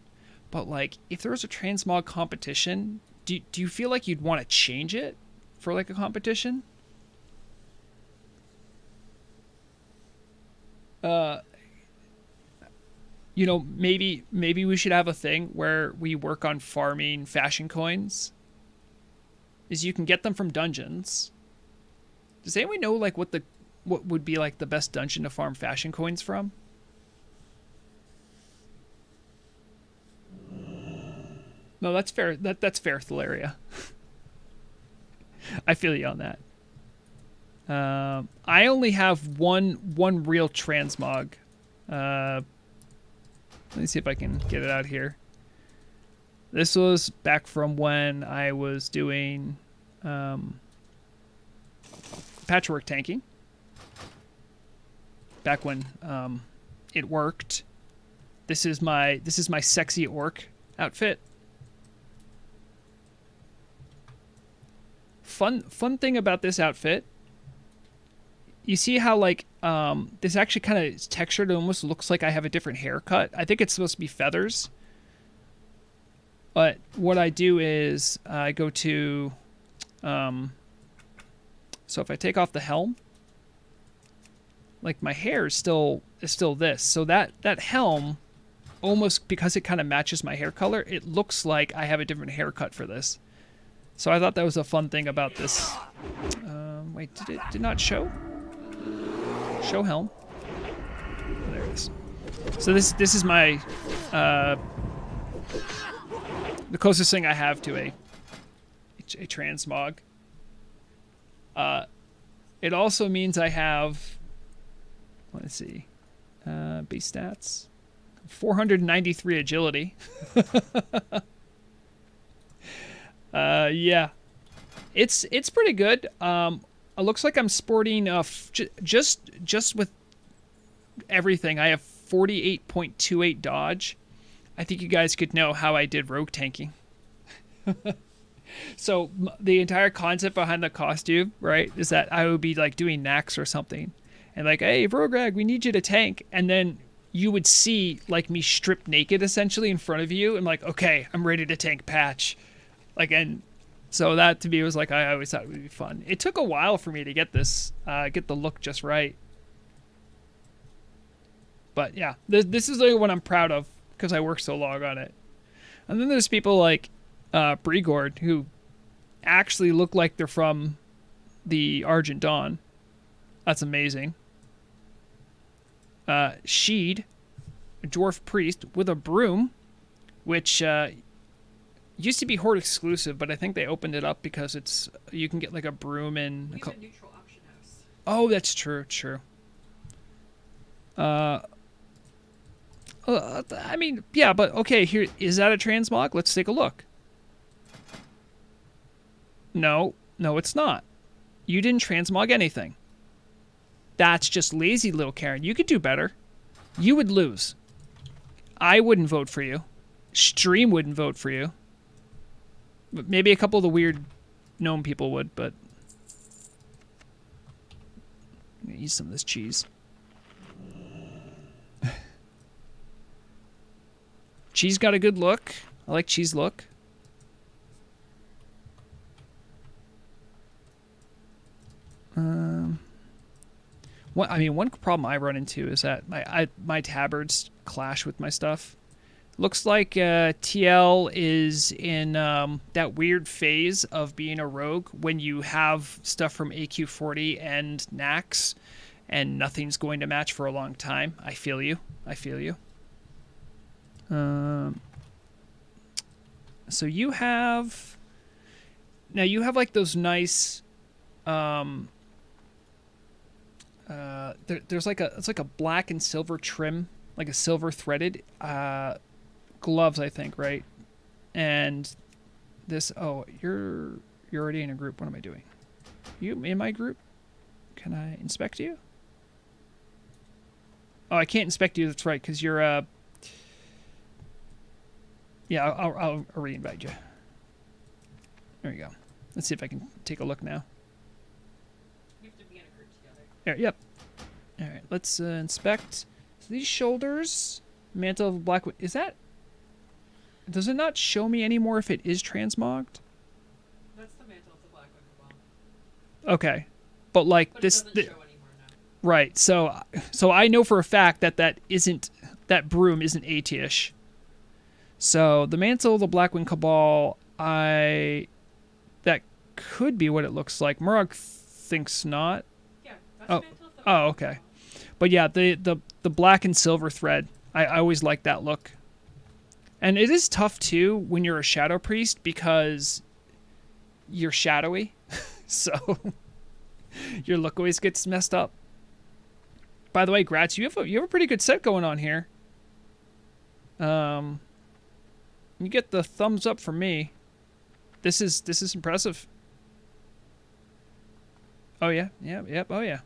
But like, if there was a transmog competition, do you feel like you'd want to change it for like a competition? You know, maybe we should have a thing where we work on farming fashion coins. Is you can get them from dungeons. Does anyone know like what would be like the best dungeon to farm fashion coins from? No, that's fair. That's fair, Thalaria. I feel you on that. I only have one real transmog. Let me see if I can get it out here. This was back from when I was doing patchwork tanking. Back when it worked. This is my sexy orc outfit. Fun thing about this outfit. You see how like this actually kind of is textured. It almost looks like I have a different haircut. I think it's supposed to be feathers. But what I do is I go to so if I take off the helm, like my hair is still this. So that helm, almost because it kind of matches my hair color, it looks like I have a different haircut for this. So I thought that was a fun thing about this. Wait, did not show? Show helm. Oh, there it is. So this is my the closest thing I have to a transmog. It also means I have, let's see, base stats, 493 agility. Yeah, it's pretty good. It looks like I'm sporting just with everything. I have 48.28 dodge. I think you guys could know how I did rogue tanking. So the entire concept behind the costume, right, is that I would be like doing Nax or something, and like, hey, Rograg, we need you to tank, and then you would see like me stripped naked essentially in front of you, and like, okay, I'm ready to tank patch, like, and so that to me was like, I always thought it would be fun. It took a while for me to get this, get the look just right, but yeah, this is like what I'm proud of because I worked so long on it. And then there's people like Brigord, who actually look like they're from the Argent Dawn. That's amazing. Sheed, a dwarf priest with a broom, which used to be Horde exclusive, but I think they opened it up because it's you can get like a broom in. We have a neutral option house. Oh, that's true. I mean, yeah, but okay, here, is that a transmog? Let's take a look. No, it's not. You didn't transmog anything. That's just lazy, little Karen. You could do better. You would lose. I wouldn't vote for you. Stream wouldn't vote for you. But maybe a couple of the weird gnome people would, but I'm gonna eat some of this cheese. Cheese got a good look. I like cheese look. One problem I run into is that my tabards clash with my stuff. Looks like TL is in that weird phase of being a rogue when you have stuff from AQ40 and Nax, and nothing's going to match for a long time. I feel you. So you have like those nice there's like it's like a black and silver trim, like a silver threaded gloves, I think, right? and this. Oh, you're already in a group. What am I doing? You in my group? Can I inspect you? Oh, I can't inspect you. That's right, because you're yeah, I'll re-invite you. There you go. Let's see if I can take a look now. You have to be in a group together. There, yep. All right, let's inspect. So these shoulders, mantle of black. Is that? Does it not show me anymore if it is transmogged? That's the mantle of the black wicker bomb. Okay, but like But this, it doesn't show anymore now. right? So I know for a fact that that broom isn't AT-ish. So the mantle of the Blackwing Cabal, that could be what it looks like. Murag thinks not. Yeah, that's Oh. the mantle of the Oh, okay. But yeah, the black and silver thread, I always like that look. And it is tough too when you're a shadow priest because you're shadowy, so your look always gets messed up. By the way, Gratz, you have a pretty good set going on here. You get the thumbs up from me. This is impressive. Oh yeah, yep, oh yeah.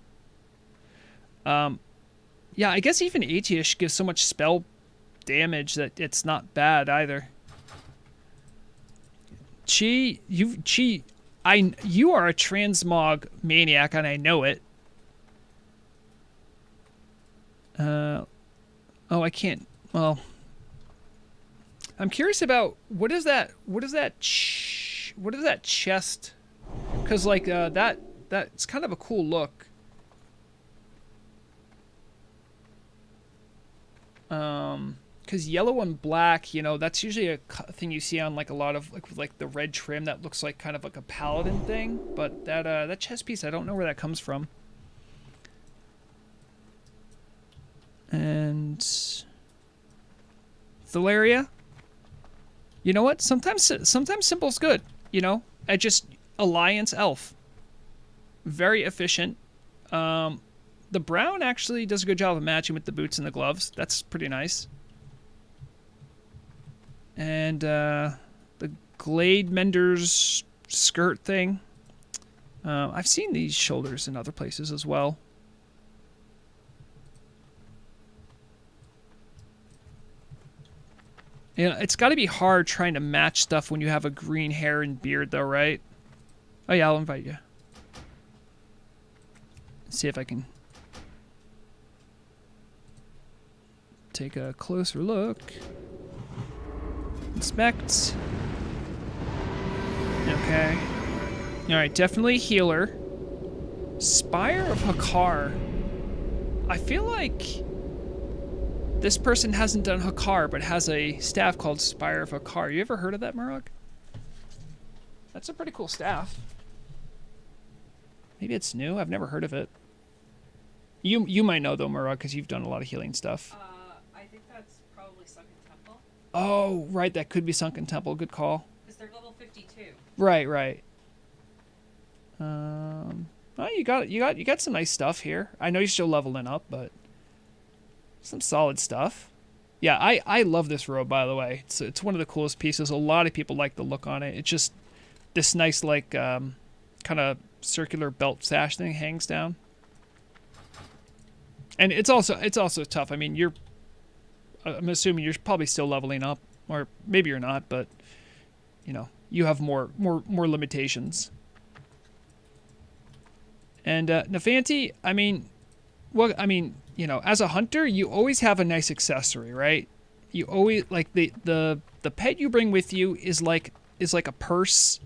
Yeah, I guess even AT-ish gives so much spell damage that it's not bad either. You are a transmog maniac, and I know it. Oh, I can't. Well, I'm curious about what is that chest? Because like that's kind of a cool look. Because yellow and black, you know, that's usually a thing you see on like a lot of like the red trim that looks like kind of like a paladin thing. But that chest piece, I don't know where that comes from. And Thalaria, you know what? Sometimes simple's good. You know, I just Alliance elf, very efficient. The brown actually does a good job of matching with the boots and the gloves. That's pretty nice. And the Glade Mender's skirt thing. I've seen these shoulders in other places as well. You know, it's got to be hard trying to match stuff when you have a green hair and beard, though, right? Oh yeah, I'll invite you. Let's see if I can take a closer look. Inspect. Okay. Alright, definitely healer. Spire of Hakar. I feel like this person hasn't done Hakar, but has a staff called Spire of Hakar. You ever heard of that, Murag? That's a pretty cool staff. Maybe it's new. I've never heard of it. You might know though, Murag, because you've done a lot of healing stuff. I think that's probably Sunken Temple. Oh, right, that could be Sunken Temple. Good call. Because they're level 52. Right. Oh, you got some nice stuff here. I know you're still leveling up, but some solid stuff. Yeah, I love this robe, by the way. It's one of the coolest pieces. A lot of people like the look on it. It's just this nice like kind of circular belt sash thing hangs down. And it's also tough. I mean, I'm assuming you're probably still leveling up, or maybe you're not, but you know, you have more limitations. And Nafanti, I mean, you know, as a hunter, you always have a nice accessory, right? You always like the pet you bring with you is like a purse.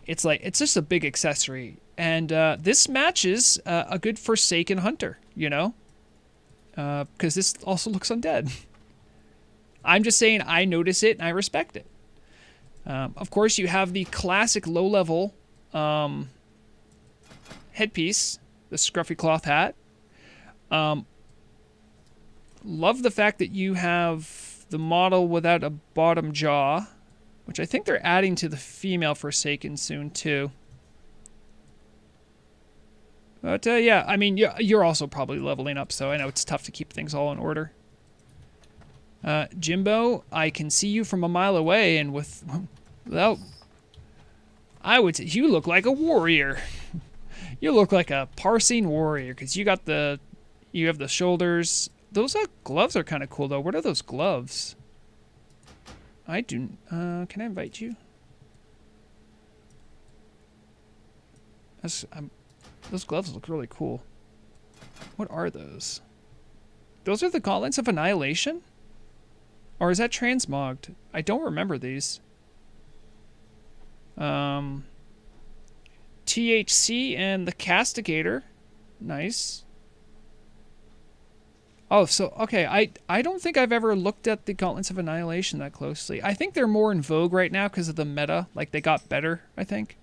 It's just a big accessory, and this matches a good Forsaken hunter, you know, because this also looks undead. I'm just saying I notice it and I respect it. Of course, you have the classic low-level headpiece, the scruffy cloth hat. Love the fact that you have the model without a bottom jaw, which I think they're adding to the female Forsaken soon too. But yeah, I mean, you're also probably leveling up, so I know it's tough to keep things all in order. Jimbo, I can see you from a mile away, and without, I would say you look like a warrior. You look like a parsing warrior because you have the shoulders. Those gloves are kind of cool though. What are those gloves? Can I invite you? Those gloves look really cool. What are those? Those are the Gauntlets of Annihilation? Or is that transmogged? I don't remember these. THC and the Castigator. Nice. Oh, so, okay, I don't think I've ever looked at the Gauntlets of Annihilation that closely. I think they're more in vogue right now because of the meta. Like, they got better, I think.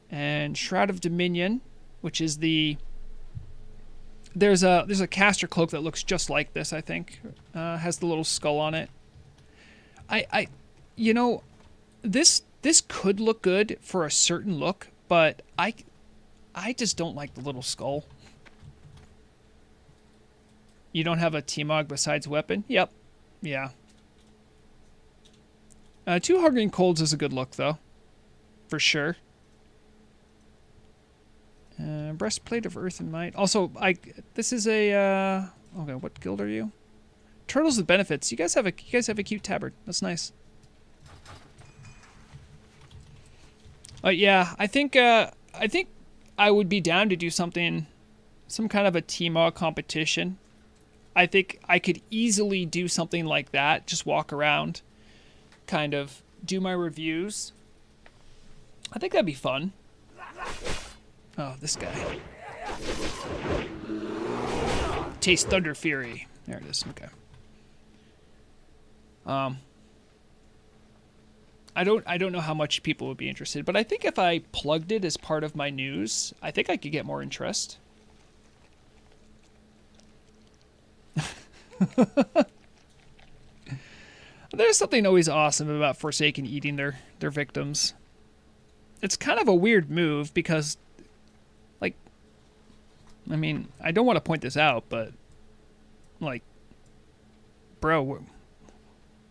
And Shroud of Dominion, which is the... There's a caster cloak that looks just like this, I think. Has the little skull on it. You know, this could look good for a certain look, but I just don't like the little skull. You don't have a T-Mog besides weapon? Yep. Yeah. 2 Hungering Colds is a good look, though. For sure. Breastplate of Earth and Might. Also, this is a okay, what guild are you? Turtles with Benefits. You guys have a cute tabard. That's nice. Yeah, I think I would be down to do some kind of a T-Mog competition. I think I could easily do something like that. Just walk around, kind of do my reviews. I think that'd be fun. Oh, this guy. Taste Thunder Fury. There it is. Okay. I don't know how much people would be interested, but I think if I plugged it as part of my news, I think I could get more interest. There's something always awesome about Forsaken eating their victims. It's kind of a weird move because, like, I mean, I don't want to point this out, but, like, bro,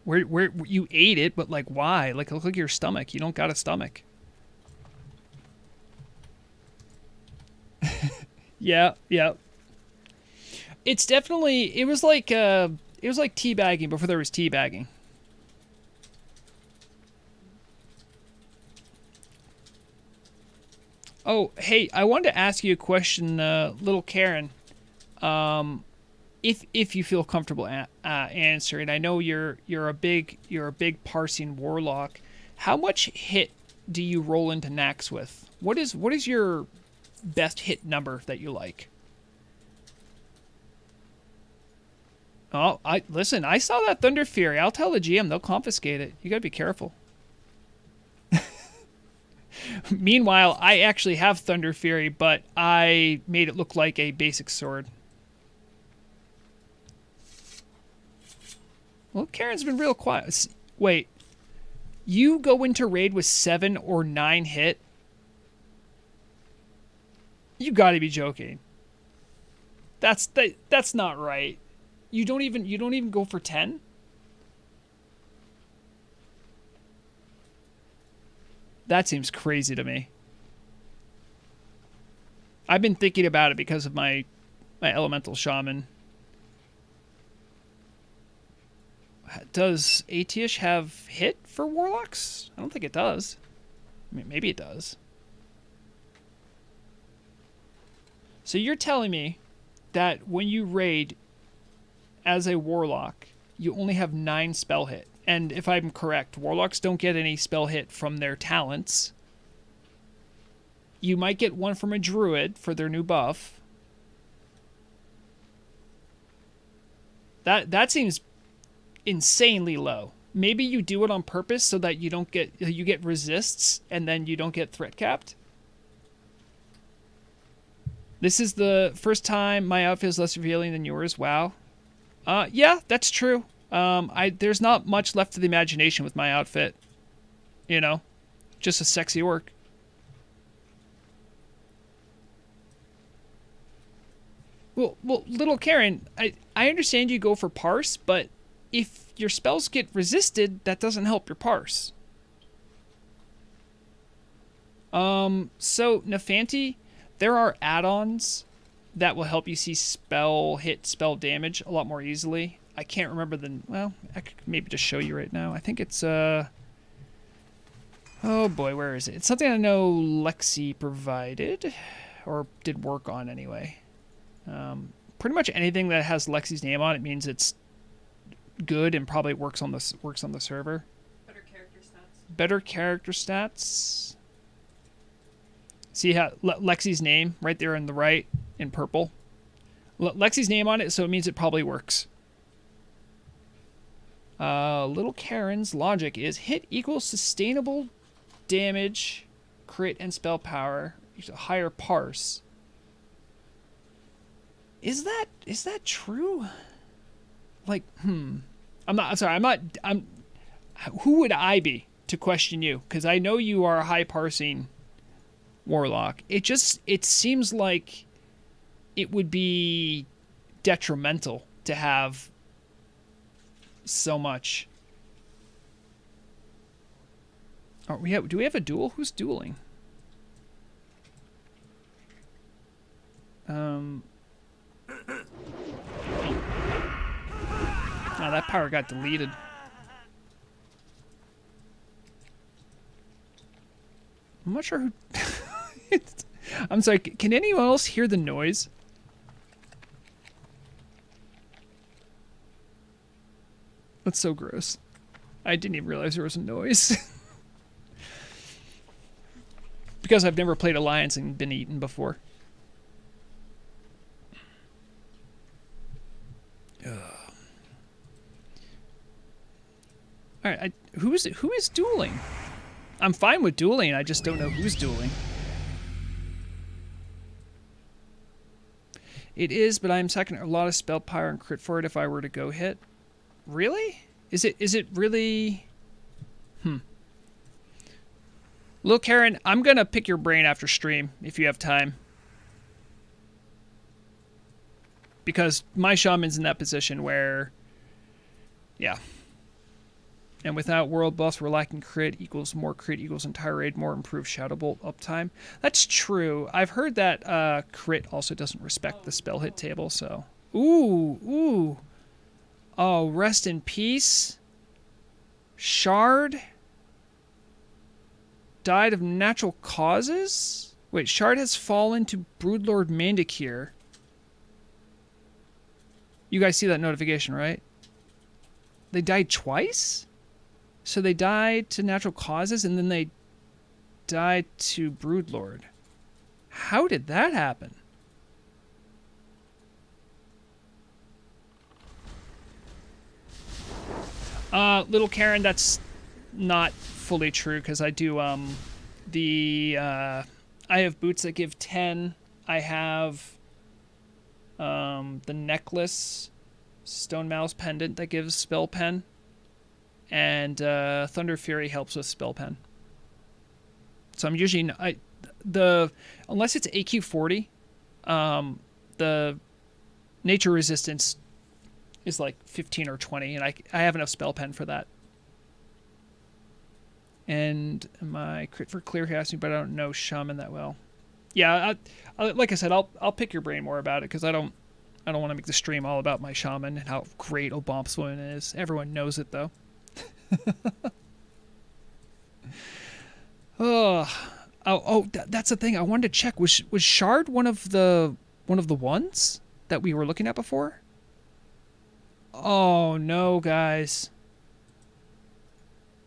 where you ate it, but, like, why? Like, look at your stomach. You don't got a stomach. Yeah. It's definitely, it was like teabagging before there was teabagging. Oh, hey, I wanted to ask you a question, little Karen. If you feel comfortable answering, I know you're a big parsing warlock. How much hit do you roll into Nax with? What is your best hit number that you like? Oh, listen, I saw that Thunder Fury. I'll tell the GM, they'll confiscate it. You gotta be careful. Meanwhile, I actually have Thunder Fury, but I made it look like a basic sword. Well, Karen's been real quiet. Wait, you go into raid with 7 or 9 hit? You gotta be joking. That's not right. You don't even go for 10? That seems crazy to me. I've been thinking about it because of my elemental shaman. Does ATish have hit for warlocks? I don't think it does. I mean, maybe it does. So you're telling me that when you raid as a warlock, you only have 9 spell hit. And if I'm correct, warlocks don't get any spell hit from their talents. You might get one from a druid for their new buff. That seems insanely low. Maybe you do it on purpose so that you get resists and then you don't get threat capped. This is the first time my outfit is less revealing than yours. Wow. Yeah, that's true. There's not much left to the imagination with my outfit. You know, just a sexy orc. Well, little Karen, I understand you go for parse, but if your spells get resisted, that doesn't help your parse. So Nefanti, there are add-ons that will help you see spell hit, spell damage a lot more easily. I can't remember well, I could maybe just show you right now. I think it's, oh boy, where is it? It's something I know Lexi provided, or did work on anyway. Pretty much anything that has Lexi's name on it means it's good and probably works on the server. Better character stats. Better character stats. See how Lexi's name right there on the right in purple. Lexi's name on it, so it means it probably works. Little Karen's logic is hit equals sustainable damage, crit, and spell power. Higher parse. Is that true? Like, I'm who would I be to question you? Because I know you are a high parsing warlock. It seems like it would be detrimental to have so much. Do we have a duel? Who's dueling? Oh, that power got deleted. I'm not sure who... I'm sorry, can anyone else hear the noise? That's so gross. I didn't even realize there was a noise. Because I've never played Alliance and been eaten before. Alright, who is dueling? I'm fine with dueling, I just don't know who's dueling. It is, but I'm sacking a lot of spell power and crit for it if I were to go hit. Really? Is it really... Little Karen, I'm gonna pick your brain after stream, if you have time. Because my shaman's in that position where... Yeah. And without world buffs, we're lacking crit equals more crit equals entire raid, more improved Shadow Bolt uptime. That's true. I've heard that crit also doesn't respect the spell hit table, so... Ooh. Oh, rest in peace. Shard died of natural causes? Wait, Shard has fallen to Broodlord Mandakir. You guys see that notification, right? They died twice? So they died to natural causes and then they died to Broodlord. How did that happen? Little Karen, that's not fully true because I do I have boots that give 10. I have the necklace Stone Mouse pendant that gives spell pen. And Thunder Fury helps with spell pen. So I'm usually unless it's AQ 40, the nature resistance is like 15 or 20, and I have enough spell pen for that. And my crit for clear has me, but I don't know shaman that well. Yeah, like I said, I'll pick your brain more about it because I don't want to make the stream all about my shaman and how great Obompswoman is. Everyone knows it though. That's the thing. I wanted to check. Was Shard one of the ones that we were looking at before? Oh no, guys.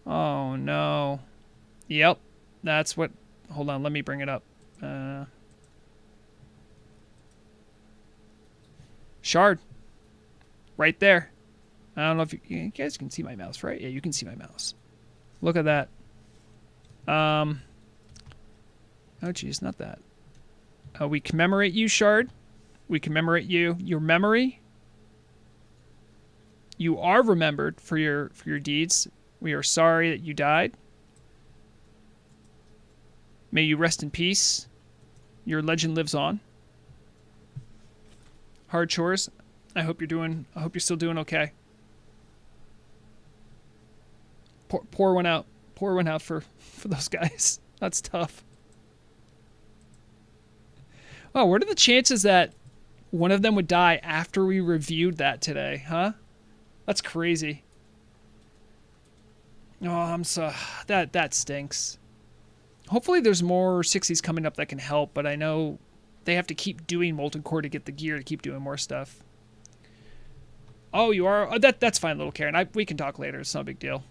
Oh no. Yep, that's what. Hold on, let me bring it up. Shard, right there. I don't know if you guys can see my mouse, right? Yeah, you can see my mouse. Look at that. Oh, geez, not that. We commemorate you, Shard. We commemorate you. Your memory. You are remembered for your deeds. We are sorry that you died. May you rest in peace. Your legend lives on. hard chores. I hope you're still doing okay. Pour one out. Pour one out for those guys. That's tough. Oh, what are the chances that one of them would die after we reviewed that today, huh? That's crazy. Oh, that stinks. Hopefully there's more 60s coming up that can help, but I know they have to keep doing Molten Core to get the gear to keep doing more stuff. Oh, you are? Oh, that's fine, little Karen. We can talk later. It's no big deal.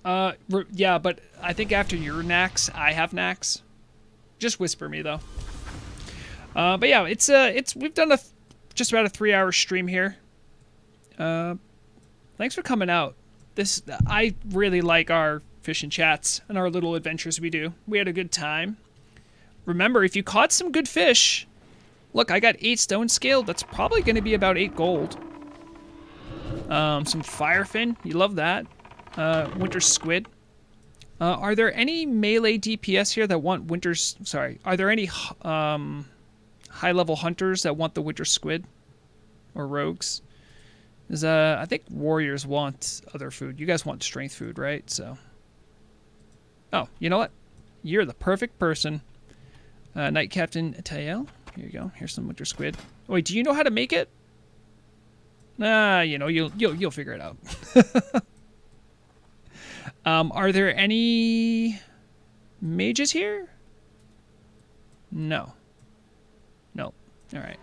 Yeah, but I think after your knacks, I have knacks. Just whisper me, though. But yeah, we've done just about a 3-hour stream here. Thanks for coming out. I really like our fishing chats and our little adventures we do. We had a good time. Remember, if you caught some good fish, look, I got 8 stone scaled. That's probably going to be about 8 gold. Some firefin, you love that. Winter squid. Are there any melee DPS here that want are there any high-level hunters that want the winter squid? Or rogues? Because I think warriors want other food. You guys want strength food, right? So. Oh, you know what? You're the perfect person. Knight Captain Tael. Here you go. Here's some winter squid. Wait, do you know how to make it? You'll figure it out. Are there any mages here? No. All right.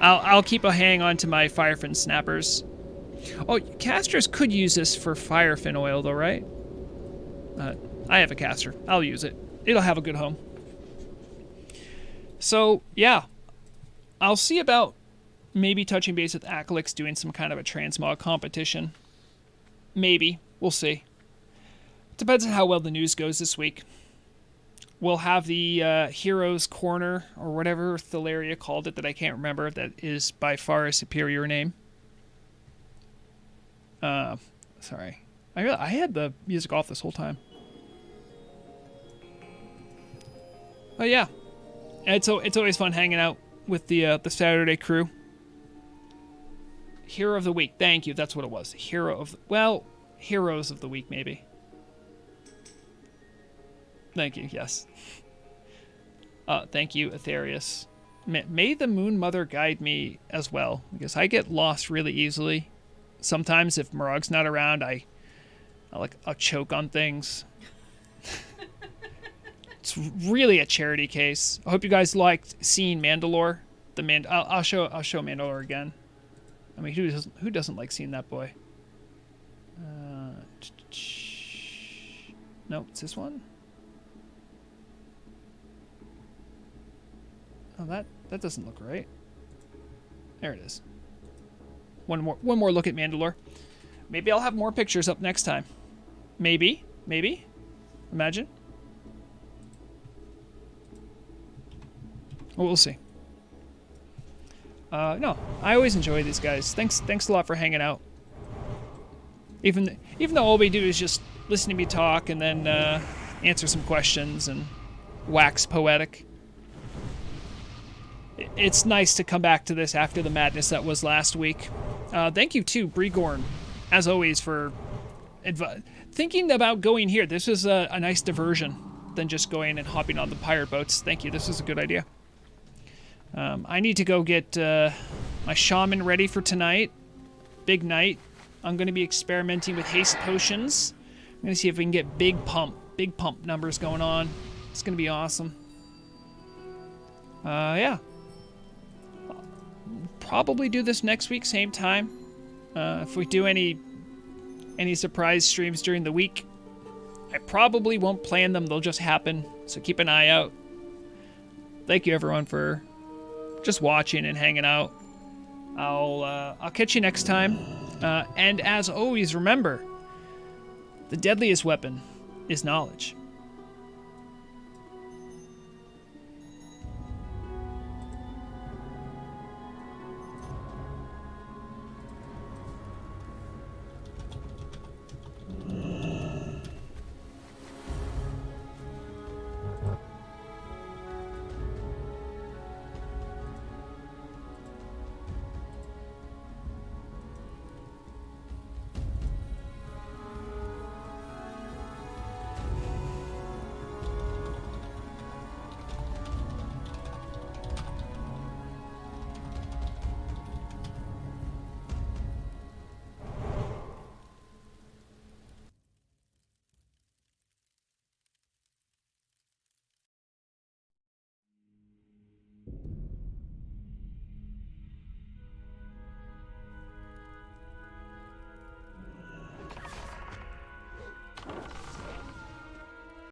I'll keep a hang on to my firefin snappers. Oh, casters could use this for firefin oil, though, right? I have a caster. I'll use it. It'll have a good home. So, yeah. I'll see about maybe touching base with Acalix, doing some kind of a transmog competition. Maybe. We'll see. Depends on how well the news goes this week. We'll have the Heroes Corner, or whatever Thalaria called it that I can't remember. That is by far a superior name. Sorry. I had the music off this whole time. Oh yeah, it's always fun hanging out with the Saturday crew. Hero of the week, thank you. That's what it was. Heroes of the week maybe. Thank you. Yes. Thank you, Aetherius. May the Moon Mother guide me as well, because I get lost really easily. Sometimes if Morag's not around, I'll choke on things. It's really a charity case. I hope you guys liked seeing Mandalore. I'll show Mandalore again. I mean, who doesn't like seeing that boy? No, it's this one. Oh, that doesn't look right. There it is. One more look at Mandalore. Maybe I'll have more pictures up next time. Maybe. Imagine. Well, we'll see. No, I always enjoy these guys. Thanks a lot for hanging out. Even though all we do is just listen to me talk and then answer some questions and wax poetic. It's nice to come back to this after the madness that was last week. Thank you too, Brigorn, as always, for thinking about going here. This is a nice diversion than just going and hopping on the pirate boats. Thank you. This is a good idea. I need to go get my shaman ready for tonight. Big night. I'm going to be experimenting with haste potions. I'm going to see if we can get big pump numbers going on. It's going to be awesome. Yeah. Probably do this next week, same time. If we do any surprise streams during the week, I probably won't plan them. They'll just happen. So keep an eye out. Thank you everyone for just watching and hanging out. I'll catch you next time. And as always, remember, the deadliest weapon is knowledge.